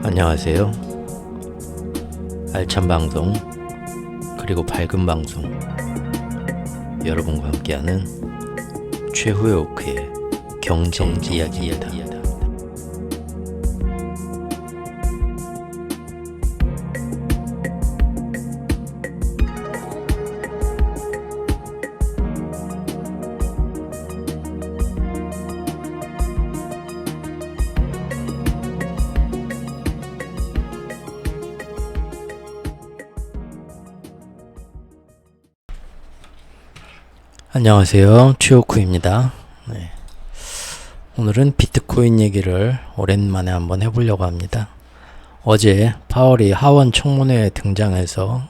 안녕하세요. 알찬 방송 그리고 밝은 방송 여러분과 함께하는 최후의 오크의 경제 이야기입니다. 안녕하세요. 최오쿠입니다. 네. 오늘은 비트코인 얘기를 오랜만에 한번 해보려고 합니다. 어제 파월이 하원 청문회에 등장해서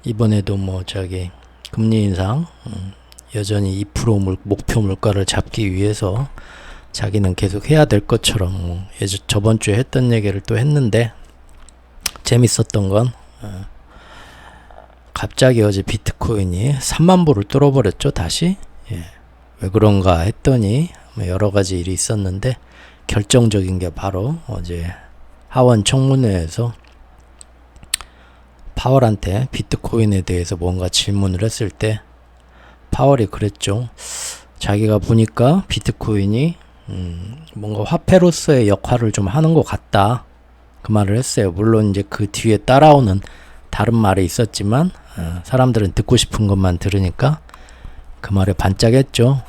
이번에도 금리 인상 여전히 2% 목표 물가를 잡기 위해서 자기는 계속 해야 될 것처럼 저번 주에 했던 얘기를 또 했는데 재밌었던 건 갑자기 어제 비트코인이 3만 불을 뚫어버렸죠. 다시. 왜 그런가 했더니 여러 가지 일이 있었는데 결정적인 게 바로 어제 하원 청문회에서 파월한테 비트코인에 대해서 뭔가 질문을 했을 때 파월이 그랬죠. 자기가 보니까 비트코인이 뭔가 화폐로서의 역할을 좀 하는 것 같다. 그 말을 했어요. 물론 이제 그 뒤에 따라오는 다른 말이 있었지만 사람들은 듣고 싶은 것만 들으니까 그 말에 반짝했죠.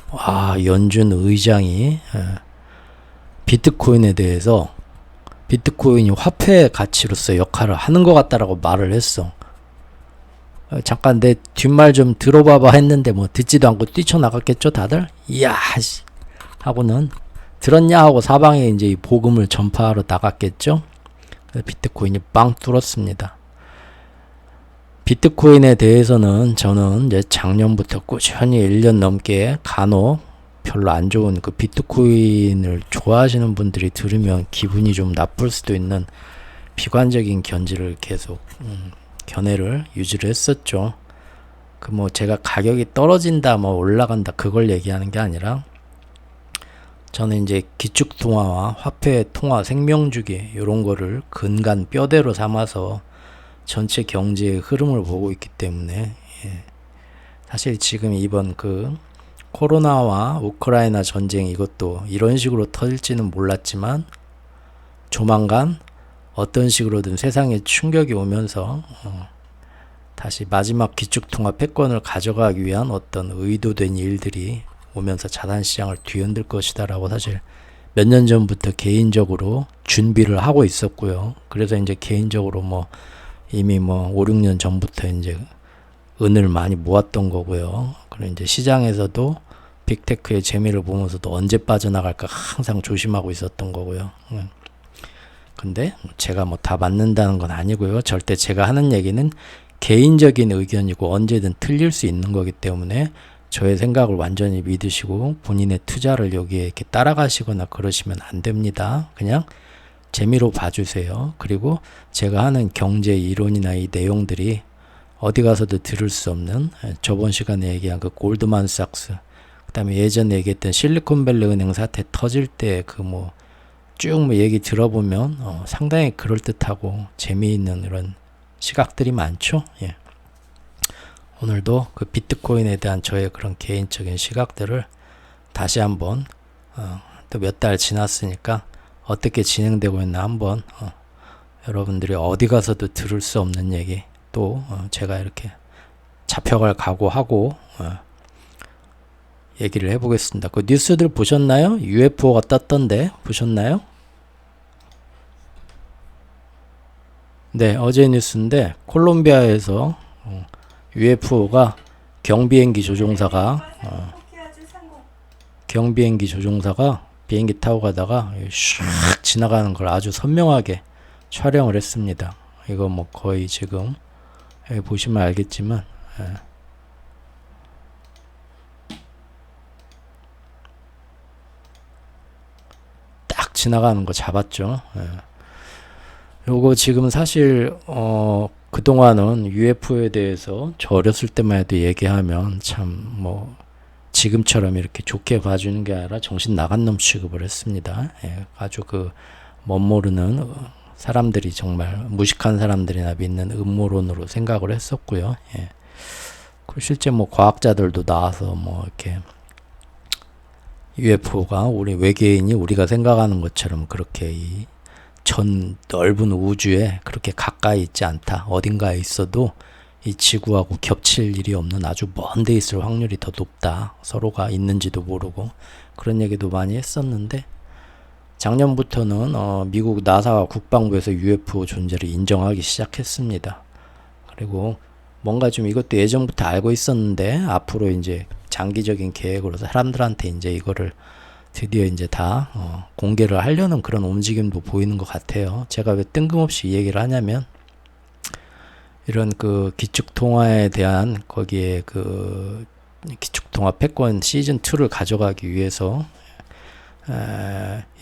연준 의장이 비트코인에 대해서 비트코인이 화폐 가치로서 역할을 하는 것 같다라고 말을 했어. 잠깐 내 뒷말 좀 들어봐봐 했는데 듣지도 않고 뛰쳐나갔겠죠 다들? 이야 하고는 들었냐 하고 사방에 이제 이 복음을 전파하러 나갔겠죠. 비트코인이 빵 뚫었습니다. 비트코인에 대해서는 저는 이제 작년부터 꾸준히 1년 넘게 간혹 별로 안 좋은 그 비트코인을 좋아하시는 분들이 들으면 기분이 좀 나쁠 수도 있는 비관적인 견지를 계속 견해를 유지를 했었죠. 제가 가격이 떨어진다 올라간다 그걸 얘기하는 게 아니라 저는 이제 기축통화와 화폐 통화 생명주기 이런 거를 근간 뼈대로 삼아서 전체 경제의 흐름을 보고 있기 때문에 사실 지금 이번 코로나와 우크라이나 전쟁 이것도 이런 식으로 터질지는 몰랐지만 조만간 어떤 식으로든 세상에 충격이 오면서 다시 마지막 기축통화 패권을 가져가기 위한 어떤 의도된 일들이 오면서 자산시장을 뒤흔들 것이다 라고 사실 몇 년 전부터 개인적으로 준비를 하고 있었고요. 그래서 이제 개인적으로 이미 5, 6년 전부터 이제 은을 많이 모았던 거고요. 그리고 이제 시장에서도 빅테크의 재미를 보면서도 언제 빠져나갈까 항상 조심하고 있었던 거고요. 근데 제가 다 맞는다는 건 아니고요. 절대 제가 하는 얘기는 개인적인 의견이고 언제든 틀릴 수 있는 거기 때문에 저의 생각을 완전히 믿으시고 본인의 투자를 여기에 이렇게 따라가시거나 그러시면 안 됩니다. 그냥 재미로 봐주세요. 그리고 제가 하는 경제 이론이나 이 내용들이 어디 가서도 들을 수 없는 저번 시간에 얘기한 그 골드만삭스 그 다음에 예전에 얘기했던 실리콘밸리 은행 사태 터질 때 쭉 얘기 들어보면 상당히 그럴듯하고 재미있는 이런 시각들이 많죠. 오늘도 그 비트코인에 대한 저의 그런 개인적인 시각들을 다시 한번 또 몇 달 지났으니까 어떻게 진행되고 있나 한번 여러분들이 어디 가서도 들을 수 없는 얘기 또 제가 이렇게 잡혀갈 각오하고 얘기를 해보겠습니다. 그 뉴스들 보셨나요? UFO가 떴던데 보셨나요? 네, 어제 뉴스인데 콜롬비아에서 UFO가 경비행기 조종사가 비행기 타고 가다가 슉 지나가는 걸 아주 선명하게 촬영을 했습니다. 이거 거의 지금 여기 보시면 알겠지만 딱 지나가는 거 잡았죠. 요거 지금 사실 그동안은 UFO에 대해서 저 어렸을 때만 해도 얘기하면 참 지금처럼 이렇게 좋게 봐주는 게 아니라 정신 나간 놈 취급을 했습니다. 아주 멋모르는 사람들이 정말 무식한 사람들이나 믿는 음모론으로 생각을 했었고요. 예. 그리고 실제 뭐 과학자들도 나와서 뭐 이렇게 UFO가 우리 외계인이 우리가 생각하는 것처럼 그렇게 이 전 넓은 우주에 그렇게 가까이 있지 않다. 어딘가에 있어도 이 지구하고 겹칠 일이 없는 아주 먼 데 있을 확률이 더 높다. 서로가 있는지도 모르고 그런 얘기도 많이 했었는데 작년부터는 미국 나사와 국방부에서 UFO 존재를 인정하기 시작했습니다. 그리고 뭔가 좀 이것도 예전부터 알고 있었는데 앞으로 이제 장기적인 계획으로 사람들한테 이제 이거를 드디어 이제 다 공개를 하려는 그런 움직임도 보이는 것 같아요. 제가 왜 뜬금없이 이 얘기를 하냐면 이런 그 기축통화에 대한 거기에 그 기축통화 패권 시즌2를 가져가기 위해서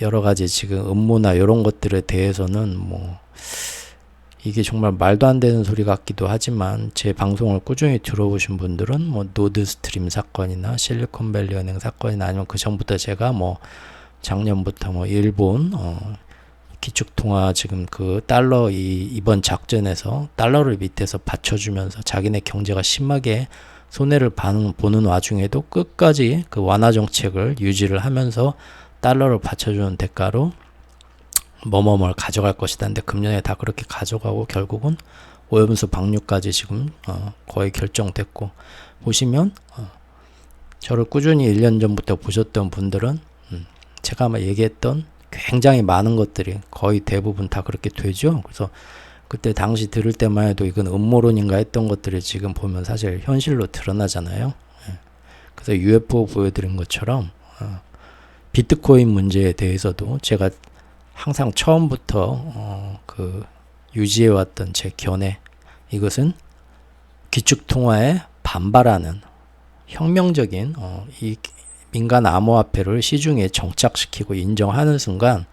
여러 가지 지금 음모나 이런 것들에 대해서는 뭐 이게 정말 말도 안 되는 소리 같기도 하지만 제 방송을 꾸준히 들어보신 분들은 뭐 노드스트림 사건이나 실리콘밸리 은행 사건이나 아니면 그 전부터 제가 뭐 작년부터 뭐 일본 기축통화 지금 그 달러 이번 작전에서 달러를 밑에서 받쳐주면서 자기네 경제가 심하게 손해를 보는 와중에도 끝까지 그 완화 정책을 유지를 하면서 달러를 받쳐주는 대가로 뭐뭐뭘 가져갈 것이다. 근데 금년에 다 그렇게 가져가고 결국은 오염수 방류까지 지금 거의 결정됐고 보시면 저를 꾸준히 1년 전부터 보셨던 분들은 제가 아마 얘기했던 굉장히 많은 것들이 거의 대부분 다 그렇게 되죠. 그래서 그때 당시 들을 때만 해도 이건 음모론인가 했던 것들이 지금 보면 사실 현실로 드러나잖아요. 그래서 UFO 보여드린 것처럼 비트코인 문제에 대해서도 제가 항상 처음부터 그 유지해왔던 제 견해, 이것은 기축통화에 반발하는 혁명적인 이 민간 암호화폐를 시중에 정착시키고 인정하는 순간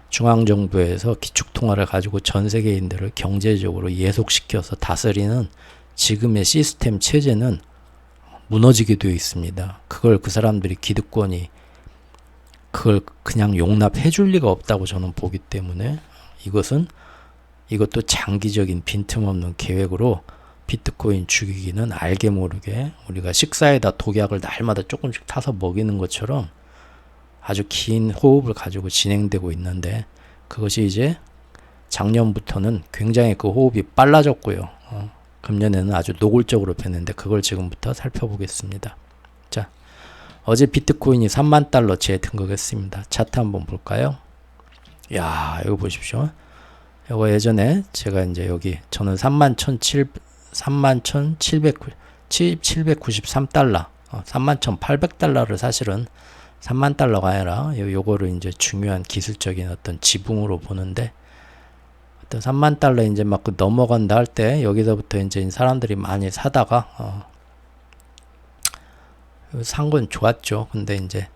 중앙정부에서 기축통화를 가지고 전 세계인들을 경제적으로 예속시켜서 다스리는 지금의 시스템 체제는 무너지게 되어 있습니다. 그걸 그 사람들이 기득권이 그걸 그냥 용납해 줄 리가 없다고 저는 보기 때문에 이것도 장기적인 빈틈없는 계획으로 비트코인 죽이기는 알게 모르게 우리가 식사에다 독약을 날마다 조금씩 타서 먹이는 것처럼 아주 긴 호흡을 가지고 진행되고 있는데 그것이 이제 작년부터는 굉장히 그 호흡이 빨라졌고요. 금년에는 아주 노골적으로 변했는데 그걸 지금부터 살펴보겠습니다. 자, 어제 비트코인이 3만 달러치에 등극했습니다. 차트 한번 볼까요? 야, 이거 보십시오. 이거 예전에 제가 이제 여기 저는 31,793달러, 31,800달러를 사실은 3만 달러가 아니라 요거를 이제 중요한 기술적인 어떤 지붕으로 보는데 어떤 3만 달러 이제 막 넘어간다 할 때 여기서부터 이제 사람들이 많이 사다가 산 건 좋았죠. 근데 이제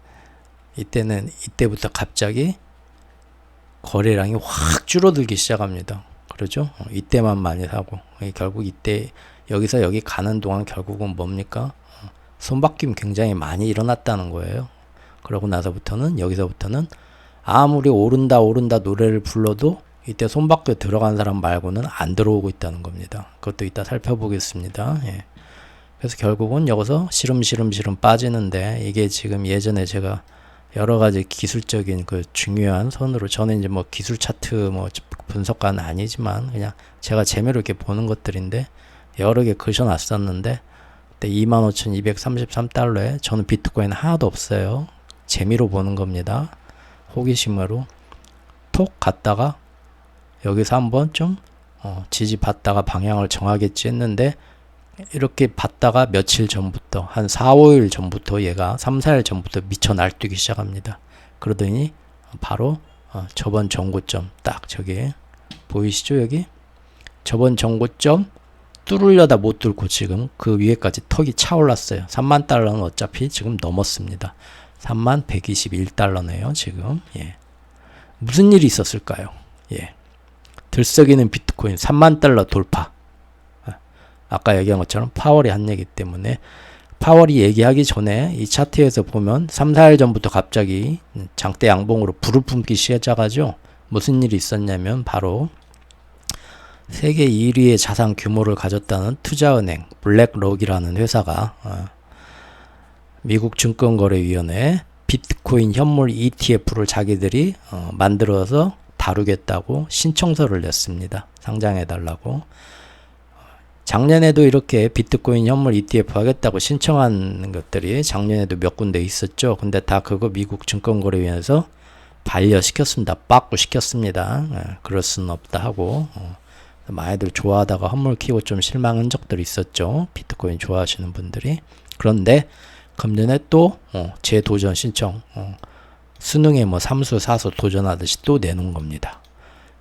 이때부터 갑자기 거래량이 확 줄어들기 시작합니다. 그러죠? 이때만 많이 사고 결국 이때 여기서 여기 가는 동안 결국은 뭡니까? 손바뀜 굉장히 많이 일어났다는 거예요. 그러고 나서부터는 여기서부터는 아무리 오른다 노래를 불러도 이때 손바뀌어 들어간 사람 말고는 안 들어오고 있다는 겁니다. 그것도 이따 살펴보겠습니다. 예. 그래서 결국은 여기서 시름시름 빠지는데 이게 지금 예전에 제가 여러 가지 기술적인 그 중요한 선으로 저는 이제 뭐 기술 차트 뭐 분석가는 아니지만 그냥 제가 재미로 이렇게 보는 것들인데 여러 개 그셔놨었는데 그때 25,233달러에 저는 비트코인 하나도 없어요. 재미로 보는 겁니다. 호기심으로 톡 갔다가 여기서 한번 좀 지지받다가 방향을 정하겠지 했는데 이렇게 받다가 며칠 전부터 한 4, 5일 전부터 얘가 3, 4일 전부터 미쳐 날뛰기 시작합니다. 그러더니 바로 저번 정고점 딱 저기 보이시죠? 여기 저번 정고점 뚫으려다 못 뚫고 지금 그 위에까지 턱이 차올랐어요. 3만 달러는 어차피 지금 넘었습니다. 3만 121달러네요 지금. 예. 무슨 일이 있었을까요? 예. 들썩이는 비트코인 3만 달러 돌파. 아까 얘기한 것처럼 파월이 한 얘기 때문에 파월이 얘기하기 전에 이 차트에서 보면 3, 4일 전부터 갑자기 장대 양봉으로 불을 뿜기 시작하죠. 무슨 일이 있었냐면 바로 세계 1위의 자산 규모를 가졌다는 투자은행 블랙록이라는 회사가 미국 증권거래위원회에 비트코인 현물 ETF를 자기들이 만들어서 다루겠다고 신청서를 냈습니다. 상장해달라고. 작년에도 이렇게 비트코인 현물 ETF 하겠다고 신청한 것들이 작년에도 몇 군데 있었죠. 근데 다 그거 미국 증권거래위원회에서 반려시켰습니다. 빠꾸시켰습니다. 그럴 수는 없다 하고 많이들 좋아하다가 헛물 키고 좀 실망한 적들이 있었죠. 비트코인 좋아하시는 분들이. 그런데 금년에 또 재도전 신청 수능에 뭐 3수 4수 도전하듯이 또 내놓은 겁니다.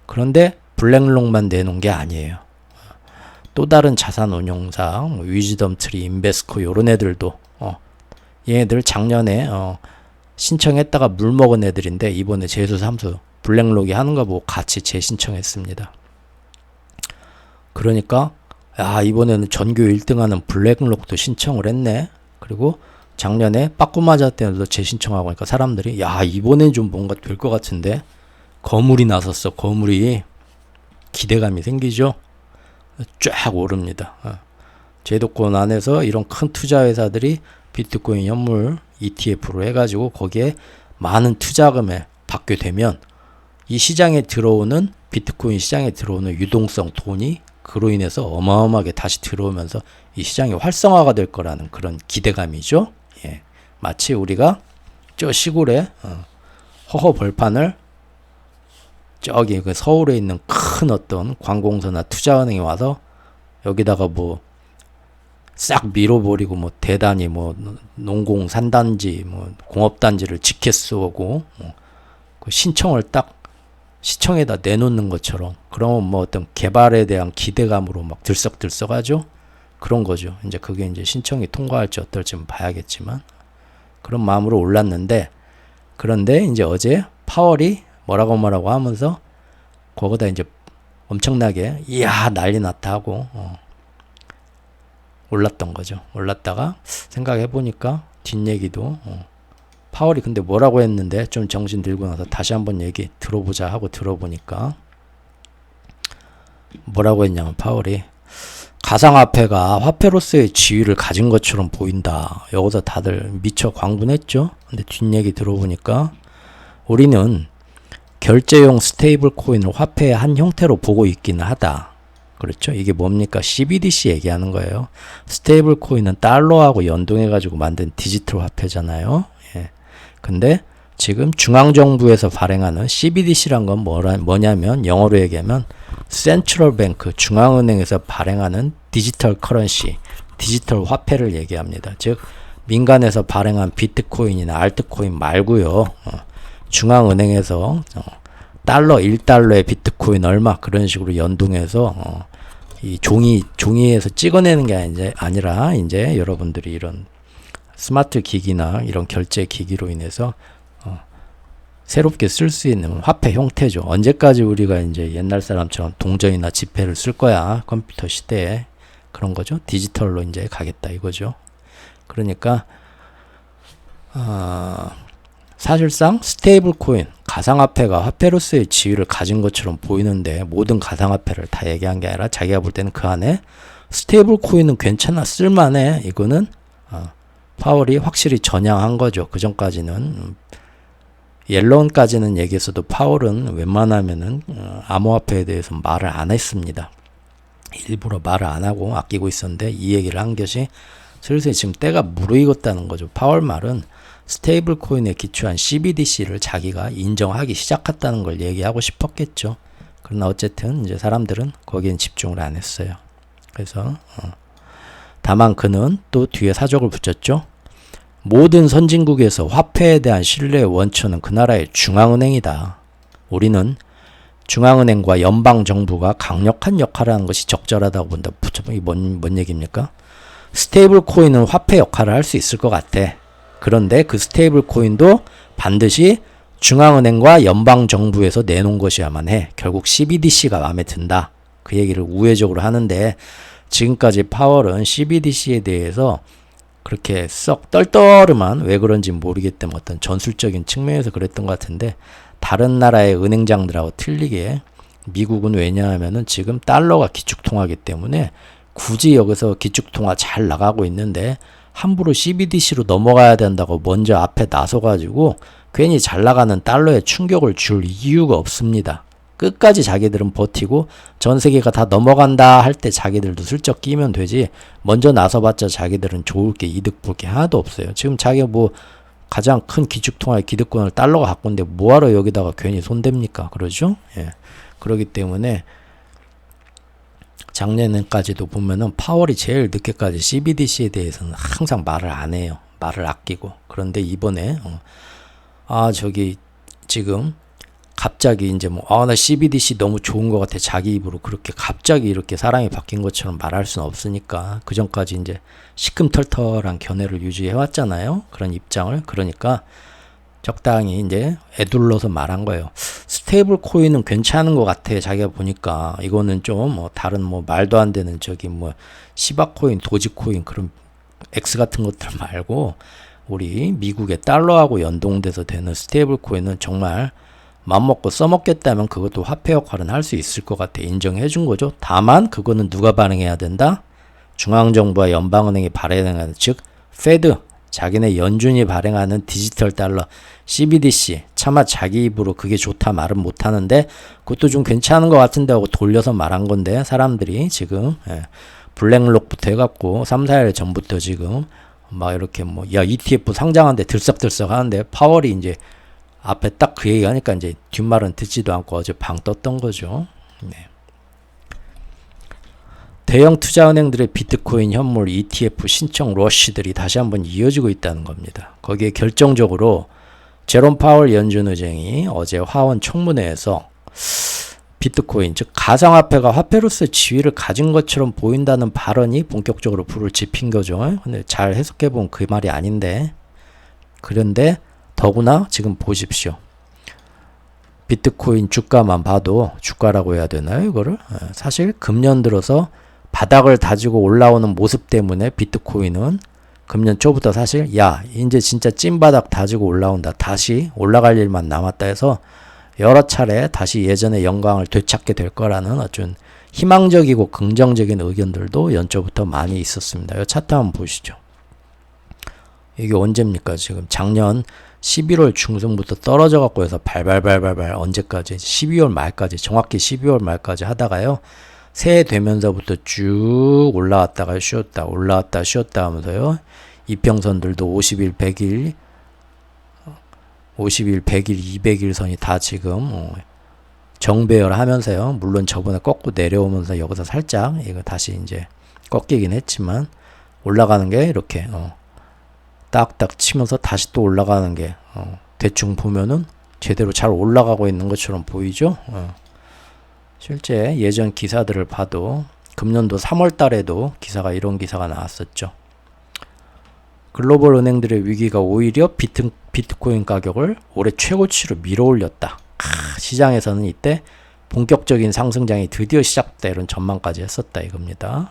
그런데 블랙록만 내놓은 게 아니에요. 또 다른 자산운용사 뭐 위즈덤트리, 인베스코 요런 애들도 얘네들 작년에 신청했다가 물먹은 애들인데 이번에 재수 3수 블랙록이 하는 거 보고 같이 재신청했습니다. 그러니까 야 이번에는 전교 1등하는 블랙록도 신청을 했네. 그리고 작년에 빠꾸 맞았을 때도 재신청하고 하니까 사람들이 야 이번엔 좀 뭔가 될 것 같은데 거물이 나섰어. 거물이 기대감이 생기죠. 쫙 오릅니다. 제도권 안에서 이런 큰 투자 회사들이 비트코인 현물 ETF로 해가지고 거기에 많은 투자금을 받게 되면 이 시장에 들어오는 비트코인 시장에 들어오는 유동성 돈이 그로 인해서 어마어마하게 다시 들어오면서 이 시장이 활성화가 될 거라는 그런 기대감이죠. 예. 마치 우리가 저 시골에 허허 벌판을 저기 그 서울에 있는 큰 어떤 관공서나 투자은행이 와서 여기다가 뭐 싹 밀어버리고 뭐 대단히 뭐 농공 산단지 뭐 공업단지를 지켰어오고 그 신청을 딱 시청에다 내놓는 것처럼 그러면 뭐 어떤 개발에 대한 기대감으로 막 들썩들썩하죠. 그런 거죠. 이제 그게 이제 신청이 통과할지 어떨지 봐야겠지만 그런 마음으로 올랐는데 그런데 이제 어제 파월이 뭐라고 하면서 거기다 이제 엄청나게 이야 난리 났다 하고 올랐던 거죠. 올랐다가 생각해 보니까 뒷얘기도 파월이 근데 뭐라고 했는데 좀 정신 들고 나서 다시 한번 얘기 들어보자 하고 들어보니까 뭐라고 했냐면 파월이 가상화폐가 화폐로서의 지위를 가진 것처럼 보인다. 여기서 다들 미처 광분했죠. 근데 뒷얘기 들어보니까 우리는 결제용 스테이블 코인을 화폐의 한 형태로 보고 있기는 하다. 그렇죠? 이게 뭡니까? CBDC 얘기하는 거예요. 스테이블 코인은 달러하고 연동해가지고 만든 디지털 화폐잖아요. 예. 근데 지금 중앙정부에서 발행하는 CBDC란 건 뭐냐면 영어로 얘기하면 센트럴 뱅크 중앙은행에서 발행하는 디지털 커런시, 디지털 화폐를 얘기합니다. 즉 민간에서 발행한 비트코인이나 알트코인 말고요. 중앙은행에서 달러 1달러에 비트코인 얼마 그런 식으로 연동해서 이 종이에서 찍어내는 게 아니라 이제 여러분들이 이런 스마트 기기나 이런 결제 기기로 인해서 새롭게 쓸 수 있는 화폐 형태죠. 언제까지 우리가 이제 옛날 사람처럼 동전이나 지폐를 쓸 거야. 컴퓨터 시대에 그런 거죠. 디지털로 이제 가겠다 이거죠. 그러니까 사실상 스테이블 코인, 가상화폐가 화폐로서의 지위를 가진 것처럼 보이는데 모든 가상화폐를 다 얘기한 게 아니라 자기가 볼 때는 그 안에 스테이블 코인은 괜찮아 쓸만해. 이거는 파월이 확실히 전향한 거죠. 그 전까지는 옐런까지는 얘기했어도 파월은 웬만하면은 암호화폐에 대해서 말을 안 했습니다. 일부러 말을 안 하고 아끼고 있었는데 이 얘기를 한 것이 슬슬 지금 때가 무르익었다는 거죠. 파월 말은 스테이블 코인에 기초한 CBDC를 자기가 인정하기 시작했다는 걸 얘기하고 싶었겠죠. 그러나 어쨌든 이제 사람들은 거기엔 집중을 안 했어요. 그래서 다만 그는 또 뒤에 사족을 붙였죠. 모든 선진국에서 화폐에 대한 신뢰의 원천은 그 나라의 중앙은행이다. 우리는 중앙은행과 연방정부가 강력한 역할을 하는 것이 적절하다고 본다. 이게 뭔 얘기입니까? 스테이블 코인은 화폐 역할을 할 수 있을 것 같아. 그런데 그 스테이블 코인도 반드시 중앙은행과 연방정부에서 내놓은 것이야만 해. 결국 CBDC가 마음에 든다. 그 얘기를 우회적으로 하는데 지금까지 파월은 CBDC에 대해서 그렇게 썩 떨떠름한 왜 그런지 모르겠다면 어떤 전술적인 측면에서 그랬던 것 같은데 다른 나라의 은행장들하고 틀리게 미국은 왜냐하면은 지금 달러가 기축통화이기 때문에 굳이 여기서 기축통화 잘 나가고 있는데 함부로 CBDC로 넘어가야 된다고 먼저 앞에 나서가지고 괜히 잘 나가는 달러에 충격을 줄 이유가 없습니다. 끝까지 자기들은 버티고 전 세계가 다 넘어간다 할 때 자기들도 슬쩍 끼면 되지 먼저 나서봤자 자기들은 좋을 게 이득 볼 게 하나도 없어요. 지금 자기가 뭐 가장 큰 기축통화의 기득권을 달러가 갖고 있는데 뭐하러 여기다가 괜히 손댑니까? 그러죠? 예. 그렇기 때문에 작년까지도 보면은 파월이 제일 늦게까지 CBDC에 대해서는 항상 말을 안 해요. 말을 아끼고. 그런데 이번에 저기 지금 갑자기 이제 나 CBDC 너무 좋은 것 같아. 자기 입으로 그렇게 갑자기 이렇게 사람이 바뀐 것처럼 말할 수는 없으니까 그 전까지 이제 시큼털털한 견해를 유지해 왔잖아요. 그런 입장을. 그러니까 적당히 이제 애둘러서 말한 거예요. 스테이블 코인은 괜찮은 것 같아. 자기가 보니까 이거는 좀 다른 말도 안 되는 저기 시바 코인, 도지 코인 그런 X 같은 것들 말고 우리 미국의 달러하고 연동돼서 되는 스테이블 코인은 정말 맘먹고 써먹겠다면 그것도 화폐 역할은 할 수 있을 것 같아. 인정해 준 거죠. 다만 그거는 누가 발행해야 된다? 중앙정부와 연방은행이 발행하는 즉 페드 자기네 연준이 발행하는 디지털 달러 CBDC 차마 자기 입으로 그게 좋다 말은 못하는데 그것도 좀 괜찮은 것 같은데 하고 돌려서 말한 건데 사람들이 지금 블랙록부터 해갖고 3, 4일 전부터 지금 막 이렇게 ETF 상장하는데 들썩들썩 하는데 파월이 이제 앞에 딱 그 얘기 하니까 이제 뒷말은 듣지도 않고 어제 방 떴던 거죠. 네. 대형 투자은행들의 비트코인 현물 ETF 신청 러쉬들이 다시 한번 이어지고 있다는 겁니다. 거기에 결정적으로 제롬 파월 연준 의장이 어제 하원 청문회에서 비트코인 즉 가상화폐가 화폐로서의 지위를 가진 것처럼 보인다는 발언이 본격적으로 불을 지핀 거죠. 근데 잘 해석해보면 그 말이 아닌데 그런데 더구나 지금 보십시오. 비트코인 주가만 봐도 주가라고 해야 되나요 이거를? 사실 금년 들어서 바닥을 다지고 올라오는 모습 때문에 비트코인은 금년 초부터 사실 이제 진짜 찐바닥 다지고 올라온다. 다시 올라갈 일만 남았다 해서 여러 차례 다시 예전의 영광을 되찾게 될 거라는 아주 희망적이고 긍정적인 의견들도 연초부터 많이 있었습니다. 이 차트 한번 보시죠. 이게 언제입니까? 지금 작년 11월 중순부터 떨어져 갖고 해서 발발발발발 언제까지? 12월 말까지 정확히 12월 말까지 하다가요. 새해 되면서부터 쭉 올라왔다가 쉬었다 올라왔다 쉬었다 하면서요. 이평선들도 50일, 100일, 50일, 100일, 200일 선이 다 지금 정배열 하면서요. 물론 저번에 꺾고 내려오면서 여기서 살짝 이거 다시 이제 꺾이긴 했지만 올라가는 게 이렇게 딱딱 치면서 다시 또 올라가는 게 대충 보면은 제대로 잘 올라가고 있는 것처럼 보이죠. 실제 예전 기사들을 봐도 금년도 3월 달에도 기사가 이런 기사가 나왔었죠. 글로벌 은행들의 위기가 오히려 비트코인 가격을 올해 최고치로 밀어올렸다. 시장에서는 이때 본격적인 상승장이 드디어 시작됐다 이런 전망까지 했었다 이겁니다.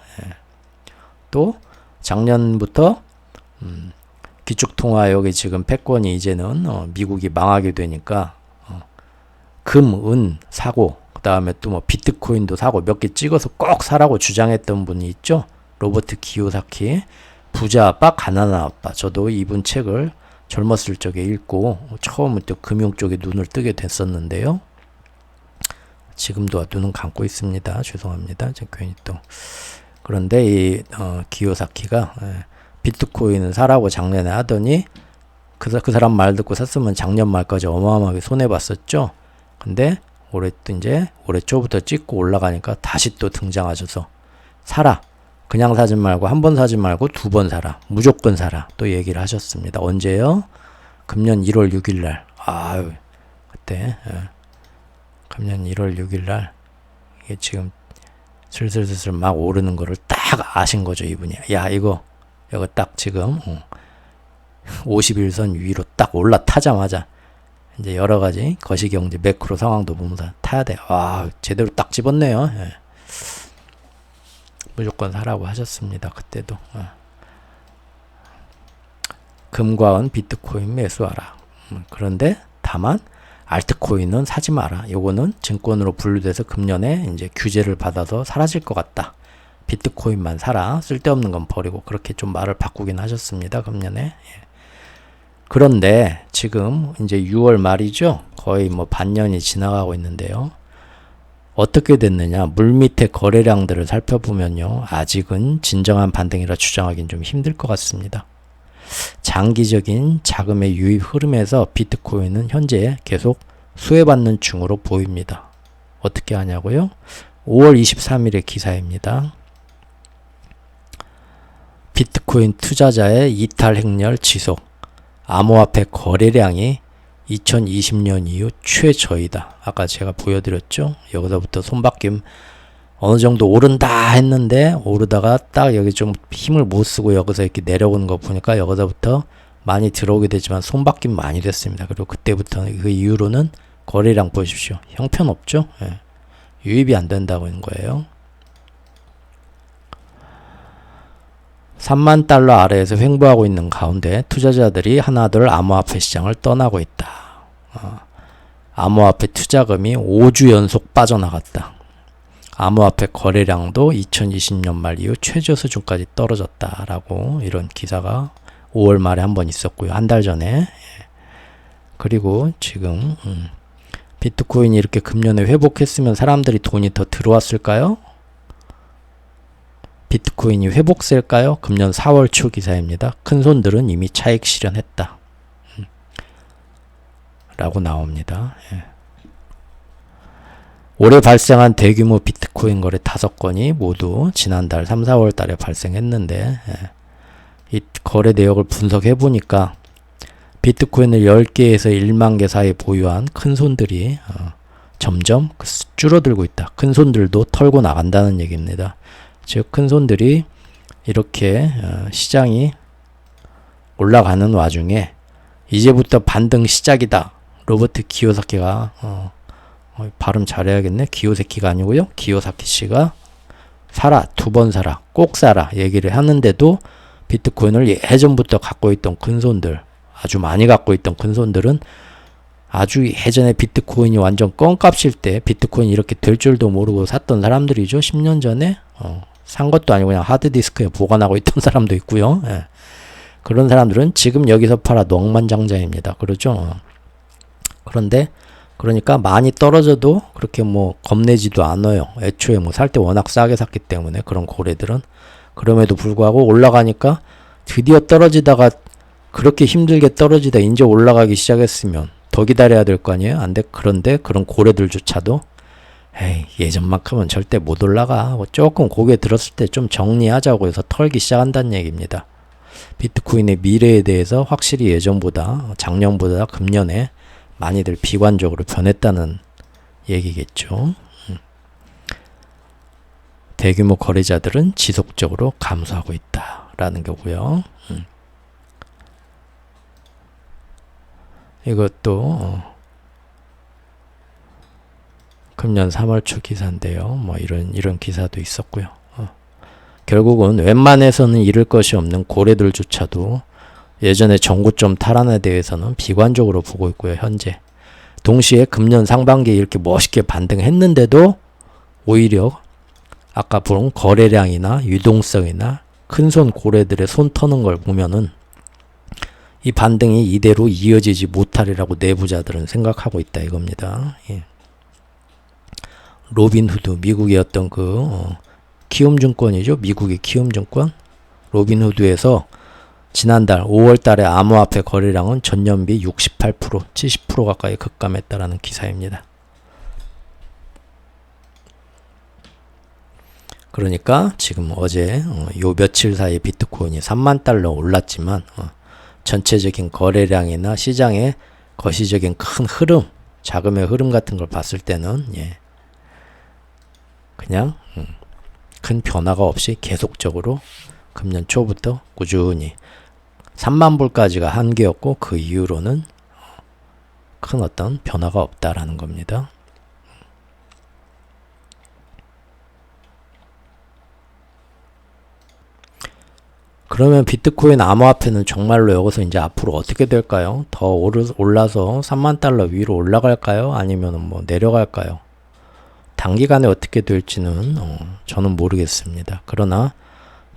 또 작년부터 기축통화 여기 지금 패권이 이제는 미국이 망하게 되니까 금, 은 사고 그 다음에 또 비트코인도 사고 몇 개 찍어서 꼭 사라고 주장했던 분이 있죠. 로버트 기요사키 부자 아빠 가난한 아빠. 저도 이분 책을 젊었을 적에 읽고 처음부터 금융 쪽에 눈을 뜨게 됐었는데요. 지금도 눈은 감고 있습니다. 죄송합니다. 제가 괜히 또 그런데 이 기요사키가 비트코인은 사라고 작년에 하더니 그 사람 말 듣고 샀으면 작년 말까지 어마어마하게 손해봤었죠. 근데 올해 또 이제 올해 초부터 찍고 올라가니까 다시 또 등장하셔서 사라. 그냥 사지 말고 한 번 사지 말고 두 번 사라. 무조건 사라. 또 얘기를 하셨습니다. 언제요? 금년 1월 6일 날. 그때 금년 1월 6일 날 이게 지금 슬슬슬슬 막 오르는 거를 딱 아신 거죠, 이분이. 이거 딱 지금 51선 위로 딱 올라타자마자 이제 여러 가지 거시경제 매크로 상황도 보면서 타야 돼. 제대로 딱 집었네요. 무조건 사라고 하셨습니다. 그때도. 금과 은 비트코인 매수하라. 그런데 다만 알트코인은 사지 마라. 요거는 증권으로 분류돼서 금년에 이제 규제를 받아서 사라질 것 같다. 비트코인만 사라. 쓸데없는 건 버리고. 그렇게 좀 말을 바꾸긴 하셨습니다. 금년에. 예. 그런데 지금 이제 6월 말이죠. 거의 뭐 반년이 지나가고 있는데요. 어떻게 됐느냐? 물밑의 거래량들을 살펴보면요. 아직은 진정한 반등이라 주장하기는 좀 힘들 것 같습니다. 장기적인 자금의 유입 흐름에서 비트코인은 현재 계속 수혜받는 중으로 보입니다. 어떻게 하냐고요? 5월 23일의 기사입니다. 비트코인 투자자의 이탈 행렬 지속. 암호화폐 거래량이 2020년 이후 최저이다. 아까 제가 보여드렸죠. 여기서부터 손바뀜 어느 정도 오른다 했는데 오르다가 딱 여기 좀 힘을 못 쓰고 여기서 이렇게 내려오는 거 보니까 여기서부터 많이 들어오게 되지만 손바뀜 많이 됐습니다. 그리고 그때부터 그 이후로는 거래량 보십시오. 형편없죠. 예. 유입이 안 된다고 하는 거예요. 3만 달러 아래에서 횡보하고 있는 가운데 투자자들이 하나둘 암호화폐 시장을 떠나고 있다. 암호화폐 투자금이 5주 연속 빠져나갔다. 암호화폐 거래량도 2020년 말 이후 최저 수준까지 떨어졌다라고 이런 기사가 5월 말에 한번 있었고요. 한 달 전에. 그리고 지금 비트코인이 이렇게 금년에 회복했으면 사람들이 돈이 더 들어왔을까요? 비트코인이 회복세일까요? 금년 4월 초 기사입니다. 큰손들은 이미 차익 실현했다. 라고 나옵니다. 예. 올해 발생한 대규모 비트코인 거래 5건이 모두 지난달 3, 4월 달에 발생했는데 이 거래 내역을 분석해 보니까 비트코인을 10개에서 1만 개 사이 보유한 큰손들이 점점 줄어들고 있다. 큰손들도 털고 나간다는 얘기입니다. 즉 큰손들이 이렇게 시장이 올라가는 와중에 이제부터 반등 시작이다. 로버트 기요사키가 발음 잘해야겠네. 기요사키가 아니고요. 기요사키 씨가 사라, 2번 사라, 꼭 사라 얘기를 하는데도 비트코인을 예전부터 갖고 있던 큰손들, 아주 많이 갖고 있던 큰손들은 아주 예전에 비트코인이 완전 껌값일 때 비트코인이 이렇게 될 줄도 모르고 샀던 사람들이죠. 10년 전에 산 것도 아니고 그냥 하드디스크에 보관하고 있던 사람도 있고요. 예. 그런 사람들은 지금 여기서 팔아도 억만장자입니다. 그렇죠? 그런데 그러니까 많이 떨어져도 그렇게 뭐 겁내지도 않아요. 애초에 뭐 살 때 워낙 싸게 샀기 때문에 그런 고래들은. 그럼에도 불구하고 올라가니까 드디어 떨어지다가 그렇게 힘들게 떨어지다 이제 올라가기 시작했으면 더 기다려야 될 거 아니에요? 안 돼. 그런데 그런 고래들조차도 에이, 예전만큼은 절대 못 올라가. 조금 고개 들었을 때 좀 정리하자고 해서 털기 시작한다는 얘기입니다. 비트코인의 미래에 대해서 확실히 예전보다 작년보다 금년에 많이들 비관적으로 변했다는 얘기겠죠. 대규모 거래자들은 지속적으로 감소하고 있다라는 거고요. 이것도 금년 3월 초 기사인데요. 뭐 이런 기사도 있었고요. 결국은 웬만해서는 잃을 것이 없는 고래들조차도 예전에 정고점 탈환에 대해서는 비관적으로 보고 있고요. 현재 동시에 금년 상반기에 이렇게 멋있게 반등했는데도 오히려 아까 본 거래량이나 유동성이나 큰손 고래들의 손 터는 걸 보면은 이 반등이 이대로 이어지지 못하리라고 내부자들은 생각하고 있다 이겁니다. 예. 로빈후드 미국의 어떤 키움증권이죠. 미국의 키움증권 로빈후드에서 지난달 5월 달에 암호화폐 거래량은 전년비 68%, 70% 가까이 급감했다라는 기사입니다. 그러니까 지금 어제 요 며칠 사이에 비트코인이 3만 달러 올랐지만 전체적인 거래량이나 시장의 거시적인 큰 흐름, 자금의 흐름 같은 걸 봤을 때는 그냥 큰 변화가 없이 계속적으로 금년 초부터 꾸준히 3만 불까지가 한계였고 그 이후로는 큰 어떤 변화가 없다라는 겁니다. 그러면 비트코인 암호화폐는 정말로 여기서 이제 앞으로 어떻게 될까요? 더 올라서 3만 달러 위로 올라갈까요? 아니면 뭐 내려갈까요? 단기간에 어떻게 될지는 저는 모르겠습니다. 그러나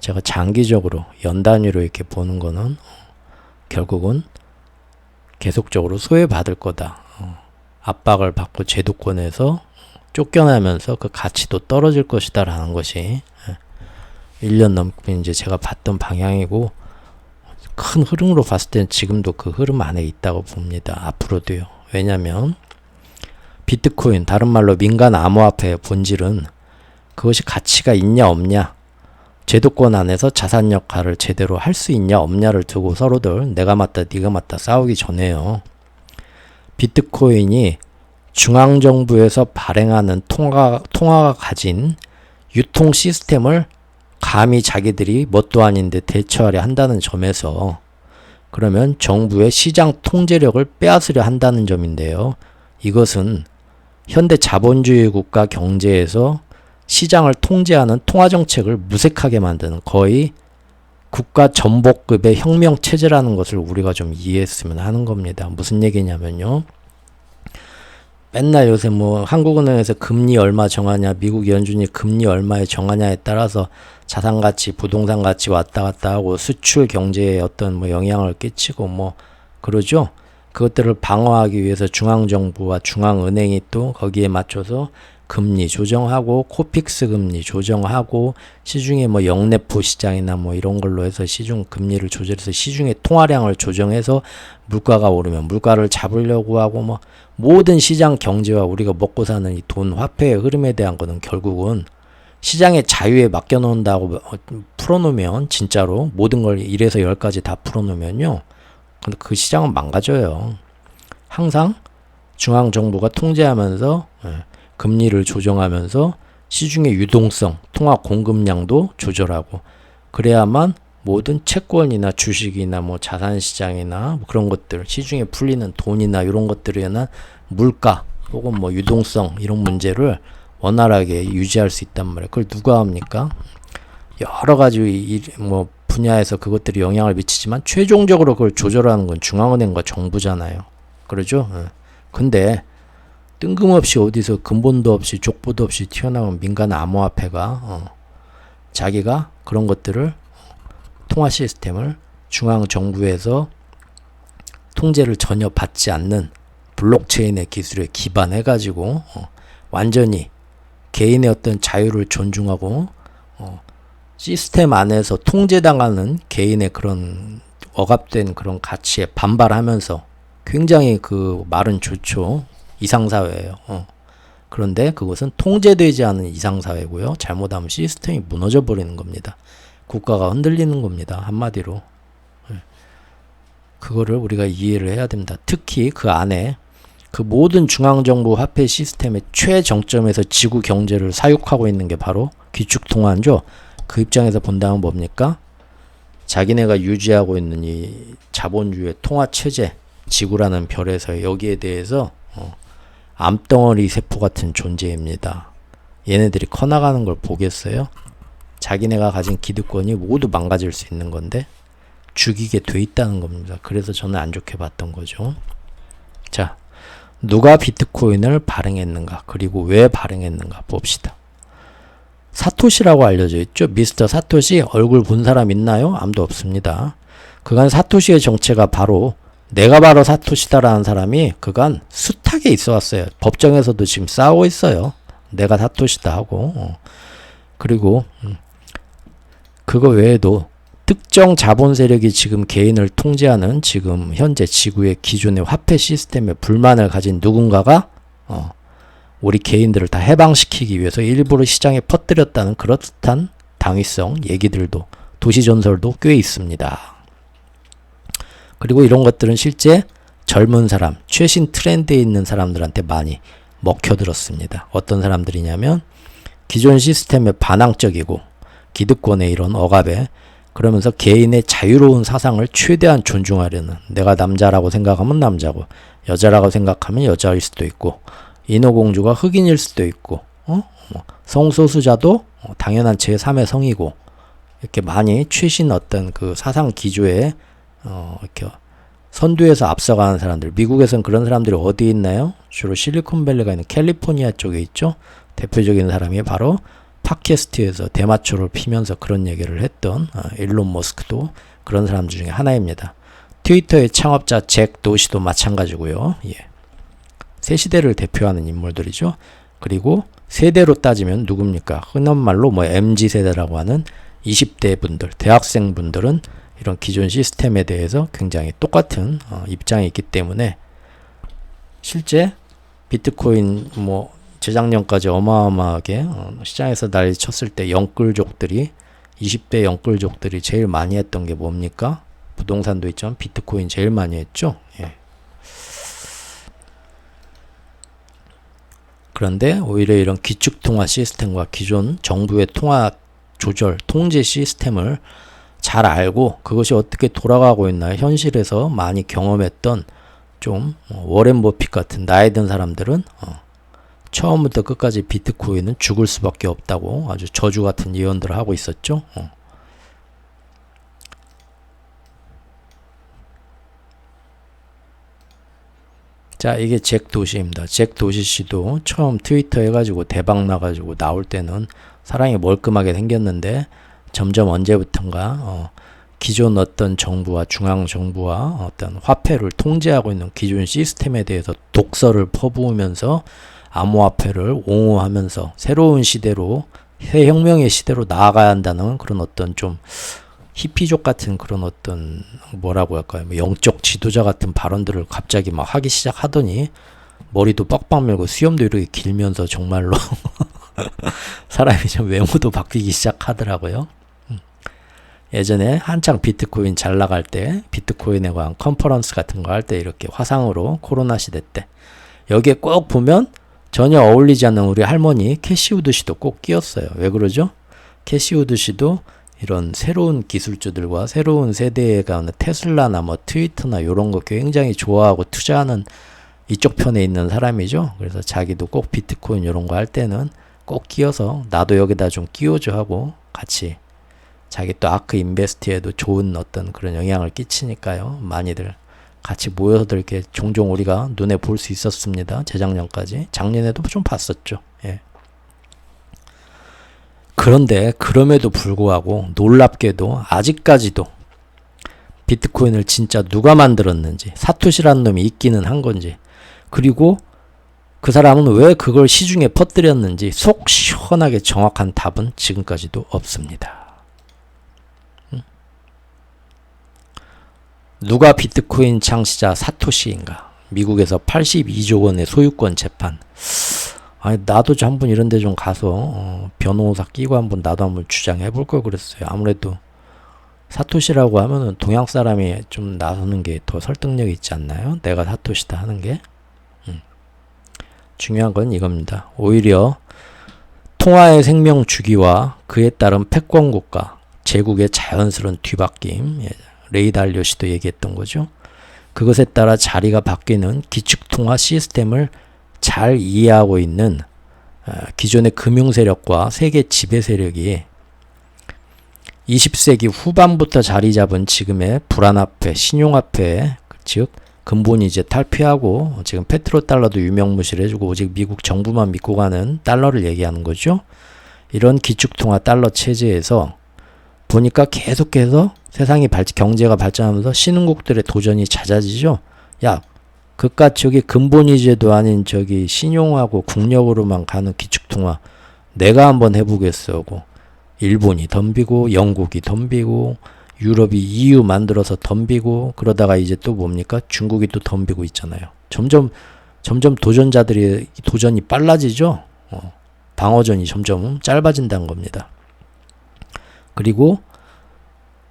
제가 장기적으로 연 단위로 이렇게 보는 거는 결국은 계속적으로 소외받을 거다. 압박을 받고 제도권에서 쫓겨나면서 그 가치도 떨어질 것이다 라는 것이 1년 넘게 이제 제가 봤던 방향이고, 큰 흐름으로 봤을 때는 지금도 그 흐름 안에 있다고 봅니다. 앞으로도요. 왜냐면 비트코인, 다른 말로 민간 암호화폐의 본질은 그것이 가치가 있냐 없냐, 제도권 안에서 자산 역할을 제대로 할 수 있냐 없냐를 두고 서로들 내가 맞다 네가 맞다 싸우기 전에요. 비트코인이 중앙정부에서 발행하는 통화가 가진 유통 시스템을 감히 자기들이 뭣도 아닌데 대처하려 한다는 점에서, 그러면 정부의 시장 통제력을 빼앗으려 한다는 점인데요. 이것은 현대 자본주의 국가 경제에서 시장을 통제하는 통화정책을 무색하게 만드는 거의 국가 전복급의 혁명 체제라는 것을 우리가 좀 이해했으면 하는 겁니다. 무슨 얘기냐면요. 맨날 요새 뭐 한국은행에서 금리 얼마 정하냐, 미국 연준이 금리 얼마에 정하냐에 따라서 자산가치, 부동산가치 왔다 갔다 하고 수출 경제에 어떤 뭐 영향을 끼치고 뭐 그러죠. 그것들을 방어하기 위해서 중앙정부와 중앙은행이 또 거기에 맞춰서 금리 조정하고 코픽스 금리 조정하고 시중에 뭐 영래포 시장이나 뭐 이런 걸로 해서 시중 금리를 조절해서 시중의 통화량을 조정해서 물가가 오르면 물가를 잡으려고 하고, 뭐 모든 시장 경제와 우리가 먹고 사는 이 돈 화폐의 흐름에 대한 거는 결국은 시장의 자유에 맡겨놓는다고 풀어놓으면, 진짜로 모든 걸 1에서 10까지 다 풀어놓으면요, 근데 그 시장은 망가져요. 항상 중앙정부가 통제하면서 금리를 조정하면서 시중의 유동성, 통화 공급량도 조절하고, 그래야만 모든 채권이나 주식이나 뭐 자산시장이나 뭐 그런 것들, 시중에 풀리는 돈이나 이런 것들에 의한 물가 혹은 뭐 유동성 이런 문제를 원활하게 유지할 수 있단 말이에요. 그걸 누가 합니까? 여러 가지 뭐 분야에서 그것들이 영향을 미치지만 최종적으로 그걸 조절하는 건 중앙은행과 정부잖아요. 그러죠? 근데 뜬금없이 어디서 근본도 없이 족보도 없이 튀어나온 민간 암호화폐가 자기가 그런 것들을 통화 시스템을 중앙 정부에서 통제를 전혀 받지 않는 블록체인의 기술에 기반해 가지고 완전히 개인의 어떤 자유를 존중하고 시스템 안에서 통제당하는 개인의 그런 억압된 그런 가치에 반발하면서, 굉장히 그 말은 좋죠. 이상사회예요. 그런데 그것은 통제되지 않은 이상사회고요. 잘못하면 시스템이 무너져 버리는 겁니다. 국가가 흔들리는 겁니다. 한마디로. 그거를 우리가 이해를 해야 됩니다. 특히 그 안에 그 모든 중앙정부 화폐 시스템의 최정점에서 지구 경제를 사육하고 있는 게 바로 기축통화죠. 그 입장에서 본다면 뭡니까? 자기네가 유지하고 있는 이 자본주의 통화체제, 지구라는 별에서 여기에 대해서 암덩어리 세포 같은 존재입니다. 얘네들이 커나가는 걸 보겠어요? 자기네가 가진 기득권이 모두 망가질 수 있는 건데 죽이게 돼 있다는 겁니다. 그래서 저는 안 좋게 봤던 거죠. 자, 누가 비트코인을 발행했는가, 그리고 왜 발행했는가 봅시다. 사토시라고 알려져 있죠. 미스터 사토시 얼굴 본 사람 있나요? 아무도 없습니다. 그간 사토시의 정체가 바로 내가 바로 사토시다라는 사람이 그간 숱하게 있어 왔어요. 법정에서도 지금 싸우고 있어요. 내가 사토시다 하고. 그리고 그거 외에도 특정 자본 세력이 지금 개인을 통제하는 지금 현재 지구의 기존의 화폐 시스템에 불만을 가진 누군가가 우리 개인들을 다 해방시키기 위해서 일부러 시장에 퍼뜨렸다는 그렇듯한 당위성 얘기들도, 도시전설도 꽤 있습니다. 그리고 이런 것들은 실제 젊은 사람, 최신 트렌드에 있는 사람들한테 많이 먹혀들었습니다. 어떤 사람들이냐면 기존 시스템에 반항적이고 기득권의 이런 억압에, 그러면서 개인의 자유로운 사상을 최대한 존중하려는, 내가 남자라고 생각하면 남자고 여자라고 생각하면 여자일 수도 있고 인어공주가 흑인일 수도 있고 성소수자도 당연한 제3의 성이고 이렇게 많이 최신 어떤 그 사상 기조에 이렇게 선두에서 앞서가는 사람들, 미국에선 그런 사람들이 어디 있나요? 주로 실리콘밸리가 있는 캘리포니아 쪽에 있죠. 대표적인 사람이 바로 팟캐스트에서 대마초를 피면서 그런 얘기를 했던 일론 머스크도 그런 사람들 중에 하나입니다. 트위터의 창업자 잭 도시도 마찬가지고요. 예. 새 시대를 대표하는 인물들이죠. 그리고 세대로 따지면 누굽니까? 흔한 말로 뭐 MZ 세대라고 하는 20대 분들, 대학생 분들은 이런 기존 시스템에 대해서 굉장히 똑같은 입장이 있기 때문에 실제 비트코인 뭐 재작년까지 어마어마하게 시장에서 난리 쳤을 때 영끌족들이 20대 영끌족들이 제일 많이 했던 게 뭡니까? 부동산도 있지만 비트코인 제일 많이 했죠. 예. 그런데 오히려 이런 기축통화 시스템과 기존 정부의 통화 조절, 통제 시스템을 잘 알고 그것이 어떻게 돌아가고 있나 현실에서 많이 경험했던 좀 워렌 버핏 같은 나이 든 사람들은 처음부터 끝까지 비트코인은 죽을 수밖에 없다고 아주 저주 같은 예언들을 하고 있었죠. 자, 이게 잭 도시입니다. 잭 도시 씨도 처음 트위터 해가지고 대박 나가지고 나올 때는 사람이 멀끔하게 생겼는데 점점 언제부턴가 기존 어떤 정부와 중앙 정부와 어떤 화폐를 통제하고 있는 기존 시스템에 대해서 독서를 퍼부으면서 암호화폐를 옹호하면서 새로운 시대로 새 혁명의 시대로 나아가야 한다는 그런 어떤 좀 히피족 같은 그런 어떤 뭐라고 할까요? 뭐 영적 지도자 같은 발언들을 갑자기 막 하기 시작하더니 머리도 빡빡 밀고 수염도 이렇게 길면서 정말로 사람이 좀 외모도 바뀌기 시작하더라고요. 예전에 한창 비트코인 잘 나갈 때 비트코인에 관한 컨퍼런스 같은 거 할 때 이렇게 화상으로 코로나 시대 때 여기에 꼭 보면 전혀 어울리지 않는 우리 할머니 캐시우드 씨도 꼭 끼었어요. 왜 그러죠? 캐시우드 씨도 이런 새로운 기술주들과 새로운 세대에 가는 테슬라나 뭐 트위터나 이런 거 굉장히 좋아하고 투자하는 이쪽 편에 있는 사람이죠. 그래서 자기도 꼭 비트코인 이런 거 할 때는 꼭 끼어서 나도 여기다 좀 끼워줘 하고 같이 자기 또 아크 인베스트에도 좋은 어떤 그런 영향을 끼치니까요. 많이들 같이 모여서들 이렇게 종종 우리가 눈에 볼 수 있었습니다. 재작년까지. 작년에도 좀 봤었죠. 예. 그런데 그럼에도 불구하고 놀랍게도 아직까지도 비트코인을 진짜 누가 만들었는지 사토시라는 놈이 있기는 한 건지 그리고 그 사람은 왜 그걸 시중에 퍼뜨렸는지 속 시원하게 정확한 답은 지금까지도 없습니다. 누가 비트코인 창시자 사토시인가? 미국에서 82조 원의 소유권 재판. 아니 나도 한번 이런 데 좀 가서 변호사 끼고 한번 나도 한번 주장해 볼 걸 그랬어요. 아무래도 사토시라고 하면은 동양 사람이 좀 나서는 게 더 설득력이 있지 않나요? 내가 사토시다 하는 게. 중요한 건 이겁니다. 오히려 통화의 생명 주기와 그에 따른 패권국가, 제국의 자연스러운 뒤바뀜, 레이 달리오 씨도 얘기했던 거죠. 그것에 따라 자리가 바뀌는 기축통화 시스템을 잘 이해하고 있는 기존의 금융세력과 세계 지배세력이 20세기 후반부터 자리 잡은 지금의 불안화폐, 신용화폐, 즉 근본이 이제 탈피하고 지금 페트로달러도 유명무실해지고 오직 미국 정부만 믿고 가는 달러를 얘기하는 거죠. 이런 기축통화 달러 체제에서 보니까 계속해서 세상이 경제가 발전하면서 신흥국들의 도전이 잦아지죠. 야, 그깟 저기 근본이제도 아닌 저기 신용하고 국력으로만 가는 기축통화 내가 한번 해보겠어 하고 일본이 덤비고 영국이 덤비고 유럽이 EU 만들어서 덤비고 그러다가 이제 또 뭡니까? 중국이 또 덤비고 있잖아요. 점점 도전자들이 도전이 빨라지죠. 방어전이 점점 짧아진다는 겁니다. 그리고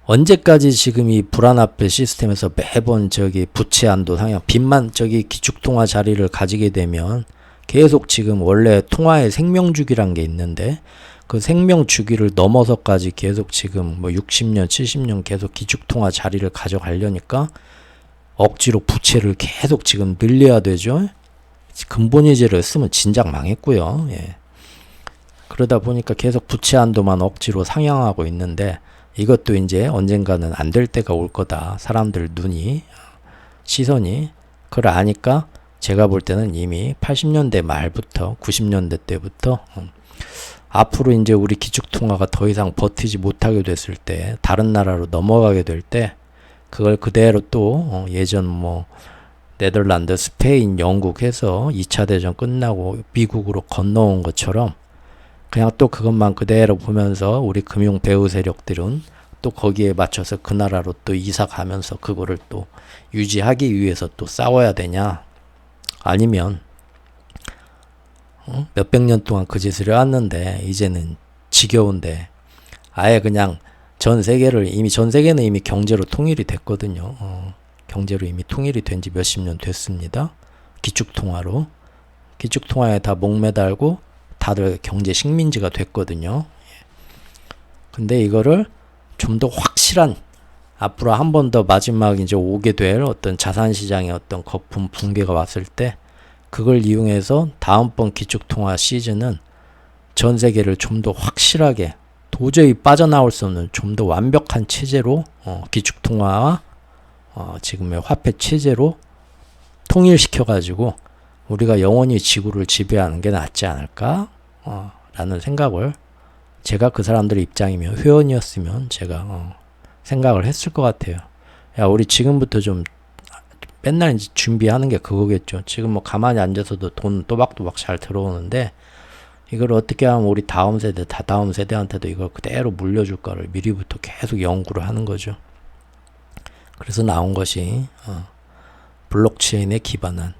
언제까지 지금 이 불안화폐 시스템에서 매번 저기 부채 한도 상향 빚만 저기 기축통화 자리를 가지게 되면 계속 지금 원래 통화의 생명주기란 게 있는데 그 생명주기를 넘어서까지 계속 지금 뭐 60년, 70년 계속 기축통화 자리를 가져가려니까 억지로 부채를 계속 지금 늘려야 되죠. 근본이제를 쓰면 진작 망했고요. 예. 그러다 보니까 계속 부채 한도만 억지로 상향하고 있는데 이것도 이제 언젠가는 안 될 때가 올 거다. 사람들 눈이, 시선이. 그걸 아니까 제가 볼 때는 이미 80년대 말부터 90년대 때부터 앞으로 이제 우리 기축통화가 더 이상 버티지 못하게 됐을 때, 다른 나라로 넘어가게 될 때, 그걸 그대로 또 예전 뭐 네덜란드, 스페인, 영국 해서 2차 대전 끝나고 미국으로 건너온 것처럼 그냥 또 그것만 그대로 보면서 우리 금융 배후 세력들은 또 거기에 맞춰서 그 나라로 또 이사 가면서 그거를 또 유지하기 위해서 또 싸워야 되냐? 아니면 몇백 년 동안 그 짓을 해왔는데 이제는 지겨운데 아예 그냥 전 세계는 이미 경제로 통일이 됐거든요. 경제로 이미 통일이 된 지 몇십 년 됐습니다. 기축통화로. 기축통화에 다 목매달고 다들 경제 식민지가 됐거든요. 근데 이거를 좀 더 확실한, 앞으로 한 번 더 마지막 이제 오게 될 어떤 자산시장의 어떤 거품 붕괴가 왔을 때 그걸 이용해서 다음번 기축통화 시즌은 전 세계를 좀 더 확실하게, 도저히 빠져나올 수 없는 좀 더 완벽한 체제로 기축통화와 지금의 화폐 체제로 통일시켜가지고 우리가 영원히 지구를 지배하는 게 낫지 않을까? 라는 생각을, 제가 그 사람들의 입장이면, 회원이었으면 제가 생각을 했을 것 같아요. 야, 우리 지금부터 좀 맨날 이제 준비하는 게 그거겠죠. 지금 뭐 가만히 앉아서도 돈 또박또박 잘 들어오는데 이걸 어떻게 하면 우리 다음 세대, 다다음 세대한테도 이걸 그대로 물려줄까를 미리부터 계속 연구를 하는 거죠. 그래서 나온 것이 블록체인에 기반한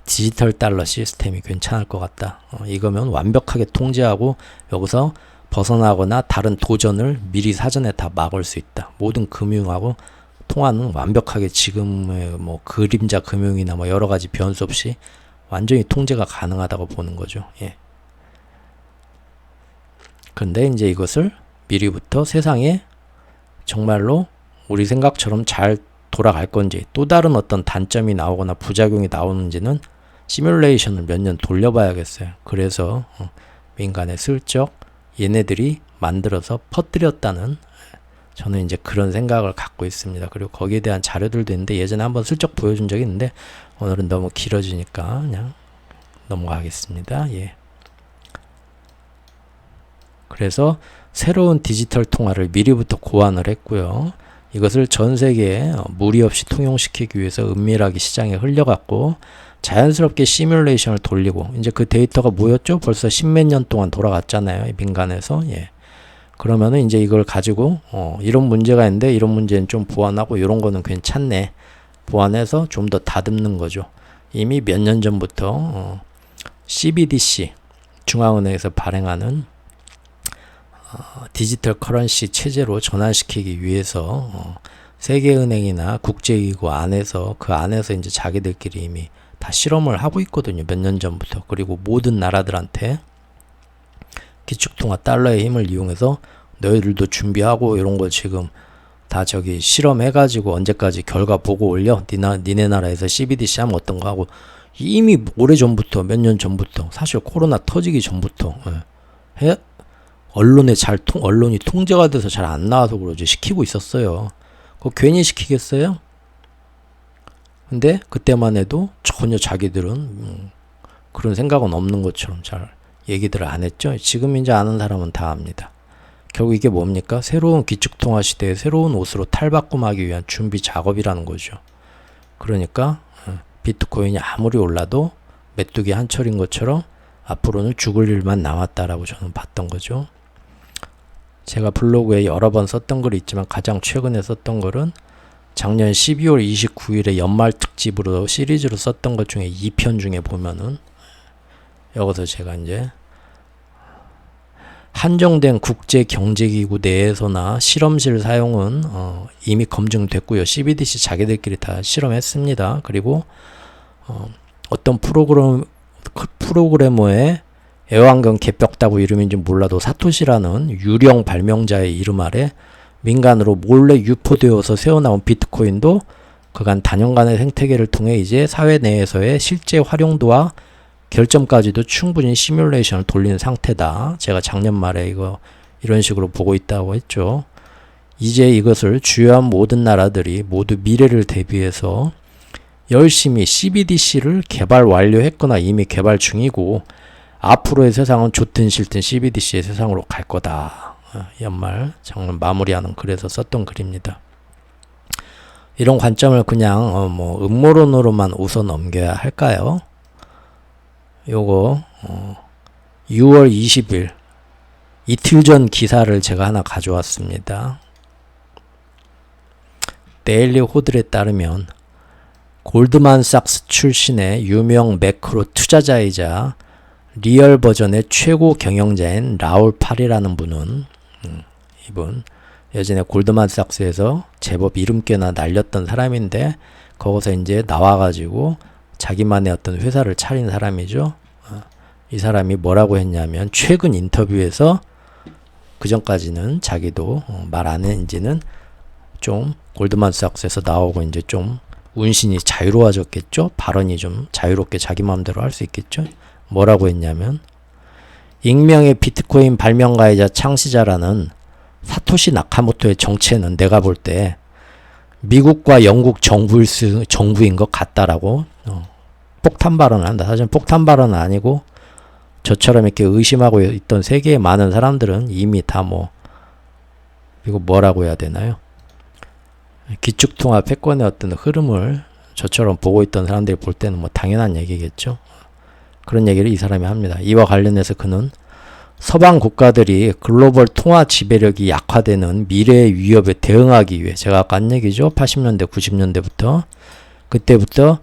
디지털 달러 시스템이 괜찮을 것 같다. 이거면 완벽하게 통제하고 여기서 벗어나거나 다른 도전을 미리 사전에 다 막을 수 있다. 모든 금융하고 통화는 완벽하게 지금의 뭐 그림자 금융이나 뭐 여러 가지 변수 없이 완전히 통제가 가능하다고 보는 거죠. 예. 근데 이제 이것을 미리부터 세상에 정말로 우리 생각처럼 잘 돌아갈 건지, 또 다른 어떤 단점이 나오거나 부작용이 나오는지는 시뮬레이션을 몇 년 돌려봐야겠어요. 그래서 민간에 슬쩍 얘네들이 만들어서 퍼뜨렸다는, 저는 이제 그런 생각을 갖고 있습니다. 그리고 거기에 대한 자료들도 있는데 예전에 한번 슬쩍 보여준 적이 있는데 오늘은 너무 길어지니까 그냥 넘어가겠습니다. 예. 그래서 새로운 디지털 통화를 미리부터 고안을 했고요. 이것을 전 세계에 무리 없이 통용시키기 위해서 은밀하게 시장에 흘려갔고 자연스럽게 시뮬레이션을 돌리고, 이제 그 데이터가 뭐였죠? 벌써 십몇 년 동안 돌아갔잖아요. 민간에서. 예. 그러면은 이제 이걸 가지고 이런 문제가 있는데 이런 문제는 좀 보완하고 이런 거는 괜찮네. 보완해서 좀 더 다듬는 거죠. 이미 몇 년 전부터 CBDC, 중앙은행에서 발행하는 디지털 커런시 체제로 전환시키기 위해서 세계은행이나 국제기구 안에서, 그 안에서 이제 자기들끼리 이미 다 실험을 하고 있거든요. 몇 년 전부터. 그리고 모든 나라들한테 기축통화 달러의 힘을 이용해서 너희들도 준비하고 이런 거 지금 다 저기 실험해가지고 언제까지 결과 보고 올려. 니네 나라에서 CBDC 하면 어떤 거 하고, 이미 오래전부터, 몇 년 전부터, 사실 코로나 터지기 전부터 언론이 통제가 돼서 잘 안 나와서 그러지 시키고 있었어요. 그거 괜히 시키겠어요? 근데 그때만 해도 전혀 자기들은 그런 생각은 없는 것처럼 잘 얘기들을 안 했죠. 지금 이제 아는 사람은 다 압니다. 결국 이게 뭡니까? 새로운 기축통화 시대에 새로운 옷으로 탈바꿈하기 위한 준비 작업이라는 거죠. 그러니까 비트코인이 아무리 올라도 메뚜기 한철인 것처럼 앞으로는 죽을 일만 남았다라고 저는 봤던 거죠. 제가 블로그에 여러 번 썼던 글이 있지만 가장 최근에 썼던 글은 작년 12월 29일에 연말 특집으로 시리즈로 썼던 것 중에 2편 중에 보면은 여기서 제가 이제 한정된 국제경제기구 내에서나 실험실 사용은 이미 검증됐고요. CBDC 자기들끼리 다 실험했습니다. 그리고 어떤 프로그래머의 애완견 개벽다구 이름인지 몰라도 사토시라는 유령 발명자의 이름 아래 민간으로 몰래 유포되어서 새어나온 비트코인도 그간 단연간의 생태계를 통해 이제 사회 내에서의 실제 활용도와 결점까지도 충분히 시뮬레이션을 돌린 상태다. 제가 작년 말에 이런 식으로 보고 있다고 했죠. 이제 이것을 주요한 모든 나라들이 모두 미래를 대비해서 열심히 CBDC를 개발 완료했거나 이미 개발 중이고 앞으로의 세상은 좋든 싫든 CBDC의 세상으로 갈 거다. 연말 장문 마무리하는 글에서 썼던 글입니다. 이런 관점을 그냥 뭐 음모론으로만 웃어 넘겨야 할까요? 요거 6월 20일 이틀 전 기사를 제가 하나 가져왔습니다. 데일리 호들에 따르면 골드만삭스 출신의 유명 매크로 투자자이자 리얼 버전의 최고 경영자인 라울 팔이라는 분은 이분 예전에 골드만삭스에서 제법 이름께나 날렸던 사람인데 거기서 이제 나와가지고 자기만의 어떤 회사를 차린 사람이죠. 이 사람이 뭐라고 했냐면 최근 인터뷰에서 그 전까지는 자기도 말 안 했는지는 좀 골드만삭스에서 나오고 이제 좀 운신이 자유로워졌겠죠. 발언이 좀 자유롭게 자기 마음대로 할 수 있겠죠. 뭐라고 했냐면 익명의 비트코인 발명가이자 창시자라는 사토시 나카모토의 정체는 내가 볼 때 미국과 영국 정부인 것 같다라고 폭탄 발언을 한다. 사실 폭탄 발언은 아니고 저처럼 이렇게 의심하고 있던 세계의 많은 사람들은 이미 다 이거 뭐라고 해야 되나요? 기축통화 패권의 어떤 흐름을 저처럼 보고 있던 사람들이 볼 때는 당연한 얘기겠죠. 그런 얘기를 이 사람이 합니다. 이와 관련해서 그는 서방 국가들이 글로벌 통화 지배력이 약화되는 미래의 위협에 대응하기 위해 제가 아까 한 얘기죠. 80년대 90년대부터 그때부터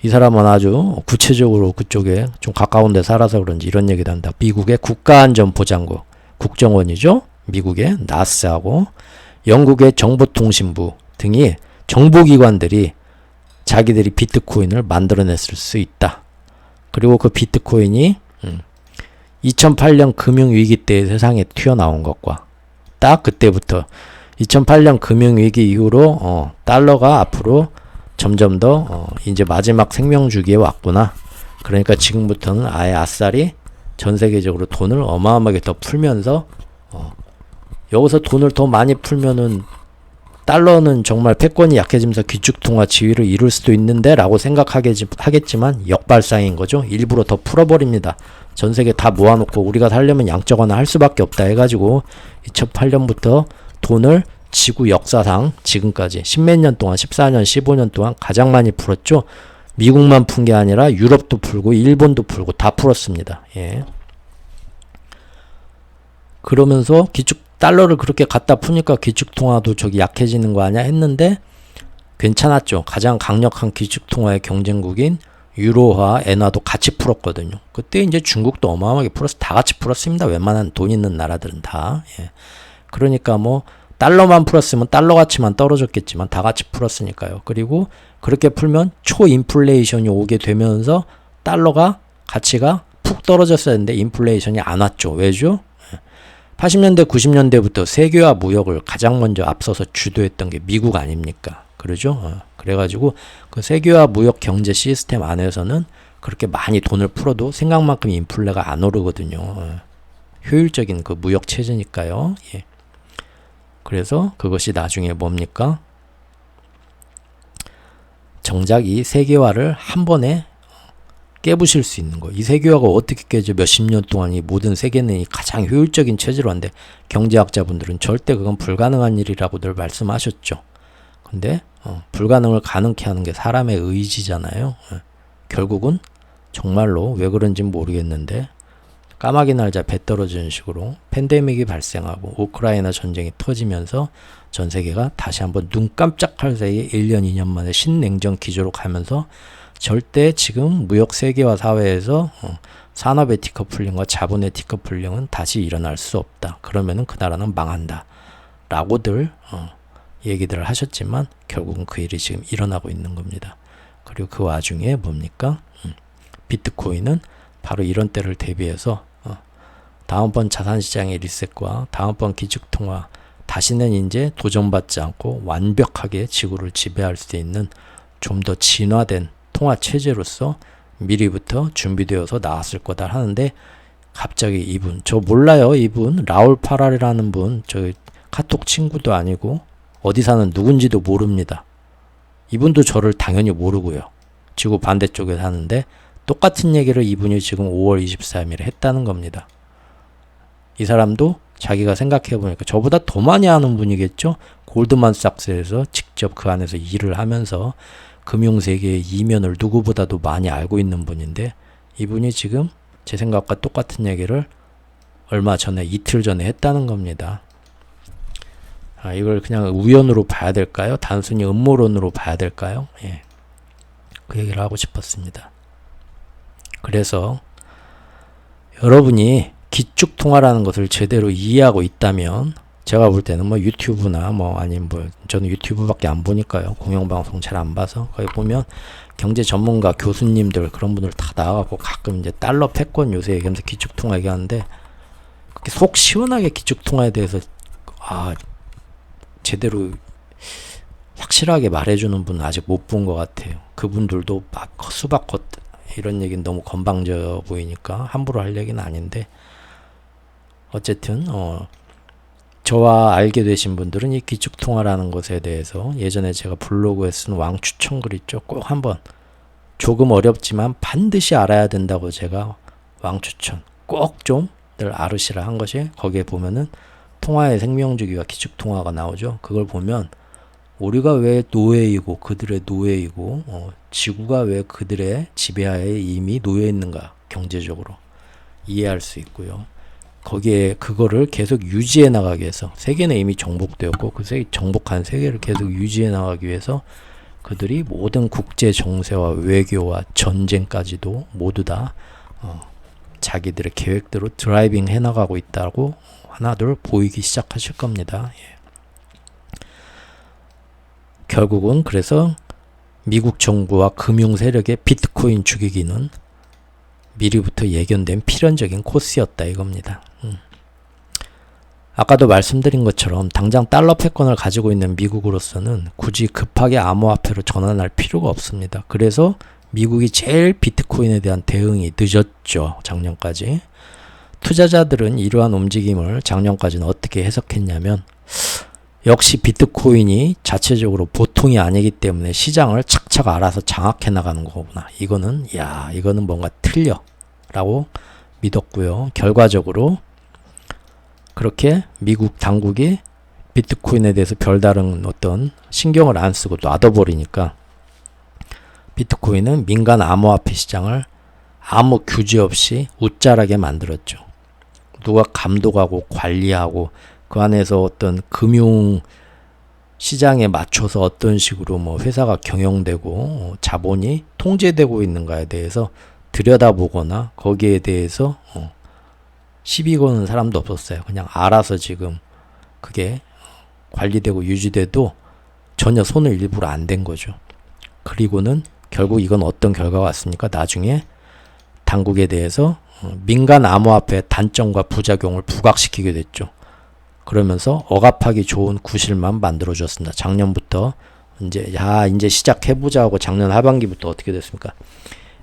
이 사람은 아주 구체적으로 그쪽에 좀 가까운 데 살아서 그런지 이런 얘기도 한다. 미국의 국가안전보장국 국정원이죠. 미국의 나스하고 영국의 정보통신부 등이 정보기관들이 자기들이 비트코인을 만들어냈을 수 있다. 그리고 그 비트코인이 2008년 금융위기 때의 세상에 튀어나온 것과 딱 그때부터 2008년 금융위기 이후로 달러가 앞으로 점점 더 이제 마지막 생명주기에 왔구나. 그러니까 지금부터는 아예 아싸리 전 세계적으로 돈을 어마어마하게 더 풀면서 여기서 돈을 더 많이 풀면은 달러는 정말 패권이 약해지면서 기축통화 지위를 이룰 수도 있는데 라고 생각하겠지만 역발상인 거죠. 일부러 더 풀어버립니다. 전 세계 다 모아놓고 우리가 살려면 양적완화 할 수밖에 없다 해가지고 2008년부터 돈을 지구 역사상 지금까지 10몇 년 동안 14년 15년 동안 가장 많이 풀었죠. 미국만 푼 게 아니라 유럽도 풀고 일본도 풀고 다 풀었습니다. 예. 그러면서 달러를 그렇게 갖다 푸니까 기축통화도 저기 약해지는 거 아니야 했는데 괜찮았죠. 가장 강력한 기축통화의 경쟁국인 유로화, 엔화도 같이 풀었거든요. 그때 이제 중국도 어마어마하게 풀어서 다 같이 풀었습니다. 웬만한 돈 있는 나라들은 다. 예. 그러니까 달러만 풀었으면 달러 가치만 떨어졌겠지만 다 같이 풀었으니까요. 그리고 그렇게 풀면 초인플레이션이 오게 되면서 달러가 가치가 푹 떨어졌어야 했는데 인플레이션이 안 왔죠. 왜죠? 80년대 90년대부터 세계화 무역을 가장 먼저 앞서서 주도했던 게 미국 아닙니까? 그러죠? 그래가지고 그 세계화 무역 경제 시스템 안에서는 그렇게 많이 돈을 풀어도 생각만큼 인플레가 안 오르거든요. 효율적인 그 무역 체제니까요. 예. 그래서 그것이 나중에 뭡니까? 정작 이 세계화를 한 번에 깨부실 수 있는 거. 이 세계화가 어떻게 깨져? 몇십 년 동안 이 모든 세계는 이 가장 효율적인 체제로 한데 경제학자분들은 절대 그건 불가능한 일이라고 늘 말씀하셨죠. 근데 불가능을 가능케 하는 게 사람의 의지잖아요. 결국은 정말로 왜 그런지는 모르겠는데 까마귀 날자 배 떨어지는 식으로 팬데믹이 발생하고 우크라이나 전쟁이 터지면서 전 세계가 다시 한번 눈 깜짝할 사이에 1년 2년 만에 신냉전 기조로 가면서 절대 지금 무역 세계화 사회에서 산업의 디커플링과 자본의 디커플링은 다시 일어날 수 없다. 그러면은 그 나라는 망한다. 라고들 얘기들을 하셨지만 결국은 그 일이 지금 일어나고 있는 겁니다. 그리고 그 와중에 뭡니까? 비트코인은 바로 이런 때를 대비해서 다음번 자산시장의 리셋과 다음번 기축통화 다시는 이제 도전받지 않고 완벽하게 지구를 지배할 수 있는 좀 더 진화된 통화 체제로서 미리부터 준비되어서 나왔을 거다 하는데 갑자기 이분 저 몰라요. 이분 라울 파랄이라는 분 저 카톡 친구도 아니고 어디 사는 누군지도 모릅니다. 이분도 저를 당연히 모르고요. 지구 반대쪽에 사는데 똑같은 얘기를 이분이 지금 5월 23일에 했다는 겁니다. 이 사람도 자기가 생각해보니까 저보다 더 많이 아는 분이겠죠? 골드만삭스에서 직접 그 안에서 일을 하면서 금융세계의 이면을 누구보다도 많이 알고 있는 분인데 이분이 지금 제 생각과 똑같은 얘기를 얼마 전에 이틀 전에 했다는 겁니다. 이걸 그냥 우연으로 봐야 될까요? 단순히 음모론으로 봐야 될까요? 예. 그 얘기를 하고 싶었습니다. 그래서 여러분이 기축통화라는 것을 제대로 이해하고 있다면 제가 볼 때는 뭐 유튜브나 뭐 아니면 뭐 저는 유튜브밖에 안 보니까요. 공영방송 잘 안 봐서 거기 보면 경제 전문가 교수님들 그런 분들 다 나와갖고 가끔 이제 달러 패권 요새 얘기하면서 기축통화 얘기하는데 그렇게 속 시원하게 기축통화에 대해서 제대로 확실하게 말해주는 분은 아직 못 본 것 같아요. 그분들도 막 수박 이런 얘기는 너무 건방져 보이니까 함부로 할 얘기는 아닌데 어쨌든 저와 알게 되신 분들은 이 기축통화라는 것에 대해서 예전에 제가 블로그에 쓴 왕추천글 있죠. 꼭 한번 조금 어렵지만 반드시 알아야 된다고 제가 왕추천 꼭 좀 늘 알으시라 한 것이 거기에 보면은 통화의 생명주기와 기축통화가 나오죠. 그걸 보면 우리가 왜 노예이고 그들의 노예이고 지구가 왜 그들의 지배하에 이미 놓여 있는가 경제적으로 이해할 수 있고요. 거기에 그거를 계속 유지해 나가기 위해서 세계는 이미 정복되었고 그 정복한 세계를 계속 유지해 나가기 위해서 그들이 모든 국제 정세와 외교와 전쟁까지도 모두 다 자기들의 계획대로 드라이빙 해 나가고 있다고 하나둘 보이기 시작하실 겁니다. 예. 결국은 그래서 미국 정부와 금융 세력의 비트코인 죽이기는 미리부터 예견된 필연적인 코스였다 이겁니다. 아까도 말씀드린 것처럼 당장 달러 패권을 가지고 있는 미국으로서는 굳이 급하게 암호화폐로 전환할 필요가 없습니다. 그래서 미국이 제일 비트코인에 대한 대응이 늦었죠. 작년까지. 투자자들은 이러한 움직임을 작년까지는 어떻게 해석했냐면 역시 비트코인이 자체적으로 보통이 아니기 때문에 시장을 착착 알아서 장악해 나가는 거구나. 이거는 뭔가 틀려 라고 믿었고요. 결과적으로 그렇게 미국 당국이 비트코인에 대해서 별다른 어떤 신경을 안 쓰고 놔둬버리니까 비트코인은 민간 암호화폐 시장을 아무 규제 없이 웃자라게 만들었죠. 누가 감독하고 관리하고 그 안에서 어떤 금융 시장에 맞춰서 어떤 식으로 뭐 회사가 경영되고 자본이 통제되고 있는가에 대해서 들여다보거나 거기에 대해서 시비 거는 사람도 없었어요. 그냥 알아서 지금 그게 관리되고 유지돼도 전혀 손을 일부러 안 댄 거죠. 그리고는 결국 이건 어떤 결과가 왔습니까? 나중에 당국에 대해서 민간 암호화폐 단점과 부작용을 부각시키게 됐죠. 그러면서 억압하기 좋은 구실만 만들어줬습니다. 작년부터 이제 시작해보자 하고 작년 하반기부터 어떻게 됐습니까?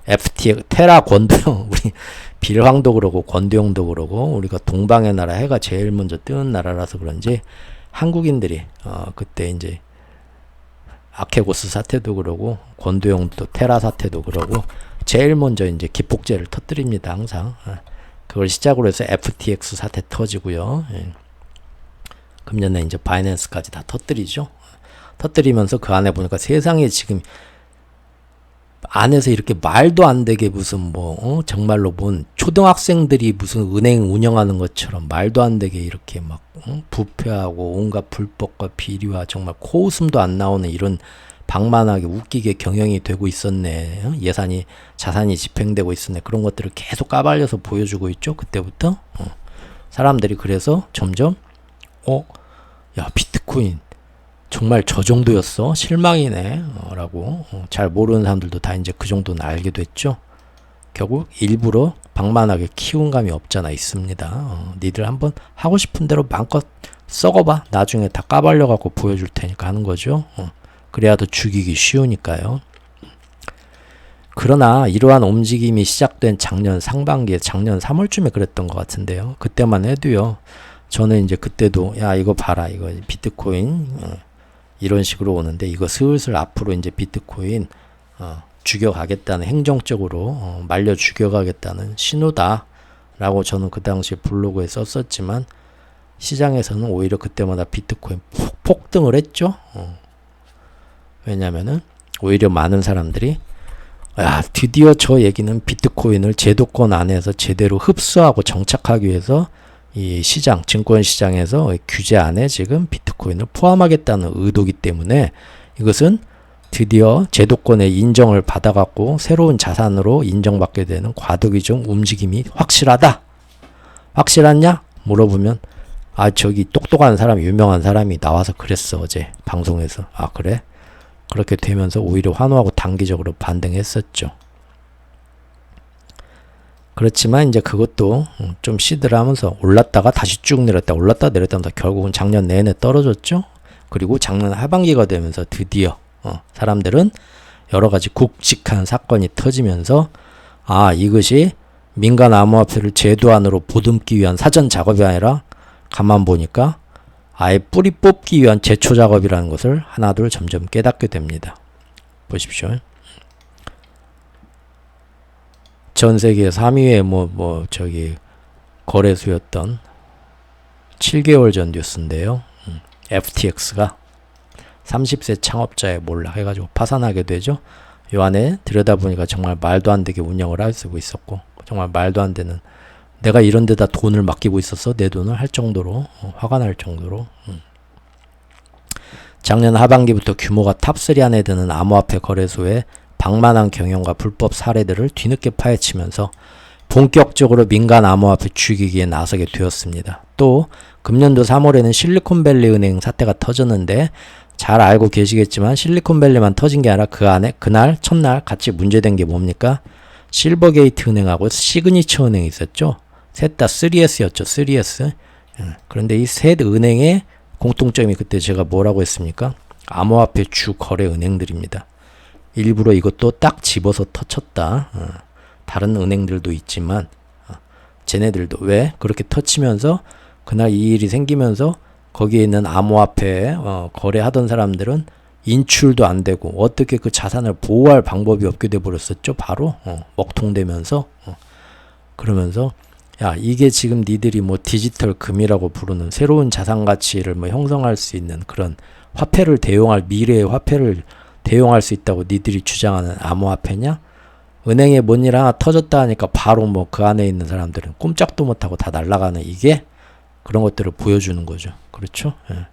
FTX, 테라 권도영, 우리 빌황도 그러고 권도영도 그러고 우리가 동방의 나라 해가 제일 먼저 뜨는 나라라서 그런지 한국인들이 그때 이제 아케고스 사태도 그러고 권도영도 테라 사태도 그러고 제일 먼저 이제 기폭제를 터뜨립니다. 항상 그걸 시작으로 해서 FTX 사태 터지고요. 금년에 이제 바이낸스까지 다 터뜨리죠. 터뜨리면서 그 안에 보니까 세상에 지금 안에서 이렇게 말도 안 되게 무슨 정말로 뭔 초등학생들이 무슨 은행 운영하는 것처럼 말도 안 되게 이렇게 막 부패하고 온갖 불법과 비리와 정말 코웃음도 안 나오는 이런 방만하게 웃기게 경영이 되고 있었네. 자산이 집행되고 있었네. 그런 것들을 계속 까발려서 보여주고 있죠. 그때부터 사람들이 그래서 점점 야 비트코인 정말 저 정도였어? 실망이네. 라고 잘 모르는 사람들도 다 이제 그 정도는 알게 됐죠. 결국 일부러 방만하게 키운 감이 없잖아 있습니다. 니들 한번 하고 싶은 대로 마음껏 썩어봐. 나중에 다 까발려 갖고 보여줄 테니까 하는 거죠. 그래야 더 죽이기 쉬우니까요. 그러나 이러한 움직임이 시작된 작년 상반기에 작년 3월쯤에 그랬던 것 같은데요. 그때만 해도요. 저는 이제 그때도 야 이거 봐라, 이거 비트코인 이런 식으로 오는데 이거 슬슬 앞으로 이제 비트코인 죽여가겠다는, 행정적으로 말려 죽여가겠다는 신호다 라고 저는 그 당시에 블로그에 썼었지만, 시장에서는 오히려 그때마다 비트코인 폭등을 했죠. 왜냐면은 오히려 많은 사람들이 야 드디어 저 얘기는 비트코인을 제도권 안에서 제대로 흡수하고 정착하기 위해서 이 시장, 증권 시장에서 규제 안에 지금 비트코인을 포함하겠다는 의도기 때문에, 이것은 드디어 제도권의 인정을 받아갖고 새로운 자산으로 인정받게 되는 과도기적 움직임이 확실하다. 확실하냐? 물어보면 저기 똑똑한 사람, 유명한 사람이 나와서 그랬어 어제 방송에서. 그래? 그렇게 되면서 오히려 환호하고 단기적으로 반등했었죠. 그렇지만 이제 그것도 좀 시들하면서 올랐다가 다시 쭉 내렸다, 올랐다 내렸다 하면서 결국은 작년 내내 떨어졌죠. 그리고 작년 하반기가 되면서 드디어 사람들은 여러 가지 굵직한 사건이 터지면서 이것이 민간 암호화폐를 제도 안으로 보듬기 위한 사전 작업이 아니라 가만 보니까 아예 뿌리 뽑기 위한 제초 작업이라는 것을 하나둘 점점 깨닫게 됩니다. 보십시오. 전 세계 3위의 저기 거래소였던 7개월 전 뉴스인데요. FTX가 30세 창업자의 몰락 해가지고 파산하게 되죠. 요 안에 들여다보니까 정말 말도 안 되게 운영을 할 수고 있었고, 정말 말도 안 되는, 내가 이런 데다 돈을 맡기고 있었어? 내 돈을 할 정도로 화가 날 정도로. 작년 하반기부터 규모가 탑3 안에 드는 암호화폐 거래소의 방만한 경영과 불법 사례들을 뒤늦게 파헤치면서 본격적으로 민간 암호화폐 죽이기에 나서게 되었습니다. 또 금년도 3월에는 실리콘밸리 은행 사태가 터졌는데, 잘 알고 계시겠지만 실리콘밸리만 터진 게 아니라 그 안에 그날 첫날 같이 문제된 게 뭡니까? 실버게이트 은행하고 시그니처 은행이 있었죠. 셋 다 3S였죠. 3S. 그런데 이 셋 은행의 공통점이, 그때 제가 뭐라고 했습니까? 암호화폐 주 거래 은행들입니다. 일부러 이것도 딱 집어서 터쳤다. 다른 은행들도 있지만 쟤네들도 왜 그렇게 터치면서 그날 이 일이 생기면서 거기에 있는 암호화폐 거래하던 사람들은 인출도 안 되고 어떻게 그 자산을 보호할 방법이 없게 돼 버렸었죠. 바로 먹통되면서 그러면서 야 이게 지금 니들이 뭐 디지털 금이라고 부르는 새로운 자산 가치를 뭐 형성할 수 있는 그런 화폐를 대용할, 미래의 화폐를 대용할 수 있다고 니들이 주장하는 암호화폐냐? 은행에 뭔 일 하나 터졌다 하니까 바로 뭐 그 안에 있는 사람들은 꼼짝도 못하고 다 날아가는, 이게 그런 것들을 보여주는 거죠. 그렇죠? 예.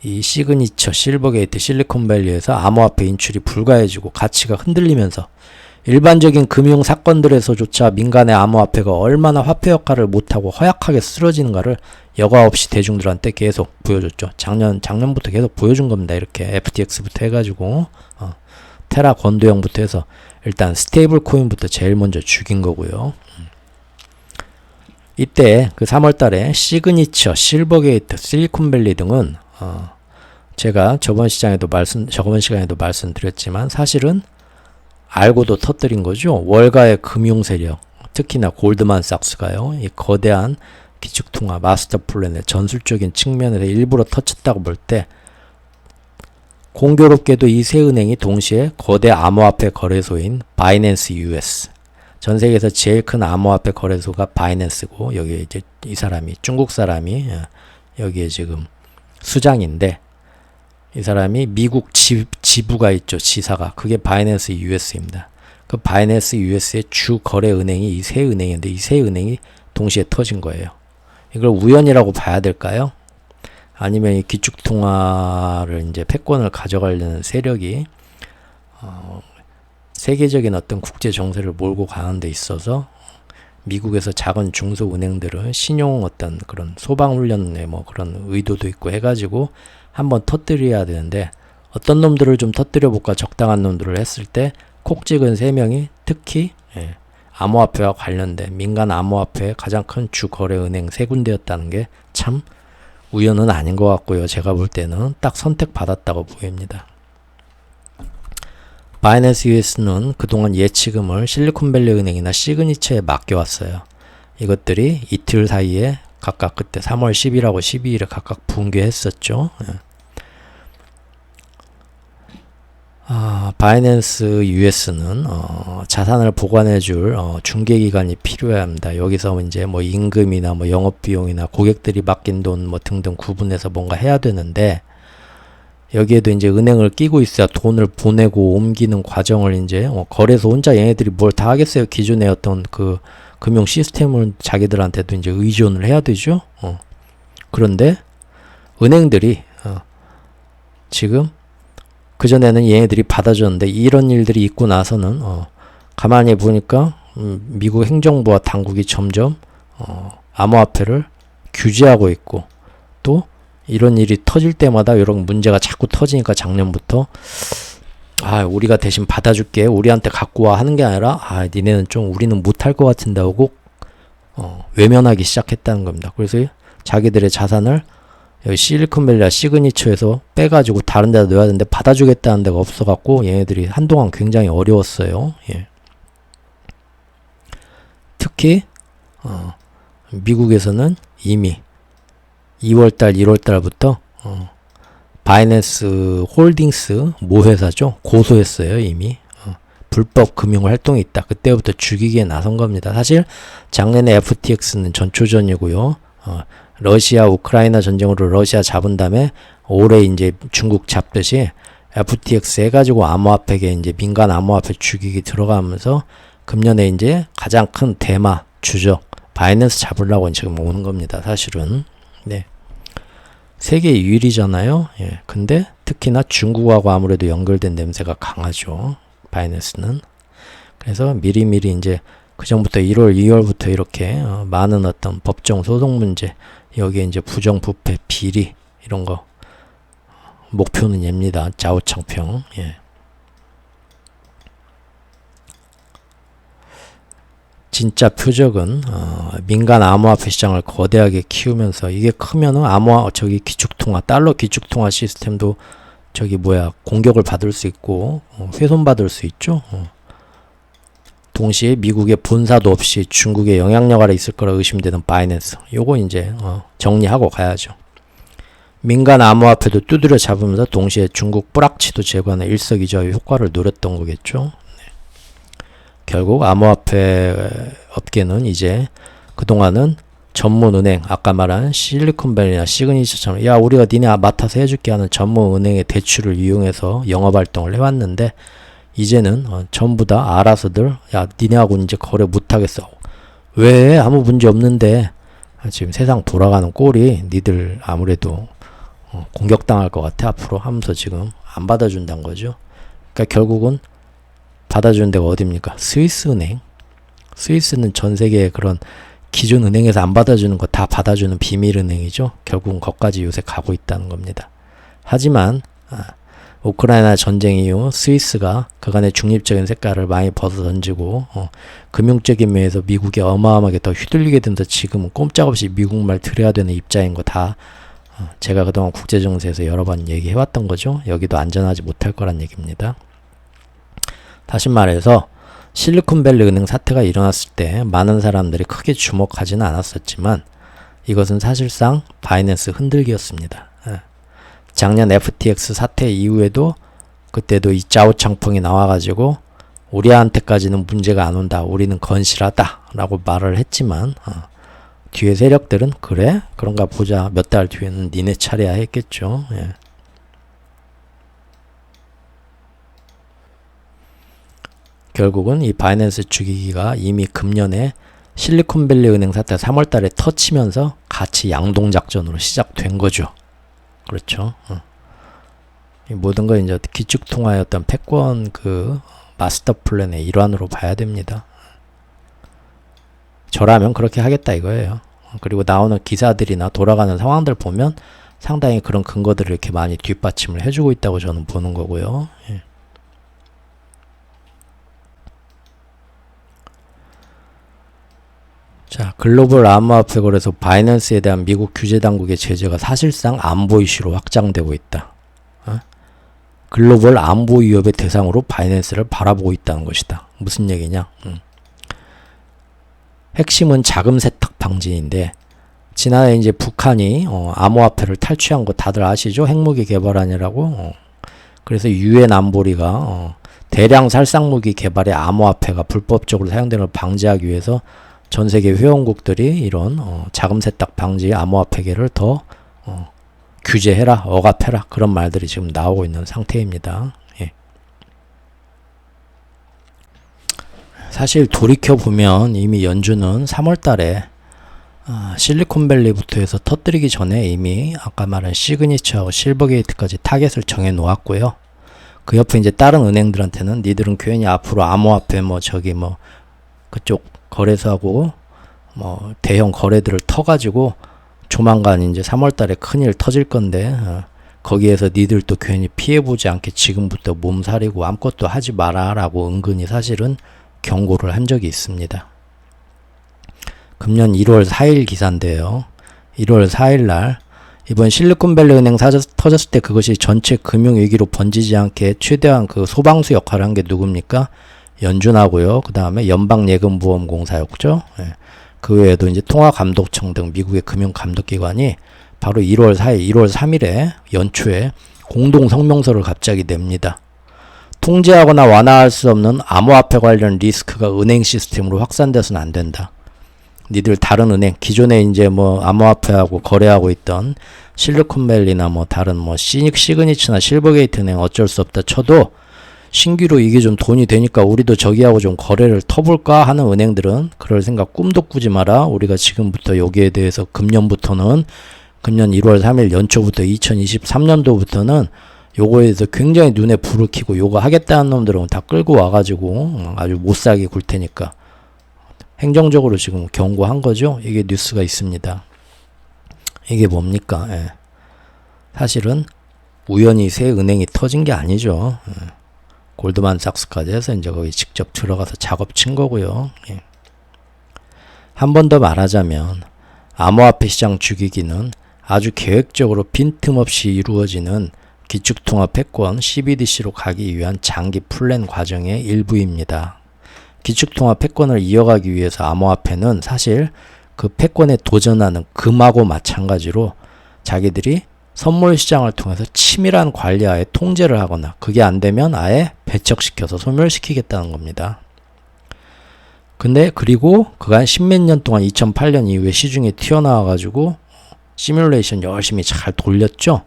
이 시그니처, 실버게이트, 실리콘밸리에서 암호화폐 인출이 불가해지고 가치가 흔들리면서 일반적인 금융 사건들에서조차 민간의 암호화폐가 얼마나 화폐 역할을 못하고 허약하게 쓰러지는가를 여과 없이 대중들한테 계속 보여줬죠. 작년부터 계속 보여준 겁니다. 이렇게 FTX부터 해가지고 테라 권도형부터 해서 일단 스테이블 코인부터 제일 먼저 죽인 거고요. 이때 그 3월달에 시그니처, 실버게이트, 실리콘밸리 등은 제가 저번 시간에도 말씀드렸지만 사실은 알고도 터뜨린 거죠. 월가의 금융 세력, 특히나 골드만삭스가요. 이 거대한 기축통화 마스터 플랜의 전술적인 측면에서 일부러 터쳤다고 볼 때, 공교롭게도 이 세 은행이 동시에 거대 암호화폐 거래소인 바이낸스 US, 전 세계에서 제일 큰 암호화폐 거래소가 바이낸스고, 여기에 이제 이 사람이 중국 사람이 여기에 지금 수장인데, 이 사람이 미국 지부가 있죠. 지사가. 그게 바이낸스 US입니다. 그 바이낸스 US의 주 거래 은행이 이 세 은행인데, 이 세 은행이 동시에 터진 거예요. 이걸 우연이라고 봐야 될까요? 아니면 이 기축통화를 이제 패권을 가져가려는 세력이 세계적인 어떤 국제 정세를 몰고 가는 데 있어서 미국에서 작은 중소은행들은 신용 어떤 그런 소방훈련의 뭐 그런 의도도 있고 해가지고 한번 터뜨려야 되는데, 어떤 놈들을 좀 터뜨려 볼까 적당한 놈들을 했을 때 콕 찍은 세 명이 특히 암호화폐와 관련된 민간 암호화폐의 가장 큰 주 거래 은행 세 군데였다는 게 참 우연은 아닌 것 같고요. 제가 볼 때는 딱 선택받았다고 보입니다. 바이낸스 US는 그동안 예치금을 실리콘밸리 은행이나 시그니처에 맡겨왔어요. 이것들이 이틀 사이에 각각 그때 3월 10일하고 12일에 각각 붕괴했었죠. 예. 바이낸스 US는 자산을 보관해줄 중개기관이 필요해야 합니다. 여기서 이제 뭐 임금이나 뭐 영업비용이나 고객들이 맡긴 돈 뭐 등등 구분해서 뭔가 해야 되는데, 여기에도 이제 은행을 끼고 있어야 돈을 보내고 옮기는 과정을 이제 거래소 혼자 얘네들이 뭘 다 하겠어요. 기존의 어떤 그 금융 시스템을 자기들한테도 이제 의존을 해야 되죠. 그런데 은행들이 지금 그전에는 얘네들이 받아줬는데, 이런 일들이 있고 나서는 가만히 보니까 미국 행정부와 당국이 점점 암호화폐를 규제하고 있고, 또 이런 일이 터질 때마다 이런 문제가 자꾸 터지니까 작년부터 우리가 대신 받아줄게, 우리한테 갖고 와 하는 게 아니라 니네는 좀 우리는 못할 것 같은데 하고 외면하기 시작했다는 겁니다. 그래서 자기들의 자산을 여기 실리콘밸리와 시그니처에서 빼가지고 다른 데다 넣어야 되는데 받아주겠다는 데가 없어갖고 얘네들이 한동안 굉장히 어려웠어요. 예. 특히 미국에서는 이미 2월달 1월달부터 바이낸스 홀딩스 모회사죠, 고소했어요. 이미 불법 금융활동이 있다. 그때부터 죽이기에 나선 겁니다. 사실 작년에 FTX는 전초전이고요. 러시아 우크라이나 전쟁으로 러시아 잡은 다음에 올해 이제 중국 잡듯이 FTX 해가지고 암호화폐계 이제 민간 암호화폐 죽이기 들어가면서 금년에 이제 가장 큰 대마 주적 바이낸스 잡으려고 지금 오는 겁니다. 사실은. 네. 세계 유일이잖아요. 예. 근데 특히나 중국하고 아무래도 연결된 냄새가 강하죠. 바이낸스는. 그래서 미리미리 이제 그전부터 1월, 2월부터 이렇게 많은 어떤 법정 소송 문제, 여기에 이제 부정부패, 비리 이런 거 목표는 얘입니다. 좌우창평. 예. 진짜 표적은 민간 암호화폐 시장을 거대하게 키우면서, 이게 크면은 기축통화, 달러 기축통화 시스템도 공격을 받을 수 있고 훼손받을 수 있죠. 동시에 미국의 본사도 없이 중국의 영향력 아래 있을 거라 의심되는 바이낸스, 요거 이제 정리하고 가야죠. 민간 암호화폐도 두드려 잡으면서 동시에 중국 뿌락치도 제거하는 일석이조의 효과를 노렸던 거겠죠. 네. 결국 암호화폐 업계는 이제 그동안은 전문은행, 아까 말한 실리콘밸리나 시그니처처럼 우리가 니네 맡아서 해줄게 하는 전문은행의 대출을 이용해서 영업활동을 해왔는데, 이제는 전부 다 알아서들 니네하고 이제 거래 못하겠어. 왜? 아무 문제 없는데. 지금 세상 돌아가는 꼴이 니들 아무래도 공격당할 것 같아 앞으로 하면서 지금 안 받아준다는 거죠. 그러니까 결국은 받아주는 데가 어딥니까? 스위스은행. 스위스는 전 세계의 그런 기존 은행에서 안 받아주는 거 다 받아주는 비밀은행이죠. 결국은 거기까지 요새 가고 있다는 겁니다. 하지만 우크라이나 전쟁 이후 스위스가 그간의 중립적인 색깔을 많이 벗어던지고 금융적인 면에서 미국에 어마어마하게 더 휘둘리게 된다. 지금은 꼼짝없이 미국말 들여야 되는 입장인 거 다 제가 그동안 국제정세에서 여러 번 얘기해왔던 거죠. 여기도 안전하지 못할 거란 얘기입니다. 다시 말해서 실리콘밸리 은행 사태가 일어났을 때 많은 사람들이 크게 주목하지는 않았었지만, 이것은 사실상 바이낸스 흔들기였습니다. 작년 FTX 사태 이후에도 그때도 이 좌우창풍이 나와가지고 우리한테까지는 문제가 안 온다, 우리는 건실하다 라고 말을 했지만 뒤에 세력들은 그래? 그런가 보자, 몇 달 뒤에는 니네 차례야 했겠죠. 예. 결국은 이 바이낸스 죽이기가 이미 금년에 실리콘밸리 은행 사태 3월달에 터치면서 같이 양동작전으로 시작된 거죠. 그렇죠. 이 모든 걸 이제 기축통화의 어떤 패권 마스터 플랜의 일환으로 봐야 됩니다. 저라면 그렇게 하겠다 이거예요. 그리고 나오는 기사들이나 돌아가는 상황들 보면 상당히 그런 근거들을 이렇게 많이 뒷받침을 해주고 있다고 저는 보는 거고요. 예. 자, 글로벌 암호화폐 거래소 바이낸스에 대한 미국 규제 당국의 제재가 사실상 안보 이슈로 확장되고 있다. 글로벌 안보 위협의 대상으로 바이낸스를 바라보고 있다는 것이다. 무슨 얘기냐? 핵심은 자금 세탁 방지인데, 지난해 이제 북한이 암호화폐를 탈취한 거 다들 아시죠? 핵무기 개발하느라고. 그래서 유엔 안보리가 대량 살상무기 개발에 암호화폐가 불법적으로 사용되는 걸 방지하기 위해서 전 세계 회원국들이 이런 자금 세탁 방지 암호화폐계를 더 규제해라, 억압해라, 그런 말들이 지금 나오고 있는 상태입니다. 예. 사실 돌이켜보면 이미 연준은 3월 달에 실리콘밸리부터 해서 터뜨리기 전에 이미 아까 말한 시그니처하고 실버게이트까지 타겟을 정해 놓았고요. 그 옆에 이제 다른 은행들한테는 니들은 괜히 앞으로 암호화폐 그쪽 거래소하고 대형 거래들을 터가지고 조만간 이제 3월 달에 큰일 터질 건데 거기에서 니들도 괜히 피해보지 않게 지금부터 몸살이고 아무것도 하지 마라 라고 은근히 사실은 경고를 한 적이 있습니다. 금년 1월 4일 기사인데요. 1월 4일 날 이번 실리콘밸리 은행 터졌을 때 그것이 전체 금융위기로 번지지 않게 최대한 그 소방수 역할을 한 게 누굽니까? 연준하고요. 그 다음에 연방예금보험공사였죠. 예. 그 외에도 이제 통화감독청 등 미국의 금융감독기관이 바로 1월 4일, 1월 3일에 연초에 공동 성명서를 갑자기 냅니다. 통제하거나 완화할 수 없는 암호화폐 관련 리스크가 은행 시스템으로 확산돼서는 안 된다. 니들 다른 은행, 기존에 이제 암호화폐하고 거래하고 있던 실리콘밸리나 다른 시그니처나 실버게이트 은행 어쩔 수 없다 쳐도 신규로 이게 좀 돈이 되니까 우리도 저기하고 좀 거래를 터볼까 하는 은행들은 그럴 생각 꿈도 꾸지 마라. 우리가 지금부터 여기에 대해서 금년 1월 3일 연초부터 2023년도부터는 요거에 대해서 굉장히 눈에 불을 켜고 요거 하겠다는 놈들은 다 끌고 와가지고 아주 못살게 굴 테니까 행정적으로 지금 경고한 거죠. 이게 뉴스가 있습니다. 이게 뭡니까? 예. 사실은 우연히 새 은행이 터진 게 아니죠. 예. 골드만삭스까지 해서 이제 거기 직접 들어가서 작업 친 거고요. 예. 한 번 더 말하자면 암호화폐 시장 죽이기는 아주 계획적으로 빈틈없이 이루어지는 기축통화 패권 CBDC로 가기 위한 장기 플랜 과정의 일부입니다. 기축통화 패권을 이어가기 위해서 암호화폐는 사실 그 패권에 도전하는 금하고 마찬가지로 자기들이 선물 시장을 통해서 치밀한 관리하에 통제를 하거나 그게 안 되면 아예 배척시켜서 소멸시키겠다는 겁니다. 근데 그리고 그간 십몇 년 동안 2008년 이후에 시중에 튀어나와가지고 시뮬레이션 열심히 잘 돌렸죠.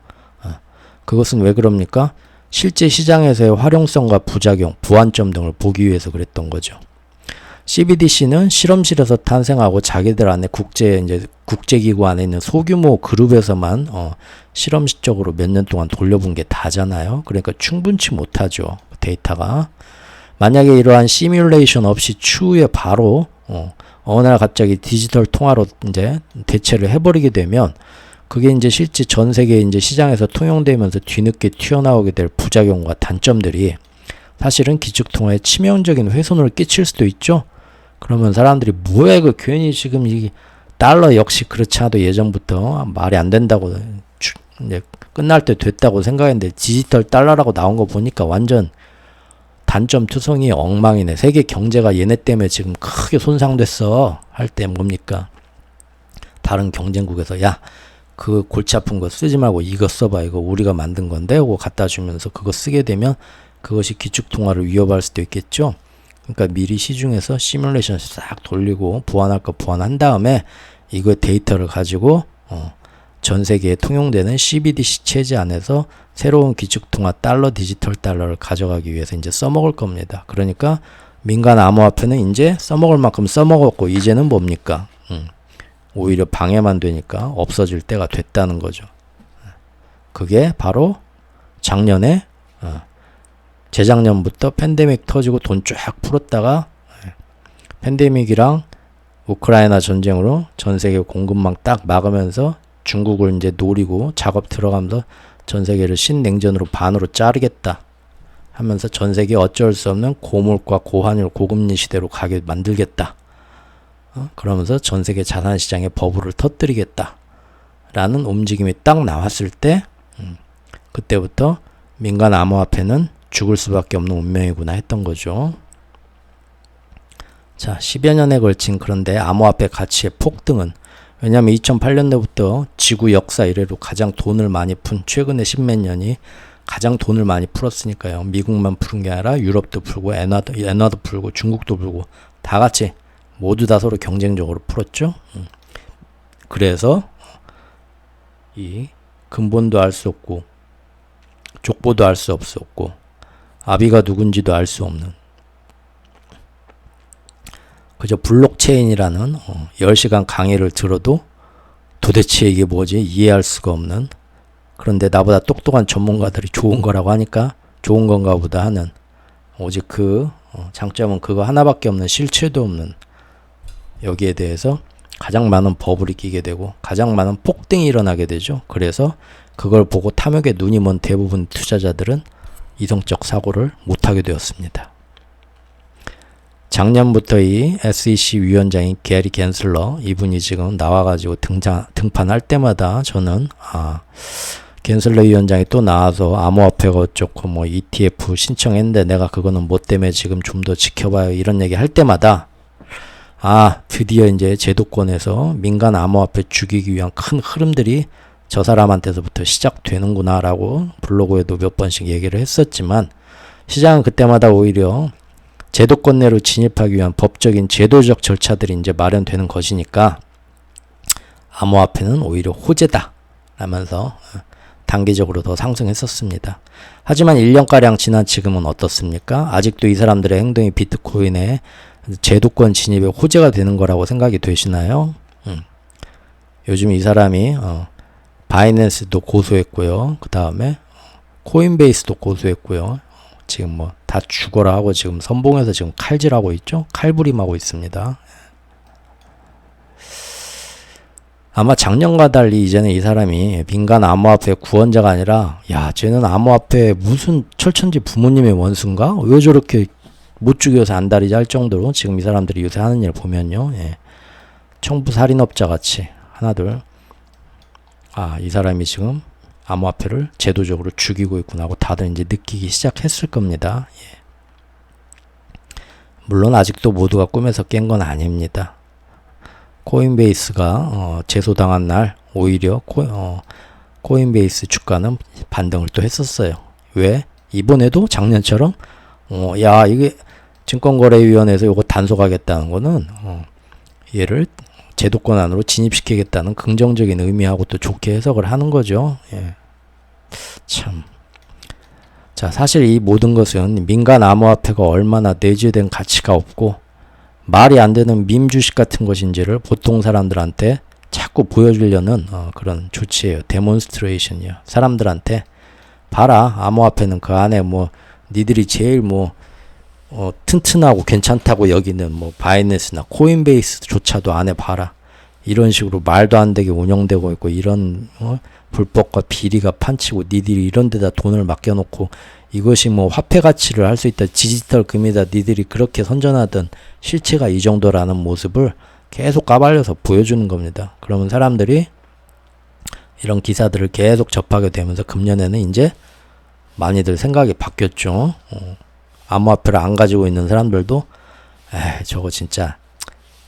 그것은 왜 그럽니까? 실제 시장에서의 활용성과 부작용, 부안점 등을 보기 위해서 그랬던 거죠. CBDC는 실험실에서 탄생하고 자기들 안에 국제기구 안에 있는 소규모 그룹에서만 실험적으로 몇 년 동안 돌려본 게 다잖아요. 그러니까 충분치 못하죠. 데이터가. 만약에 이러한 시뮬레이션 없이 추후에 바로 어느 날 갑자기 디지털 통화로 이제 대체를 해버리게 되면 그게 이제 실제 전 세계 이제 시장에서 통용되면서 뒤늦게 튀어나오게 될 부작용과 단점들이 사실은 기축통화에 치명적인 훼손을 끼칠 수도 있죠. 그러면 사람들이 뭐야 이거 괜히 지금 이 달러 역시 그렇지 않아도 예전부터 말이 안 된다고 이제 끝날 때 됐다고 생각했는데 디지털 달러라고 나온 거 보니까 완전 단점 투성이 엉망이네. 세계 경제가 얘네 때문에 지금 크게 손상됐어. 할 때 뭡니까? 다른 경쟁국에서 야 그 골치 아픈 거 쓰지 말고 이거 써봐. 이거 우리가 만든 건데 하고 갖다 주면서 그거 쓰게 되면 그것이 기축통화를 위협할 수도 있겠죠. 그러니까 미리 시중에서 시뮬레이션 싹 돌리고 보완할 거 보완한 다음에 이거 데이터를 가지고 전 세계에 통용되는 CBDC 체제 안에서 새로운 기축통화 달러, 디지털 달러를 가져가기 위해서 이제 써먹을 겁니다. 그러니까 민간 암호화폐는 이제 써먹을 만큼 써먹었고 이제는 뭡니까? 오히려 방해만 되니까 없어질 때가 됐다는 거죠. 그게 바로 작년에 재작년부터 팬데믹 터지고 돈 쫙 풀었다가 팬데믹이랑 우크라이나 전쟁으로 전 세계 공급망 딱 막으면서 중국을 이제 노리고 작업 들어가면서 전 세계를 신냉전으로 반으로 자르겠다 하면서 전 세계 어쩔 수 없는 고물가, 고환율, 고금리 시대로 가게 만들겠다. 그러면서 전 세계 자산시장에 버블을 터뜨리겠다 라는 움직임이 딱 나왔을 때 그때부터 민간 암호화폐는 죽을 수밖에 없는 운명이구나 했던 거죠. 자, 10여 년에 걸친 그런데 암호화폐 가치의 폭등은 왜냐하면 2008년도부터 지구 역사 이래로 가장 돈을 많이 푼 최근의 십몇 년이 가장 돈을 많이 풀었으니까요. 미국만 푸는 게 아니라 유럽도 풀고 엔화도 풀고 중국도 풀고 다 같이 모두 다 서로 경쟁적으로 풀었죠. 그래서 이 근본도 알 수 없고 족보도 알 수 없었고 아비가 누군지도 알 수 없는 그저 블록체인이라는 10시간 강의를 들어도 도대체 이게 뭐지 이해할 수가 없는 그런데 나보다 똑똑한 전문가들이 좋은 거라고 하니까 좋은 건가 보다 하는 오직 그 장점은 그거 하나밖에 없는 실체도 없는 여기에 대해서 가장 많은 버블이 끼게 되고 가장 많은 폭등이 일어나게 되죠. 그래서 그걸 보고 탐욕에 눈이 먼 대부분 투자자들은 이성적 사고를 못하게 되었습니다. 작년부터 이 SEC 위원장인 게리 겐슬러 이분이 지금 나와가지고 등판할 때마다 저는 겐슬러 위원장이 또 나와서 암호화폐가 어쩌고 뭐 ETF 신청했는데 내가 그거는 뭐 때문에 지금 좀 더 지켜봐요 이런 얘기 할 때마다 드디어 이제 제도권에서 민간 암호화폐 죽이기 위한 큰 흐름들이 저 사람한테서부터 시작되는구나 라고 블로그에도 몇 번씩 얘기를 했었지만 시장은 그때마다 오히려 제도권 내로 진입하기 위한 법적인 제도적 절차들이 이제 마련되는 것이니까 암호화폐는 오히려 호재다 라면서 단기적으로 더 상승했었습니다. 하지만 1년가량 지난 지금은 어떻습니까? 아직도 이 사람들의 행동이 비트코인의 제도권 진입에 호재가 되는 거라고 생각이 되시나요? 요즘 이 사람이 바이낸스도 고소했고요. 그 다음에 코인베이스도 고소했고요. 지금 뭐 다 죽어라 하고 지금 선봉에서 지금 칼질하고 있죠. 칼부림하고 있습니다. 아마 작년과 달리 이제는 이 사람이 민간 암호화폐 구원자가 아니라 쟤는 암호화폐 무슨 철천지 부모님의 원수인가? 왜 저렇게 못 죽여서 안달이지 할 정도로 지금 이 사람들이 요새 하는 일 보면요. 청부살인업자 같이 하나둘 이 사람이 지금 암호화폐를 제도적으로 죽이고 있구나 하고 다들 이제 느끼기 시작했을 겁니다. 물론 아직도 모두가 꿈에서 깬 건 아닙니다. 코인베이스가 제소당한 날 오히려 코인베이스 주가는 반등을 또 했었어요. 왜? 이번에도 작년처럼 이게 증권거래위원회에서 이거 단속하겠다는 거는 얘를 제도권 안으로 진입시키겠다는 긍정적인 의미하고 또 좋게 해석을 하는 거죠. 참. 자, 사실 이 모든 것은 민간 암호화폐가 얼마나 내재된 가치가 없고 말이 안 되는 밈 주식 같은 것인지를 보통 사람들한테 자꾸 보여주려는 그런 조치예요. 데몬스트레이션이요. 사람들한테 봐라. 암호화폐는 그 안에 니들이 제일 튼튼하고 괜찮다고 여기는 바이낸스나 코인베이스조차도 안에 봐라. 이런 식으로 말도 안 되게 운영되고 있고 이런 불법과 비리가 판치고 니들이 이런 데다 돈을 맡겨놓고 이것이 화폐 가치를 할 수 있다. 디지털 금이다. 니들이 그렇게 선전하던 실체가 이 정도라는 모습을 계속 까발려서 보여주는 겁니다. 그러면 사람들이 이런 기사들을 계속 접하게 되면서 금년에는 이제 많이들 생각이 바뀌었죠. 암호화폐를 안 가지고 있는 사람들도 저거 진짜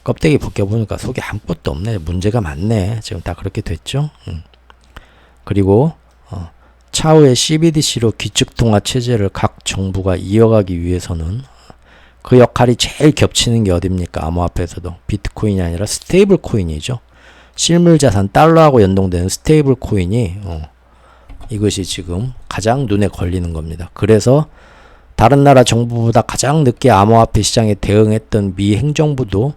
껍데기 벗겨보니까 속에 아무것도 없네. 문제가 많네. 지금 다 그렇게 됐죠. 그리고 차후에 CBDC로 기축통화 체제를 각 정부가 이어가기 위해서는 그 역할이 제일 겹치는 게 어딥니까? 암호화폐에서도 비트코인이 아니라 스테이블 코인이죠. 실물 자산 달러하고 연동되는 스테이블 코인이 이것이 지금 가장 눈에 걸리는 겁니다. 그래서 다른 나라 정부보다 가장 늦게 암호화폐 시장에 대응했던 미 행정부도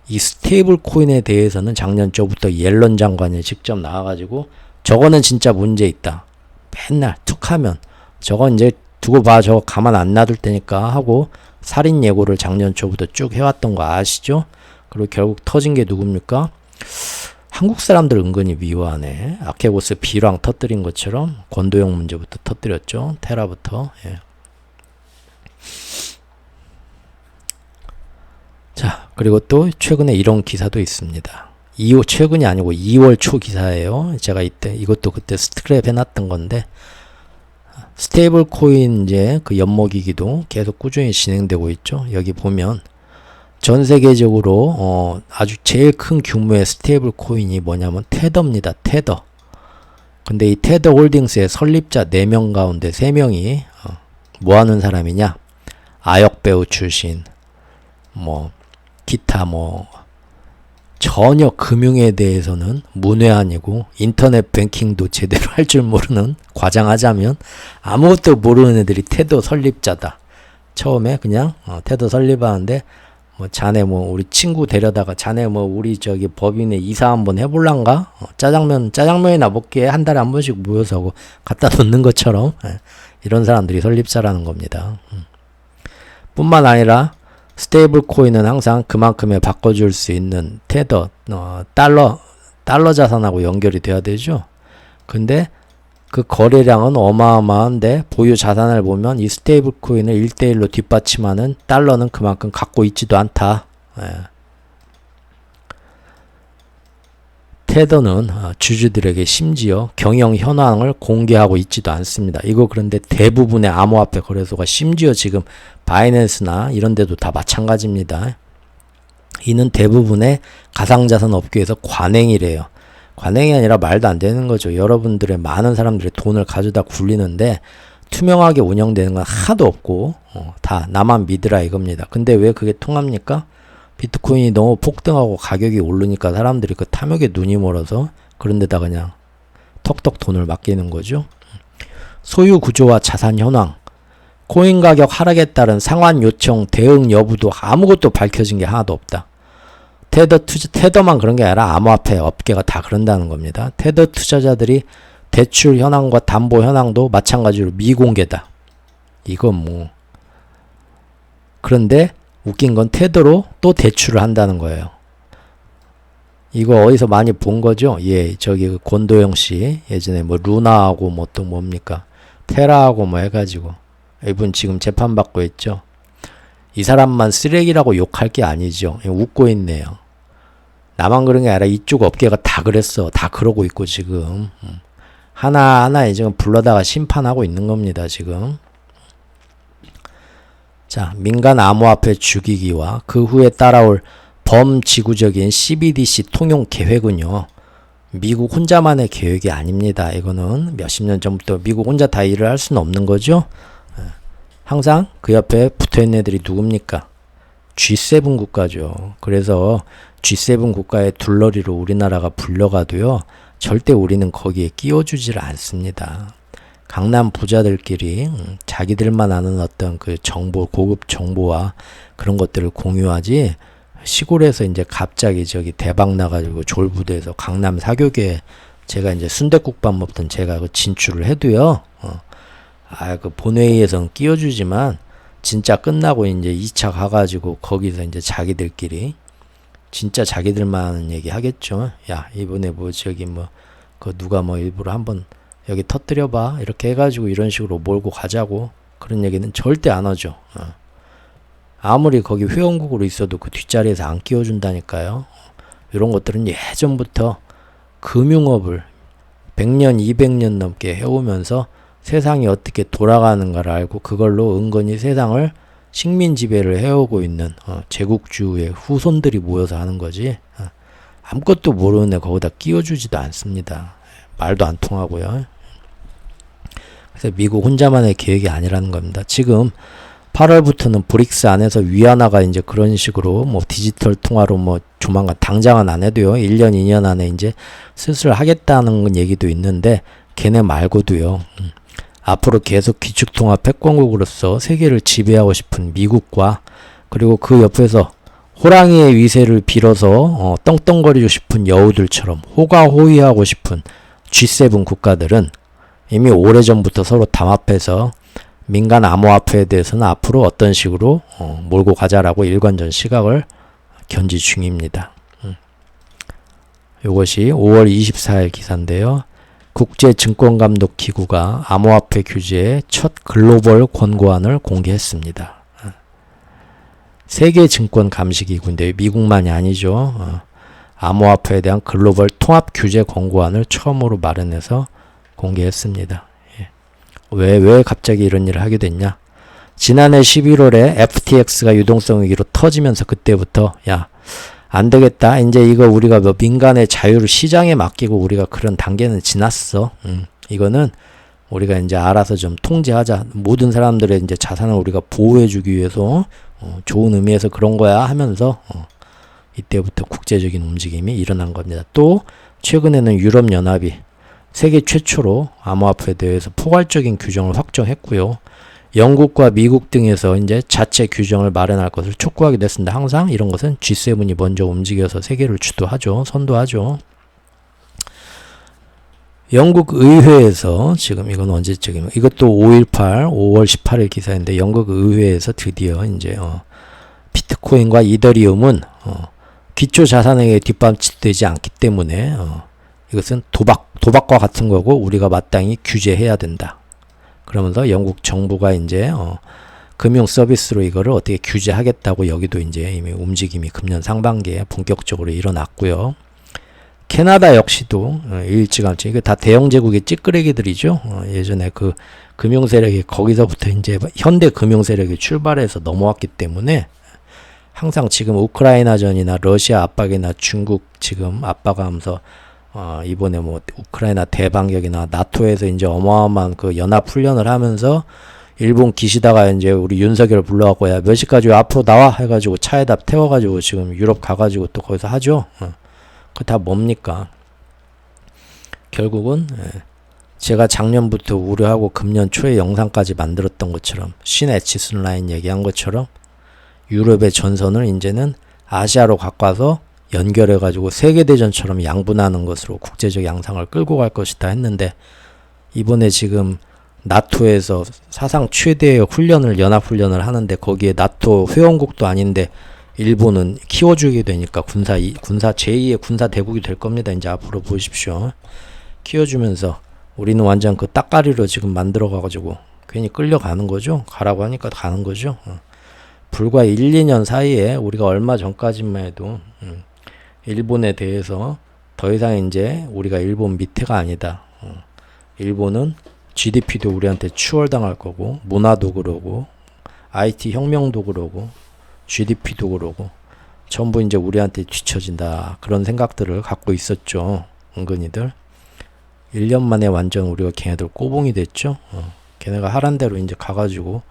이 스테이블 코인에 대해서는 작년 초부터 옐런 장관이 직접 나와가지고 저거는 진짜 문제 있다. 맨날 툭하면 저건 이제 두고 봐. 저거 가만 안 놔둘 테니까 하고 살인 예고를 작년 초부터 쭉 해왔던 거 아시죠? 그리고 결국 터진 게 누굽니까? 한국 사람들 은근히 미워하네. 아케고스 비랑 터뜨린 것처럼 권도영 문제부터 터뜨렸죠. 테라부터. 자, 그리고 또 최근에 이런 기사도 있습니다. 최근이 아니고 2월 초 기사예요. 제가 이것도 그때 스크랩 해놨던 건데, 스테이블 코인 이제 그 엿먹이기도 계속 꾸준히 진행되고 있죠. 여기 보면 전 세계적으로 아주 제일 큰 규모의 스테이블 코인이 뭐냐면 테더입니다. 테더. 근데 이 테더 홀딩스의 설립자 4명 가운데 3명이 뭐 하는 사람이냐? 아역 배우 출신, 뭐 기타 뭐 전혀 금융에 대해서는 문외한이고 인터넷 뱅킹도 제대로 할 줄 모르는, 과장하자면 아무것도 모르는 애들이 테더 설립자다. 처음에 그냥 테더 설립하는데 뭐 자네 뭐 우리 친구 데려다가 자네 뭐 우리 저기 법인에 이사 한번 해볼란가? 짜장면이나 먹게 한 달에 한 번씩 모여서 하고 갖다 놓는 것처럼 이런 사람들이 설립자라는 겁니다. 뿐만 아니라 스테이블 코인은 항상 그만큼에 바꿔줄 수 있는 테더, 달러 자산하고 연결이 돼야 되죠. 근데 그 거래량은 어마어마한데 보유 자산을 보면 이 스테이블 코인을 1대1로 뒷받침하는 달러는 그만큼 갖고 있지도 않다. 테더는 주주들에게 심지어 경영 현황을 공개하고 있지도 않습니다. 이거 그런데 대부분의 암호화폐 거래소가 심지어 지금 바이낸스나 이런 데도 다 마찬가지입니다. 이는 대부분의 가상자산 업계에서 관행이래요. 관행이 아니라 말도 안 되는 거죠. 여러분들의 많은 사람들의 돈을 가져다 굴리는데 투명하게 운영되는 건 하나도 없고 다 나만 믿으라 이겁니다. 근데 왜 그게 통합니까? 비트코인이 너무 폭등하고 가격이 오르니까 사람들이 그 탐욕에 눈이 멀어서 그런 데다 그냥 턱턱 돈을 맡기는 거죠. 소유 구조와 자산 현황, 코인 가격 하락에 따른 상환 요청 대응 여부도 아무것도 밝혀진 게 하나도 없다. 테더만 그런 게 아니라 암호화폐 업계가 다 그런다는 겁니다. 테더 투자자들이 대출 현황과 담보 현황도 마찬가지로 미공개다. 이건 뭐. 그런데 웃긴 건 테더로 또 대출을 한다는 거예요. 이거 어디서 많이 본 거죠? 예, 저기 그 권도영 씨 예전에 뭐 루나하고 뭐 또 뭡니까? 테라하고 뭐 해가지고 이분 지금 재판받고 있죠. 이 사람만 쓰레기라고 욕할 게 아니죠. 웃고 있네요. 나만 그런 게 아니라 이쪽 업계가 다 그랬어. 다 그러고 있고 지금 하나하나 지금 불러다가 심판하고 있는 겁니다. 지금. 자, 민간 암호화폐 죽이기와 그 후에 따라올 범지구적인 CBDC 통용 계획은요. 미국 혼자만의 계획이 아닙니다. 이거는 몇십 년 전부터 미국 혼자 다 일을 할 수는 없는 거죠. 항상 그 옆에 붙어있는 애들이 누굽니까? G7 국가죠. 그래서 G7 국가의 둘러리로 우리나라가 불려가도요. 절대 우리는 거기에 끼워주지를 않습니다. 강남 부자들끼리 자기들만 아는 어떤 그 정보, 고급 정보와 그런 것들을 공유하지, 시골에서 이제 갑자기 저기 대박 나가지고 졸부대에서 강남 사교계에 제가 이제 순댓국밥 먹던 제가 그 진출을 해도요. 그 본회의에서는 끼워주지만 진짜 끝나고 이제 2차 가가지고 거기서 이제 자기들끼리 진짜 자기들만 하는 얘기 하겠죠. 야, 이번에 뭐 저기 뭐 그 누가 뭐 일부러 한번 여기 터뜨려봐 이렇게 해가지고 이런 식으로 몰고 가자고, 그런 얘기는 절대 안 하죠. 아무리 거기 회원국으로 있어도 그 뒷자리에서 안 끼워준다니까요. 이런 것들은 예전부터 금융업을 100년, 200년 넘게 해오면서 세상이 어떻게 돌아가는가를 알고 그걸로 은근히 세상을 식민 지배를 해오고 있는 제국주의 후손들이 모여서 하는 거지. 아무것도 모르는 애 거기다 끼워주지도 않습니다. 말도 안 통하고요. 그래서 미국 혼자만의 계획이 아니라는 겁니다. 지금 8월부터는 브릭스 안에서 위안화가 이제 그런 식으로 뭐 디지털 통화로 뭐 조만간 당장은 안 해도요. 1년, 2년 안에 이제 슬슬 하겠다는 얘기도 있는데 걔네 말고도요. 앞으로 계속 기축통화 패권국으로서 세계를 지배하고 싶은 미국과 그리고 그 옆에서 호랑이의 위세를 빌어서 떵떵거리고 싶은 여우들처럼 호가호위하고 싶은 G7 국가들은 이미 오래전부터 서로 담합해서 민간 암호화폐에 대해서는 앞으로 어떤 식으로 몰고 가자라고 일관된 시각을 견지 중입니다. 이것이 5월 24일 기사인데요. 국제증권감독기구가 암호화폐 규제의 첫 글로벌 권고안을 공개했습니다. 세계증권감시기구인데 미국만이 아니죠. 암호화폐에 대한 글로벌 통합 규제 권고안을 처음으로 마련해서 공개했습니다. 왜 갑자기 이런 일을 하게 됐냐? 지난해 11월에 FTX가 유동성 위기로 터지면서 그때부터 야, 안 되겠다. 이제 이거 우리가 뭐 민간의 자유를 시장에 맡기고 우리가 그런 단계는 지났어. 이거는 우리가 이제 알아서 좀 통제하자. 모든 사람들의 이제 자산을 우리가 보호해주기 위해서 좋은 의미에서 그런 거야 하면서 이때부터 국제적인 움직임이 일어난 겁니다. 또 최근에는 유럽연합이 세계 최초로 암호화폐에 대해서 포괄적인 규정을 확정했고요. 영국과 미국 등에서 이제 자체 규정을 마련할 것을 촉구하게 됐습니다. 항상 이런 것은 G7이 먼저 움직여서 세계를 주도하죠. 선도하죠. 영국 의회에서 지금 이건 언제쯤이면 이것도 5월 18일 기사인데 영국 의회에서 드디어 이제 비트코인과 이더리움은 기초 자산에게 뒷받침되지 않기 때문에 이것은 도박과 같은 거고 우리가 마땅히 규제해야 된다. 그러면서 영국 정부가 이제 금융 서비스로 이거를 어떻게 규제하겠다고 여기도 이제 이미 움직임이 금년 상반기에 본격적으로 일어났고요. 캐나다 역시도 일찌감치 이거 다 대영 제국의 찌끄레기들이죠. 예전에 그 금융 세력이 거기서부터 이제 현대 금융 세력이 출발해서 넘어왔기 때문에 항상 지금 우크라이나전이나 러시아 압박이나 중국 지금 압박하면서 이번에 뭐 우크라이나 대반격이나 나토에서 이제 어마어마한 그 연합 훈련을 하면서 일본 기시다가 이제 우리 윤석열 불러갖고 야 몇 시까지 앞으로 나와 해가지고 차에다 태워가지고 지금 유럽 가가지고 또 거기서 하죠. 그거 다 뭡니까? 결국은 제가 작년부터 우려하고 금년 초에 영상까지 만들었던 것처럼 신 에치슨 라인 얘기한 것처럼 유럽의 전선을 이제는 아시아로 갖고 와서 연결해가지고 세계대전처럼 양분하는 것으로 국제적 양상을 끌고 갈 것이다 했는데 이번에 지금 나토에서 사상 최대의 훈련을 연합훈련을 하는데 거기에 나토 회원국도 아닌데 일본은 키워주게 되니까 군사 제2의 군사 대국이 될 겁니다. 이제 앞으로 보십시오. 키워주면서 우리는 완전 그 따까리로 지금 만들어가가지고 괜히 끌려가는 거죠. 가라고 하니까 가는 거죠. 불과 1, 2년 사이에 우리가 얼마 전까지만 해도 일본에 대해서 더 이상 이제 우리가 일본 밑에가 아니다. 일본은 GDP도 우리한테 추월당할 거고 문화도 그러고 IT 혁명도 그러고 GDP도 그러고 전부 이제 우리한테 뒤처진다. 그런 생각들을 갖고 있었죠. 은근히들. 1년 만에 완전 우리가 걔네들 꼬봉이 됐죠. 걔네가 하란 대로 이제 가가지고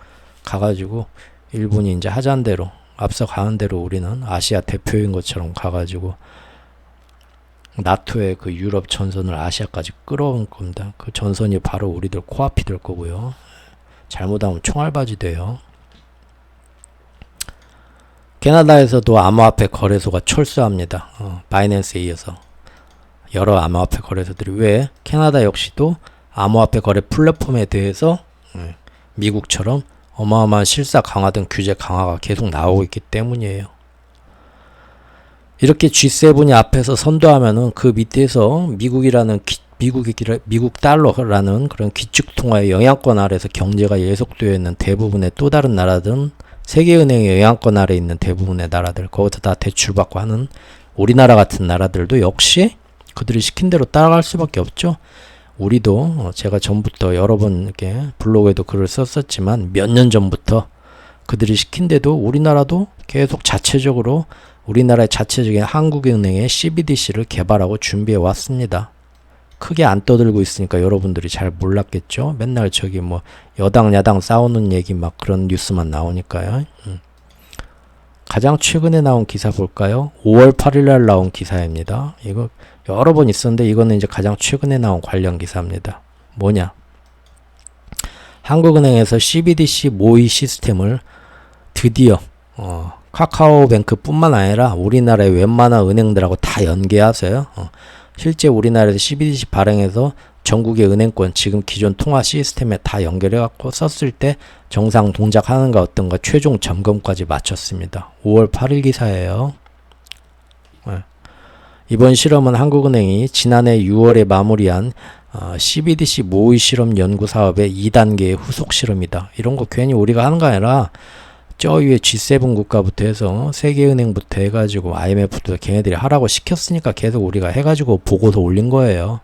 일본이 이제 하자는 대로 앞서 가는 대로 우리는 아시아 대표인 것처럼 가가지고 나토의 그 유럽 전선을 아시아까지 끌어온 겁니다. 그 전선이 바로 우리들 코앞이 될 거고요. 잘못하면 총알바지 돼요. 캐나다에서도 암호화폐 거래소가 철수합니다. 바이낸스에 이어서 여러 암호화폐 거래소들이 왜 캐나다 역시도 암호화폐 거래 플랫폼에 대해서 미국처럼 어마어마한 실사 강화 등 규제 강화가 계속 나오고 있기 때문이에요. 이렇게 G7이 앞에서 선도하면은 그 밑에서 미국 달러라는 그런 기축통화의 영향권 아래에서 경제가 예속되어 있는 대부분의 또 다른 나라들은 세계은행의 영향권 아래에 있는 대부분의 나라들, 거기서 다 대출받고 하는 우리나라 같은 나라들도 역시 그들이 시킨 대로 따라갈 수밖에 없죠. 우리도 제가 전부터 여러 번 이렇게 블로그에도 글을 썼었지만 몇 년 전부터 그들이 시킨 대로 우리나라도 계속 자체적으로 우리나라의 자체적인 한국은행의 CBDC를 개발하고 준비해 왔습니다. 크게 안 떠들고 있으니까 여러분들이 잘 몰랐겠죠. 맨날 저기 뭐 여당 야당 싸우는 얘기 막 그런 뉴스만 나오니까요. 가장 최근에 나온 기사 볼까요? 5월 8일 날 나온 기사입니다. 이거 여러 번 있었는데 이거는 이제 가장 최근에 나온 관련 기사입니다. 뭐냐? 한국은행에서 CBDC 모의 시스템을 드디어 카카오뱅크 뿐만 아니라 우리나라의 웬만한 은행들하고 다 연계하세요. 실제 우리나라에서 CBDC 발행해서 전국의 은행권 지금 기존 통화 시스템에 다 연결해갖고 썼을 때 정상 동작하는가 어떤가 최종 점검까지 마쳤습니다. 5월 8일 기사예요. 이번 실험은 한국은행이 지난해 6월에 마무리한 CBDC 모의 실험 연구 사업의 2단계의 후속 실험이다. 이런 거 괜히 우리가 하는 거 아니라 저 위에 G7 국가부터 해서 세계은행부터 해가지고 IMF도 걔네들이 하라고 시켰으니까 계속 우리가 해가지고 보고서 올린 거예요.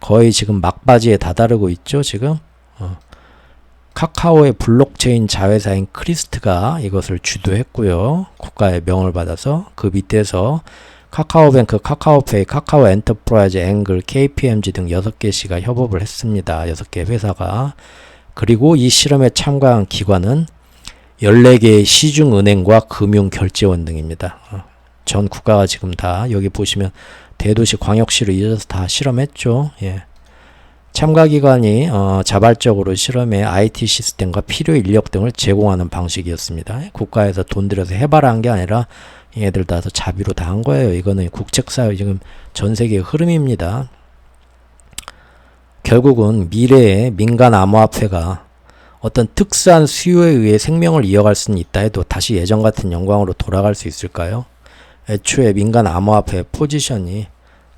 거의 지금 막바지에 다다르고 있죠 지금. 카카오의 블록체인 자회사인 크리스트가 이것을 주도했고요. 국가의 명을 받아서 그 밑에서 카카오뱅크, 카카오페이, 카카오 엔터프라이즈, 앵글, KPMG 등 6개시가 협업을 했습니다. 6개 회사가. 그리고 이 실험에 참가한 기관은 14개의 시중은행과 금융결제원 등입니다. 전 국가가 지금 다 여기 보시면 대도시 광역시로 이어져서 다 실험했죠. 예. 참가기관이 자발적으로 실험에 IT 시스템과 필요 인력 등을 제공하는 방식이었습니다. 국가에서 돈 들여서 해봐라 한 게 아니라 얘들 다 자비로 다 한 거예요. 이거는 국책사회 지금 전 세계의 흐름입니다. 결국은 미래의 민간 암호화폐가 어떤 특수한 수요에 의해 생명을 이어갈 수는 있다 해도 다시 예전 같은 영광으로 돌아갈 수 있을까요? 애초에 민간 암호화폐의 포지션이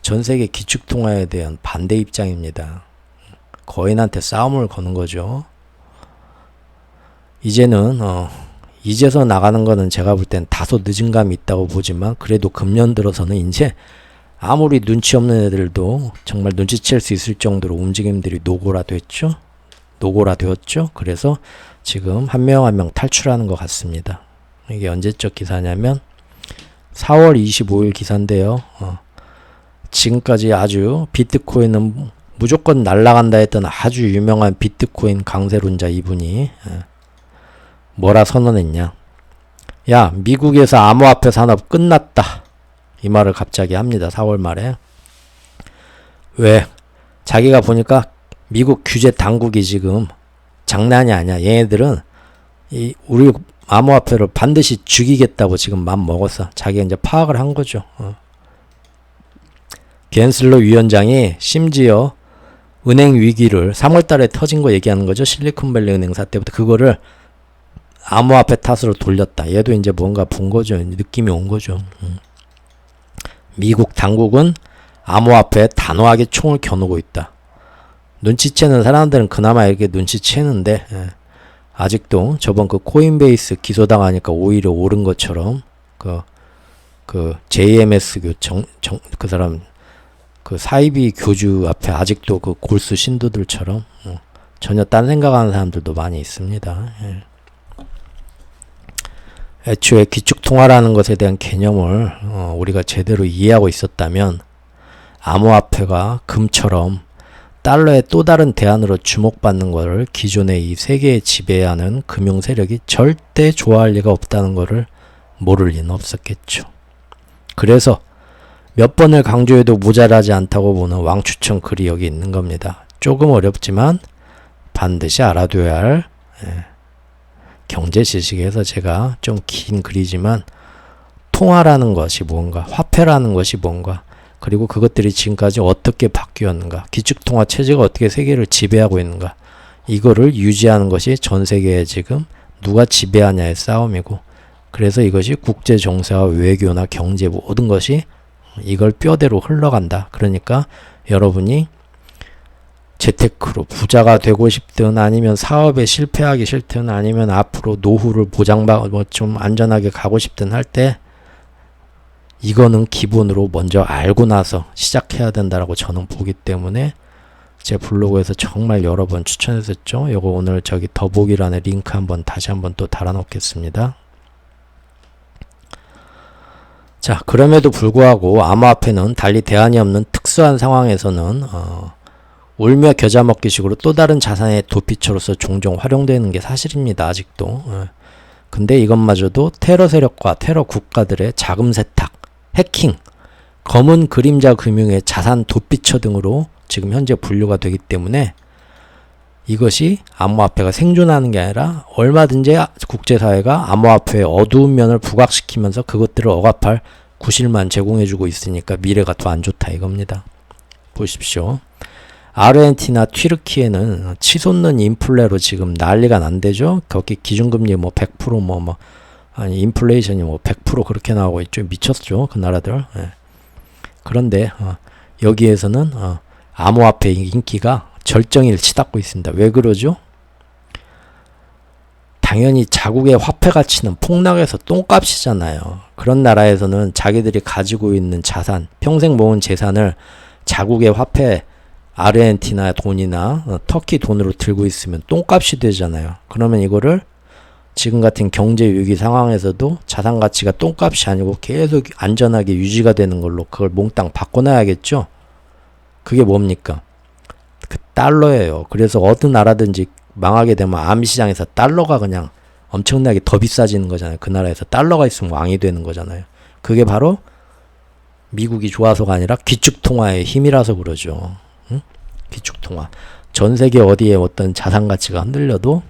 전 세계 기축통화에 대한 반대 입장입니다. 거인한테 싸움을 거는 거죠. 이제는 이제서 나가는 거는 제가 볼 땐 다소 늦은 감이 있다고 보지만 그래도 금년 들어서는 이제 아무리 눈치 없는 애들도 정말 눈치챌 수 있을 정도로 움직임들이 노골화됐죠. 노골화되었죠. 그래서 지금 한 명 한 명 탈출하는 것 같습니다. 이게 언제적 기사냐면 4월 25일 기사인데요. 지금까지 아주 비트코인은 무조건 날아간다 했던 아주 유명한 비트코인 강세론자 이분이 뭐라 선언했냐. 야, 미국에서 암호화폐 산업 끝났다. 이 말을 갑자기 합니다. 4월 말에. 왜? 자기가 보니까 미국 규제 당국이 지금 장난이 아니야. 얘네들은 우리 암호화폐를 반드시 죽이겠다고 지금 맘 먹었어. 자기가 이제 파악을 한 거죠. 겐슬러 위원장이 심지어 은행 위기를 3월 달에 터진 거 얘기하는 거죠. 실리콘밸리 은행 사태부터 그거를 암호화폐 탓으로 돌렸다. 얘도 이제 뭔가 본 거죠. 느낌이 온 거죠. 미국 당국은 암호화폐에 단호하게 총을 겨누고 있다. 눈치채는 사람들은 그나마 이렇게 눈치채는데 아직도 저번 그 코인베이스 기소당하니까 오히려 옳은 것처럼 그 JMS 그 사람 그 사이비 교주 앞에 아직도 그 골수 신도들처럼 전혀 딴 생각하는 사람들도 많이 있습니다. 애초에 기축통화라는 것에 대한 개념을 우리가 제대로 이해하고 있었다면 암호화폐가 금처럼 달러의 또 다른 대안으로 주목받는 것을 기존의 이 세계에 지배하는 금융 세력이 절대 좋아할 리가 없다는 것을 모를 리는 없었겠죠. 그래서 몇 번을 강조해도 모자라지 않다고 보는 왕추천 글이 여기 있는 겁니다. 조금 어렵지만 반드시 알아둬야 할 경제 지식에서 제가 좀 긴 글이지만 통화라는 것이 뭔가, 화폐라는 것이 뭔가, 그리고 그것들이 지금까지 어떻게 바뀌었는가, 기축통화 체제가 어떻게 세계를 지배하고 있는가, 이거를 유지하는 것이 전 세계에 지금 누가 지배하냐의 싸움이고, 그래서 이것이 국제 정세와 외교나 경제 모든 것이 이걸 뼈대로 흘러간다. 그러니까 여러분이 재테크로 부자가 되고 싶든 아니면 사업에 실패하기 싫든 아니면 앞으로 노후를 보장받고 좀 안전하게 가고 싶든 할 때 이거는 기본으로 먼저 알고 나서 시작해야 된다라고 저는 보기 때문에 제 블로그에서 정말 여러 번 추천했었죠. 요거 오늘 저기 더보기란에 링크 한번 다시 한번 또 달아놓겠습니다. 자, 그럼에도 불구하고 암호화폐는 달리 대안이 없는 특수한 상황에서는 울며 겨자 먹기식으로 또 다른 자산의 도피처로서 종종 활용되는 게 사실입니다. 아직도. 근데 이것마저도 테러 세력과 테러 국가들의 자금 세탁, 해킹, 검은 그림자 금융의 자산 도피처 등으로 지금 현재 분류가 되기 때문에 이것이 암호화폐가 생존하는 게 아니라 얼마든지 국제사회가 암호화폐의 어두운 면을 부각시키면서 그것들을 억압할 구실만 제공해주고 있으니까 미래가 더 안 좋다 이겁니다. 보십시오. 아르헨티나 튀르키예는 치솟는 인플레로 지금 난리가 난대죠. 거기 기준금리 뭐 100% 아니 인플레이션이 뭐 100% 그렇게 나오고 있죠. 미쳤죠 그 나라들. 그런데 여기에서는 암호화폐 인기가 절정을 치닫고 있습니다. 왜 그러죠? 당연히 자국의 화폐 가치는 폭락해서 똥값이잖아요. 그런 나라에서는 자기들이 가지고 있는 자산, 평생 모은 재산을 자국의 화폐 아르헨티나 돈이나 터키 돈으로 들고 있으면 똥값이 되잖아요. 그러면 이거를 지금 같은 경제 위기 상황에서도 자산 가치가 똥값이 아니고 계속 안전하게 유지가 되는 걸로 그걸 몽땅 바꿔놔야겠죠. 그게 뭡니까? 그 달러예요. 그래서 어느 나라든지 망하게 되면 암시장에서 달러가 그냥 엄청나게 더 비싸지는 거잖아요. 그 나라에서 달러가 있으면 왕이 되는 거잖아요. 그게 바로 미국이 좋아서가 아니라 기축통화의 힘이라서 그러죠. 응? 기축통화. 전 세계 어디에 어떤 자산 가치가 흔들려도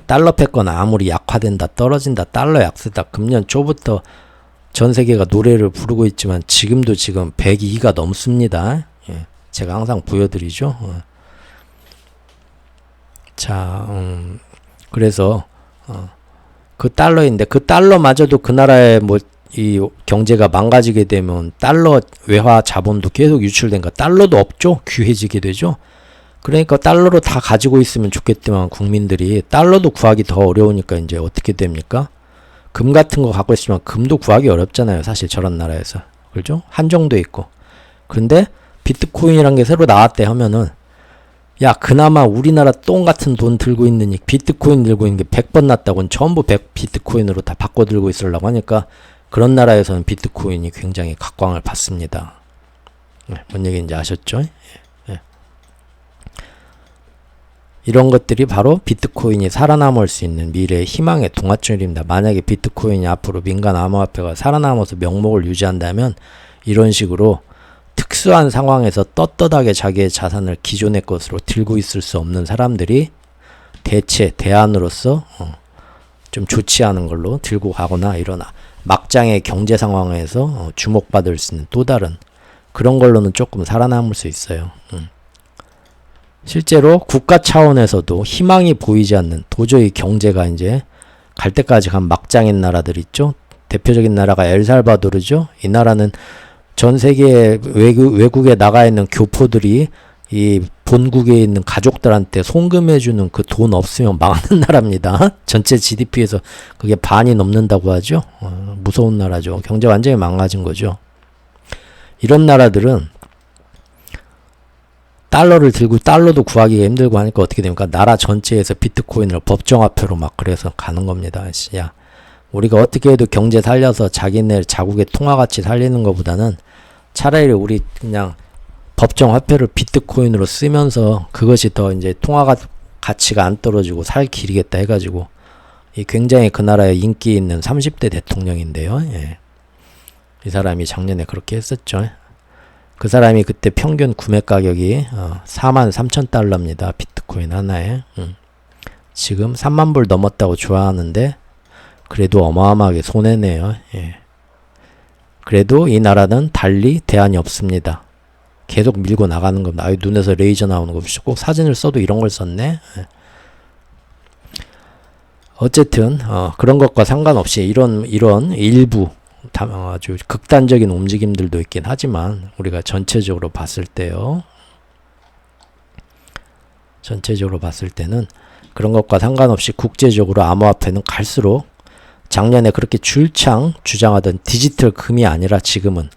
달러 패거나 아무리 약화된다, 떨어진다, 달러 약세다. 금년 초부터 전 세계가 노래를 부르고 있지만 지금도 지금 102가 넘습니다. 예, 제가 항상 보여드리죠. 자, 그래서 그 달러인데 그 달러마저도 그 나라의 뭐 이 경제가 망가지게 되면 달러 외화 자본도 계속 유출된가 달러도 없죠. 귀해지게 되죠. 그러니까 달러로 다 가지고 있으면 좋겠지만 국민들이 달러도 구하기 더 어려우니까 이제 어떻게 됩니까? 금 같은 거 갖고 있으면 금도 구하기 어렵잖아요. 사실 저런 나라에서. 그렇죠? 한정돼 있고. 그런데 비트코인이란 게 새로 나왔대 하면은 야 그나마 우리나라 똥 같은 돈 들고 있는 비트코인 들고 있는 게 100번 낫다고는 전부 100 비트코인으로 다 바꿔 들고 있으려고 하니까 그런 나라에서는 비트코인이 굉장히 각광을 받습니다. 뭔 얘기인지 아셨죠? 이런 것들이 바로 비트코인이 살아남을 수 있는 미래의 희망의 동아줄입니다. 만약에 비트코인이 앞으로 민간 암호화폐가 살아남아서 명목을 유지한다면 이런 식으로 특수한 상황에서 떳떳하게 자기의 자산을 기존의 것으로 들고 있을 수 없는 사람들이 대안으로서 좀 좋지 않은 걸로 들고 가거나 이런 막장의 경제 상황에서 주목받을 수 있는 또 다른 그런 걸로는 조금 살아남을 수 있어요. 실제로 국가 차원에서도 희망이 보이지 않는 도저히 경제가 이제 갈 때까지 간 막장인 나라들 있죠. 대표적인 나라가 엘살바도르죠. 이 나라는 전 세계 외국에 나가 있는 교포들이 이 본국에 있는 가족들한테 송금해주는 그 돈 없으면 망하는 나라입니다. 전체 GDP에서 그게 반이 넘는다고 하죠. 무서운 나라죠. 경제 완전히 망가진 거죠. 이런 나라들은 달러를 들고 달러도 구하기가 힘들고 하니까 어떻게 됩니까? 나라 전체에서 비트코인을 법정화폐로 막 그래서 가는 겁니다. 야, 우리가 어떻게 해도 경제 살려서 자기네 자국의 통화가치 살리는 것보다는 차라리 우리 그냥 법정 화폐를 비트코인으로 쓰면서 그것이 더 이제 통화가 가치가 안 떨어지고 살 길이겠다 해가지고 이 굉장히 그 나라에 인기 있는 30대 대통령인데요. 예. 이 사람이 작년에 그렇게 했었죠. 그 사람이 그때 평균 구매 가격이 43,000달러입니다. 비트코인 하나에. 지금 3만 불 넘었다고 좋아하는데 그래도 어마어마하게 손해네요. 예. 그래도 이 나라는 달리 대안이 없습니다. 계속 밀고 나가는 겁니다. 아유, 눈에서 레이저 나오는 거 꼭 사진을 써도 이런 걸 썼네. 어쨌든 그런 것과 상관없이 이런 일부 아주 극단적인 움직임들도 있긴 하지만 우리가 전체적으로 봤을 때요. 전체적으로 봤을 때는 그런 것과 상관없이 국제적으로 암호화폐는 갈수록 작년에 그렇게 줄창 주장하던 디지털 금이 아니라 지금은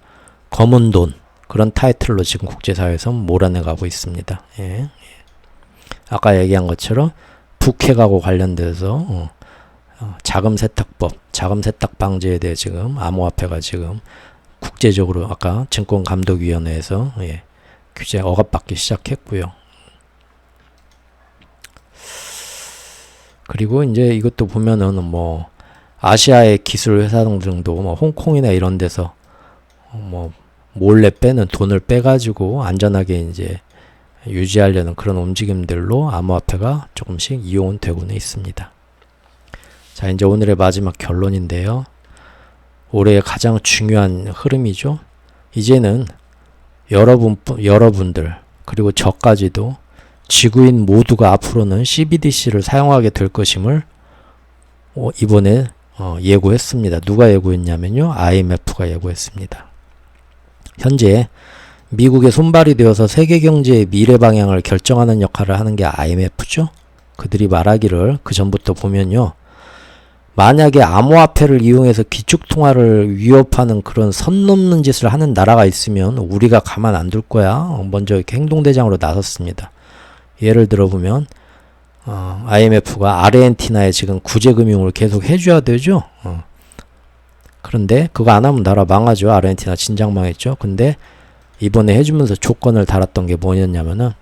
검은 돈 그런 타이틀로 지금 국제사회에서 몰아내가고 있습니다. 예. 아까 얘기한 것처럼 북핵하고 관련돼서 자금 세탁법, 자금 세탁 방지에 대해 지금 암호화폐가 지금 국제적으로 아까 증권감독위원회에서 규제 억압받기 시작했고요. 그리고 이제 이것도 보면은 뭐 아시아의 기술 회사들도 뭐 홍콩이나 이런 데서 뭐 몰래 빼는 돈을 빼가지고 안전하게 이제 유지하려는 그런 움직임들로 암호화폐가 조금씩 이용되고는 있습니다. 자, 이제 오늘의 마지막 결론인데요. 올해의 가장 중요한 흐름이죠. 이제는 여러분들 그리고 저까지도 지구인 모두가 앞으로는 CBDC를 사용하게 될 것임을 이번에 예고했습니다. 누가 예고했냐면요. IMF가 예고했습니다. 현재 미국의 손발이 되어서 세계 경제의 미래 방향을 결정하는 역할을 하는 게 IMF죠. 그들이 말하기를 그 전부터 보면요. 만약에 암호화폐를 이용해서 기축통화를 위협하는 그런 선 넘는 짓을 하는 나라가 있으면 우리가 가만 안 둘 거야. 먼저 이렇게 행동대장으로 나섰습니다. 예를 들어보면 IMF가 아르헨티나에 지금 구제금융을 계속 해줘야 되죠. 그런데 그거 안 하면 나라 망하죠. 아르헨티나 진작 망했죠. 근데 이번에 해주면서 조건을 달았던 게 뭐였냐면은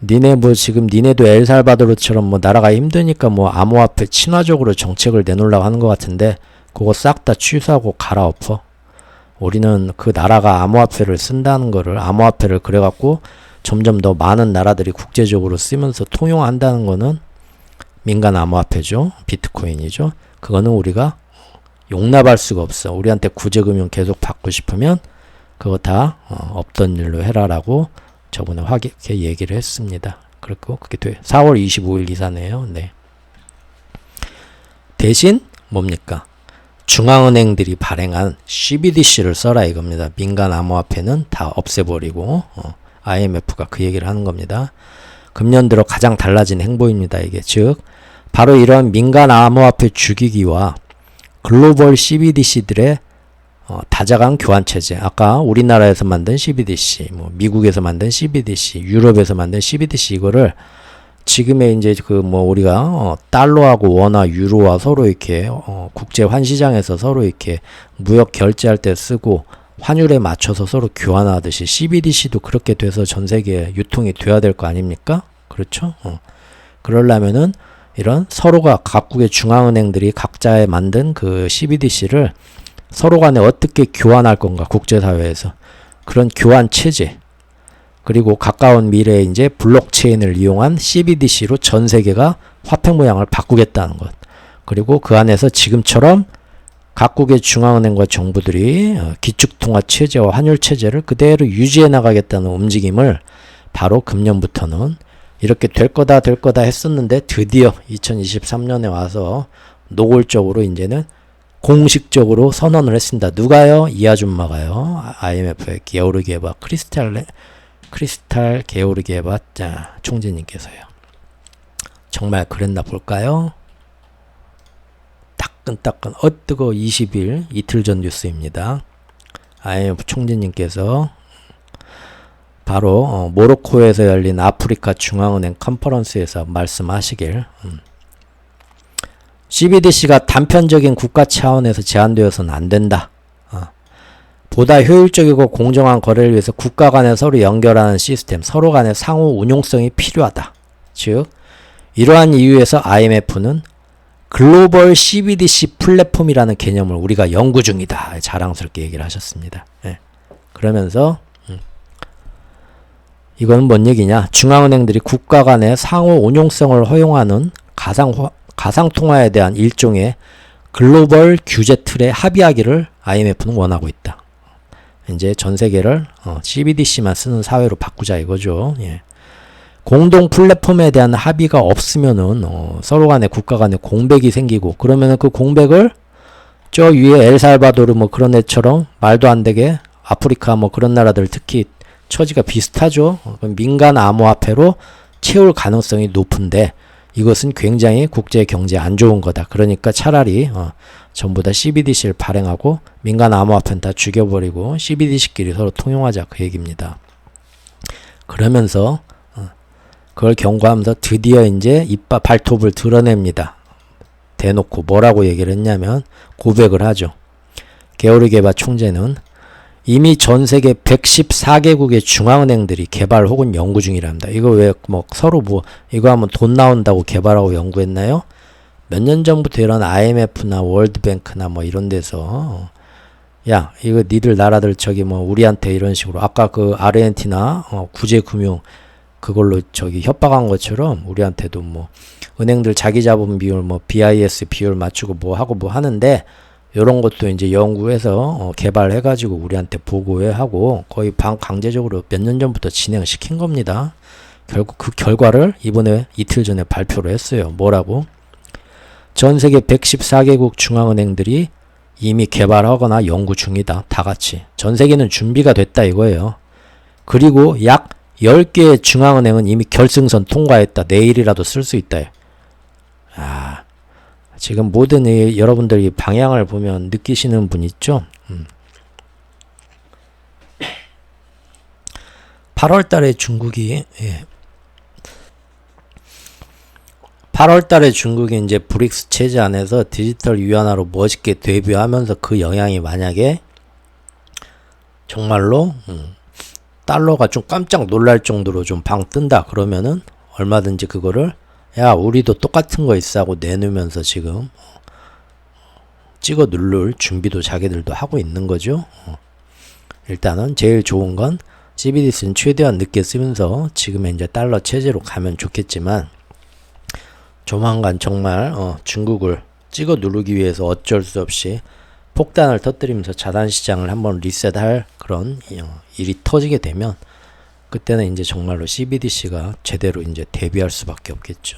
니네 뭐 지금 니네도 엘살바도르처럼 뭐 나라가 힘드니까 뭐 암호화폐 친화적으로 정책을 내놓으려고 하는 것 같은데 그거 싹 다 취소하고 갈아엎어. 우리는 그 나라가 암호화폐를 쓴다는 거를 암호화폐를 그래갖고 점점 더 많은 나라들이 국제적으로 쓰면서 통용한다는 거는 민간 암호화폐죠. 비트코인이죠. 그거는 우리가 용납할 수가 없어. 우리한테 구제금융 계속 받고 싶으면 그거 다 없던 일로 해라라고 저번에 확인하게 얘기를 했습니다. 그리고 그게 돼. 4월 25일 기사네요. 네. 대신 뭡니까? 중앙은행들이 발행한 CBDC를 써라 이겁니다. 민간 암호화폐는 다 없애버리고 IMF가 그 얘기를 하는 겁니다. 금년 들어 가장 달라진 행보입니다. 이게 즉 바로 이런 민간 암호화폐 죽이기와 글로벌 CBDC들의 다자간 교환 체제. 아까 우리나라에서 만든 CBDC, 뭐 미국에서 만든 CBDC, 유럽에서 만든 CBDC 이거를 지금의 이제 그 뭐 우리가 달러하고 원화, 유로와 서로 이렇게 국제 환시장에서 서로 이렇게 무역 결제할 때 쓰고 환율에 맞춰서 서로 교환하듯이 CBDC도 그렇게 돼서 전 세계에 유통이 돼야 될 거 아닙니까? 그렇죠? 그러려면은 이런 서로가 각국의 중앙은행들이 각자에 만든 그 CBDC를 서로 간에 어떻게 교환할 건가 국제사회에서 그런 교환 체제 그리고 가까운 미래에 이제 블록체인을 이용한 CBDC로 전 세계가 화폐 모양을 바꾸겠다는 것 그리고 그 안에서 지금처럼 각국의 중앙은행과 정부들이 기축통화 체제와 환율 체제를 그대로 유지해 나가겠다는 움직임을 바로 금년부터는 이렇게 될 거다 했었는데 드디어 2023년에 와서 노골적으로 이제는 공식적으로 선언을 했습니다. 누가요? 이 아줌마가요. IMF의 게오르기에바 크리스탈 게오르기에바 총재님께서요. 정말 그랬나 볼까요? 따끈따끈 뜨거 20일 이틀 전 뉴스입니다. IMF 총재님께서 바로 모로코에서 열린 아프리카 중앙은행 컨퍼런스에서 말씀하시길 CBDC가 단편적인 국가 차원에서 제한되어서는 안 된다. 보다 효율적이고 공정한 거래를 위해서 국가 간에 서로 연결하는 시스템, 서로 간의 상호 운용성이 필요하다. 즉, 이러한 이유에서 IMF는 글로벌 CBDC 플랫폼이라는 개념을 우리가 연구 중이다. 자랑스럽게 얘기를 하셨습니다. 네. 그러면서 이건 뭔 얘기냐? 중앙은행들이 국가 간의 상호 운용성을 허용하는 가상통화에 대한 일종의 글로벌 규제 틀에 합의하기를 IMF는 원하고 있다. 이제 전 세계를 CBDC만 쓰는 사회로 바꾸자 이거죠. 예. 공동 플랫폼에 대한 합의가 없으면은 서로 간에 국가 간에 공백이 생기고 그러면은 그 공백을 저 위에 엘살바도르 뭐 그런 애처럼 말도 안 되게 아프리카 뭐 그런 나라들 특히 처지가 비슷하죠. 민간 암호화폐로 채울 가능성이 높은데 이것은 굉장히 국제 경제에 안 좋은 거다. 그러니까 차라리 전부 다 CBDC를 발행하고 민간 암호화폐는 다 죽여버리고 CBDC끼리 서로 통용하자 그 얘기입니다. 그러면서 그걸 경고하면서 드디어 이제 발톱을 드러냅니다. 대놓고 뭐라고 얘기를 했냐면 고백을 하죠. 게오르기에바 총재는 이미 전 세계 114개국의 중앙은행들이 개발 혹은 연구 중이랍니다. 이거 왜 뭐 서로 뭐 이거 하면 돈 나온다고 개발하고 연구했나요? 몇 년 전부터 이런 IMF나 월드뱅크나 뭐 이런 데서 야 이거 니들 나라들 저기 뭐 우리한테 이런 식으로 아까 그 아르헨티나 구제금융 그걸로 저기 협박한 것처럼 우리한테도 뭐 은행들 자기 자본 비율 뭐 BIS 비율 맞추고 뭐 하고 뭐 하는데 요런 것도 이제 연구해서 개발해가지고 우리한테 보고해 하고 거의 강제적으로 몇 년 전부터 진행시킨 겁니다. 결국 그 결과를 이번에 이틀 전에 발표를 했어요. 뭐라고? 전 세계 114개국 중앙은행들이 이미 개발하거나 연구 중이다. 다 같이. 전 세계는 준비가 됐다 이거예요. 그리고 약 10개의 중앙은행은 이미 결승선 통과했다. 내일이라도 쓸 수 있다. 지금 모든 여러분들이 방향을 보면 느끼시는 분 있죠? 8월 달에 중국이 8월 달에 중국이 이제 브릭스 체제 안에서 디지털 위안화로 멋있게 데뷔하면서 그 영향이 만약에 정말로 달러가 좀 깜짝 놀랄 정도로 좀 방 뜬다 그러면은 얼마든지 그거를 야 우리도 똑같은 거 있어 하고 내놓으면서 지금 찍어 누를 준비도 자기들도 하고 있는 거죠. 일단은 제일 좋은 건 CBDC는 최대한 늦게 쓰면서 지금의 이제 달러 체제로 가면 좋겠지만 조만간 정말 중국을 찍어 누르기 위해서 어쩔 수 없이 폭탄을 터뜨리면서 자산시장을 한번 리셋할 그런 일이 터지게 되면 그때는 이제 정말로 CBDC가 제대로 이제 데뷔할 수밖에 없겠죠.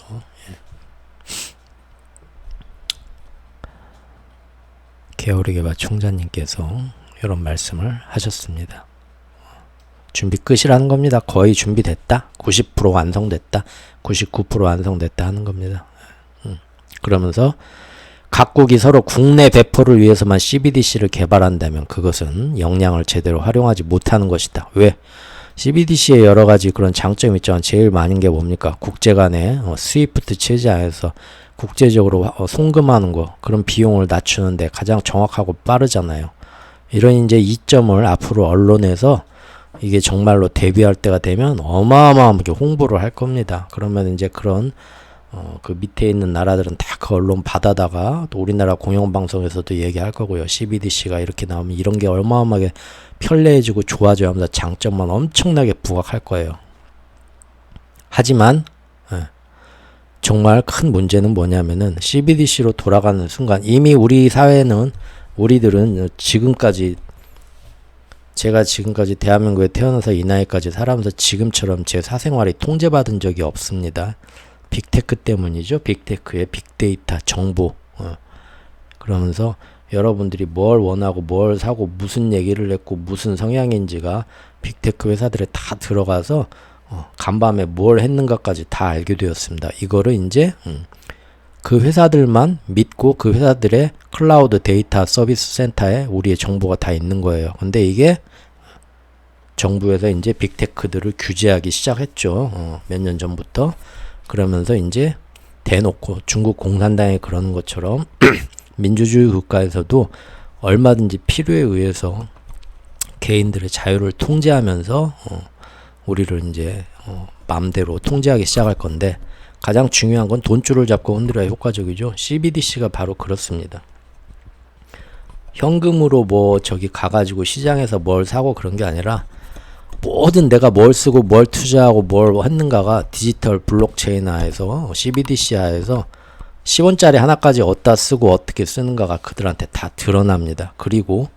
게오르게바 총장님께서 이런 말씀을 하셨습니다. 준비 끝이라는 겁니다. 거의 준비됐다. 90% 완성됐다. 99% 완성됐다 하는 겁니다. 그러면서 각국이 서로 국내 배포를 위해서만 CBDC를 개발한다면 그것은 역량을 제대로 활용하지 못하는 것이다. 왜? CBDC의 여러 가지 그런 장점이 있지만 제일 많은 게 뭡니까? 국제 간의 스위프트 체제 안에서 국제적으로 송금하는 거 그런 비용을 낮추는데 가장 정확하고 빠르잖아요. 이런 이제 이점을 앞으로 언론에서 이게 정말로 데뷔할 때가 되면 어마어마하게 홍보를 할 겁니다. 그러면 이제 그런 그 밑에 있는 나라들은 다 그 언론 받아다가 또 우리나라 공영방송에서도 얘기할 거고요. CBDC가 이렇게 나오면 이런 게 어마어마하게 편리해지고 좋아져야 하면서 장점만 엄청나게 부각할 거예요. 하지만 정말 큰 문제는 뭐냐면은 CBDC로 돌아가는 순간 이미 우리 사회는 우리들은 지금까지 제가 지금까지 대한민국에 태어나서 이 나이까지 살아면서 지금처럼 제 사생활이 통제받은 적이 없습니다. 빅테크 때문이죠. 빅테크의 빅데이터, 정보. 그러면서 여러분들이 뭘 원하고 뭘 사고 무슨 얘기를 했고 무슨 성향인지가 빅테크 회사들에 다 들어가서 간밤에 뭘 했는가까지 다 알게 되었습니다. 이거를 이제 그 회사들만 믿고 그 회사들의 클라우드 데이터 서비스 센터에 우리의 정보가 다 있는 거예요. 근데 이게 정부에서 이제 빅테크들을 규제하기 시작했죠. 몇 년 전부터. 그러면서 이제 대놓고 중국 공산당이 그러는 것처럼 민주주의 국가에서도 얼마든지 필요에 의해서 개인들의 자유를 통제하면서 우리를 이제 마음대로 통제하기 시작할 건데 가장 중요한 건 돈줄을 잡고 흔들어야 효과적이죠. CBDC가 바로 그렇습니다. 현금으로 뭐 저기 가가지고 시장에서 뭘 사고 그런 게 아니라 모든 내가 뭘 쓰고 뭘 투자하고 뭘 했는가가 디지털 블록체인화에서 CBDC화에서 10원짜리 하나까지 어디다 쓰고 어떻게 쓰는가가 그들한테 다 드러납니다. 그리고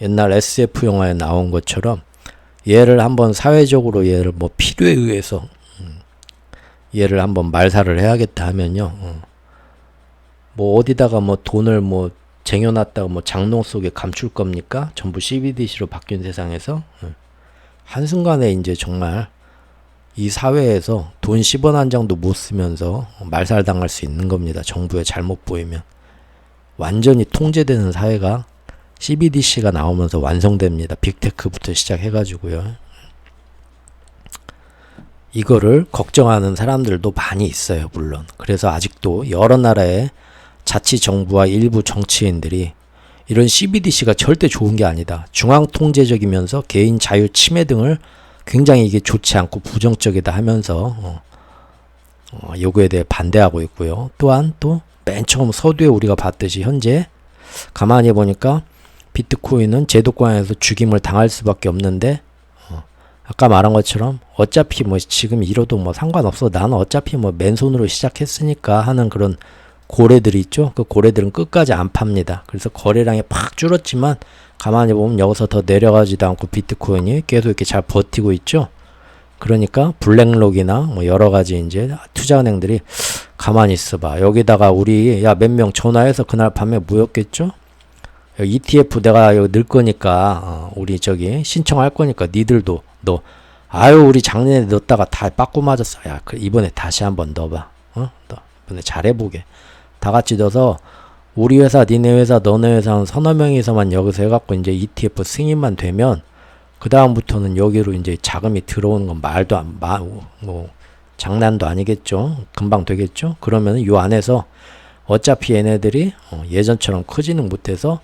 옛날 SF 영화에 나온 것처럼 얘를 한번 사회적으로 얘를 뭐 필요에 의해서 얘를 한번 말살을 해야겠다 하면요. 뭐 어디다가 뭐 돈을 뭐 쟁여놨다가 뭐 장롱 속에 감출 겁니까? 전부 CBDC로 바뀐 세상에서 한순간에 이제 정말 이 사회에서 돈 10원 한 장도 못 쓰면서 말살당할 수 있는 겁니다. 정부의 잘못 보이면. 완전히 통제되는 사회가 CBDC가 나오면서 완성됩니다. 빅테크부터 시작해가지고요. 이거를 걱정하는 사람들도 많이 있어요. 물론. 그래서 아직도 여러 나라의 자치정부와 일부 정치인들이 이런 CBDC가 절대 좋은 게 아니다. 중앙통제적이면서 개인 자유 침해 등을 굉장히 이게 좋지 않고 부정적이다 하면서 요거에 대해 반대하고 있고요. 또한 또 맨 처음 서두에 우리가 봤듯이 현재 가만히 보니까 비트코인은 제도권에서 죽임을 당할 수밖에 없는데 아까 말한 것처럼 어차피 뭐 지금 이러도 뭐 상관없어. 나는 어차피 뭐 맨손으로 시작했으니까 하는 그런 고래들이 있죠. 그 고래들은 끝까지 안 팝니다. 그래서 거래량이 팍 줄었지만 가만히 보면 여기서 더 내려가지도 않고 비트코인이 계속 이렇게 잘 버티고 있죠. 그러니까 블랙록이나 뭐 여러 가지 이제 투자은행들이 가만히 있어봐. 여기다가 우리 몇 명 전화해서 그날 밤에 모였겠죠. ETF 내가 여기 넣을 거니까 우리 저기 신청할 거니까 니들도 너 아유 우리 작년에 넣었다가 다 빠꾸 맞았어. 야 이번에 다시 한번 넣어봐. 너 이번에 잘해보게. 다 같이 넣어서 우리 회사, 니네 회사, 너네 회사는 서너 명이서만 여기서 해갖고 이제 ETF 승인만 되면 그 다음부터는 여기로 이제 자금이 들어오는 건 말도 뭐 장난도 아니겠죠. 금방 되겠죠. 그러면은 요 안에서 어차피 얘네들이 예전처럼 크지는 못해서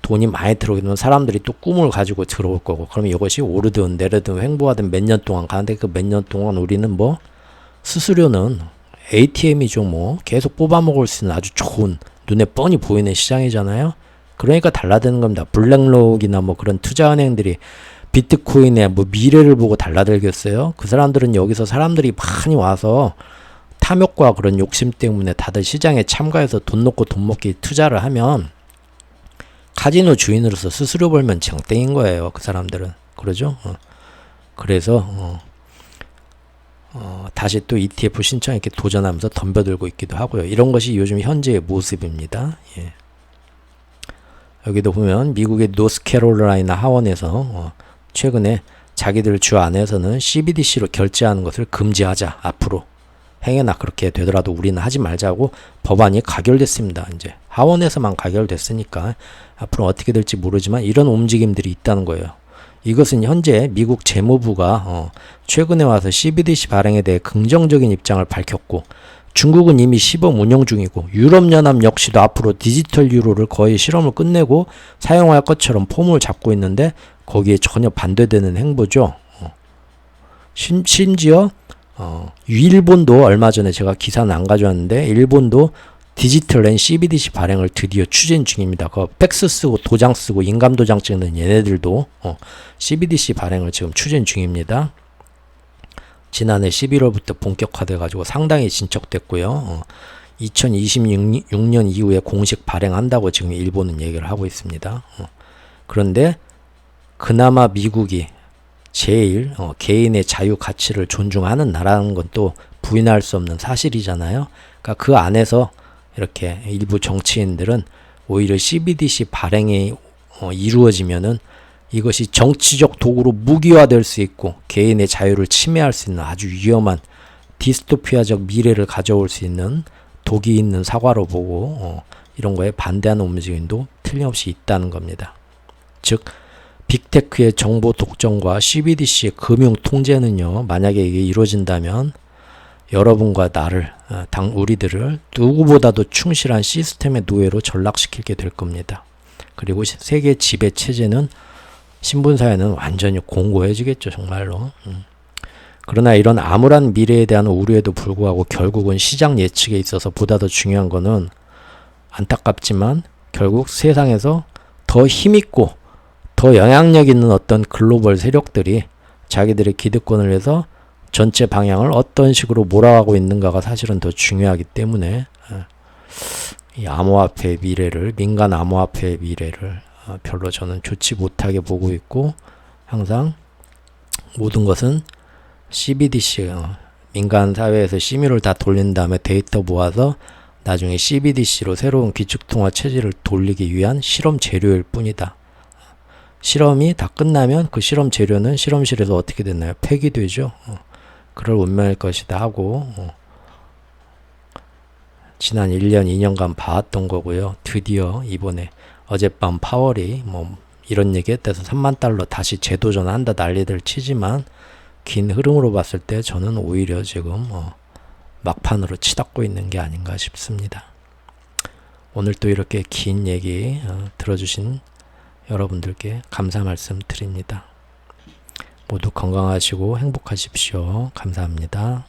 돈이 많이 들어오면 사람들이 또 꿈을 가지고 들어올 거고, 그러면 이것이 오르든 내리든 횡보하든 몇 년 동안 가는데 그 몇 년 동안 우리는 뭐 수수료는 ATM이죠. 뭐 계속 뽑아 먹을 수 있는 아주 좋은 눈에 뻔히 보이는 시장이잖아요. 그러니까 달라드는 겁니다. 블랙록이나 뭐 그런 투자은행들이 비트코인의 뭐 미래를 보고 달라들겠어요? 그 사람들은 여기서 사람들이 많이 와서 탐욕과 그런 욕심 때문에 다들 시장에 참가해서 돈 넣고 돈 먹기 투자를 하면 카지노 주인으로서 수수료 벌면 정땡인 거예요. 그 사람들은. 그러죠? 그래서 다시 또 ETF 신청 이렇게 도전하면서 덤벼들고 있기도 하고요. 이런 것이 요즘 현재의 모습입니다. 예. 여기도 보면 미국의 노스캐롤라이나 하원에서 최근에 자기들 주 안에서는 CBDC로 결제하는 것을 금지하자. 앞으로 행여나 그렇게 되더라도 우리는 하지 말자고 법안이 가결됐습니다. 이제 하원에서만 가결됐으니까 앞으로 어떻게 될지 모르지만 이런 움직임들이 있다는 거예요. 이것은 현재 미국 재무부가 최근에 와서 CBDC 발행에 대해 긍정적인 입장을 밝혔고, 중국은 이미 시범 운영 중이고, 유럽연합 역시도 앞으로 디지털 유로를 거의 실험을 끝내고 사용할 것처럼 폼을 잡고 있는데 거기에 전혀 반대되는 행보죠. 심지어 일본도 얼마 전에 제가 기사는 안 가져왔는데 일본도 디지털엔 CBDC 발행을 드디어 추진 중입니다. 그 팩스 쓰고 도장 쓰고 인감 도장 찍는 얘네들도 CBDC 발행을 지금 추진 중입니다. 지난해 11월부터 본격화돼 가지고 상당히 진척됐고요. 2026년 이후에 공식 발행한다고 지금 일본은 얘기를 하고 있습니다. 그런데 그나마 미국이 제일 개인의 자유 가치를 존중하는 나라는 건 또 부인할 수 없는 사실이잖아요. 그러니까 그 안에서 이렇게 일부 정치인들은 오히려 CBDC 발행이 이루어지면은 이것이 정치적 도구로 무기화될 수 있고 개인의 자유를 침해할 수 있는 아주 위험한 디스토피아적 미래를 가져올 수 있는 독이 있는 사과로 보고 이런 거에 반대하는 움직임도 틀림없이 있다는 겁니다. 즉 빅테크의 정보 독점과 CBDC의 금융 통제는요, 만약에 이게 이루어진다면 여러분과 나를, 우리들을 누구보다도 충실한 시스템의 노예로 전락시키게 될 겁니다. 그리고 세계 지배 체제는 신분사회는 완전히 공고해지겠죠, 정말로. 그러나 이런 암울한 미래에 대한 우려에도 불구하고 결국은 시장 예측에 있어서 보다 더 중요한 거는 안타깝지만 결국 세상에서 더 힘있고 더 영향력 있는 어떤 글로벌 세력들이 자기들의 기득권을 위해서 전체 방향을 어떤 식으로 몰아가고 있는가가 사실은 더 중요하기 때문에 이 암호화폐의 미래를, 민간 암호화폐의 미래를 별로 저는 좋지 못하게 보고 있고, 항상 모든 것은 CBDC, 민간 사회에서 심의를 다 돌린 다음에 데이터 모아서 나중에 CBDC로 새로운 기축통화 체제를 돌리기 위한 실험 재료일 뿐이다. 실험이 다 끝나면 그 실험 재료는 실험실에서 어떻게 됐나요? 폐기되죠. 그럴 운명일 것이다 하고 지난 1년, 2년간 봐왔던 거고요. 드디어 이번에 어젯밤 파월이 뭐 이런 얘기 했대서 3만 달러 다시 재도전한다 난리들 치지만 긴 흐름으로 봤을 때 저는 오히려 지금 막판으로 치닫고 있는 게 아닌가 싶습니다. 오늘 또 이렇게 긴 얘기 들어주신 여러분들께 감사 말씀 드립니다. 모두 건강하시고 행복하십시오. 감사합니다.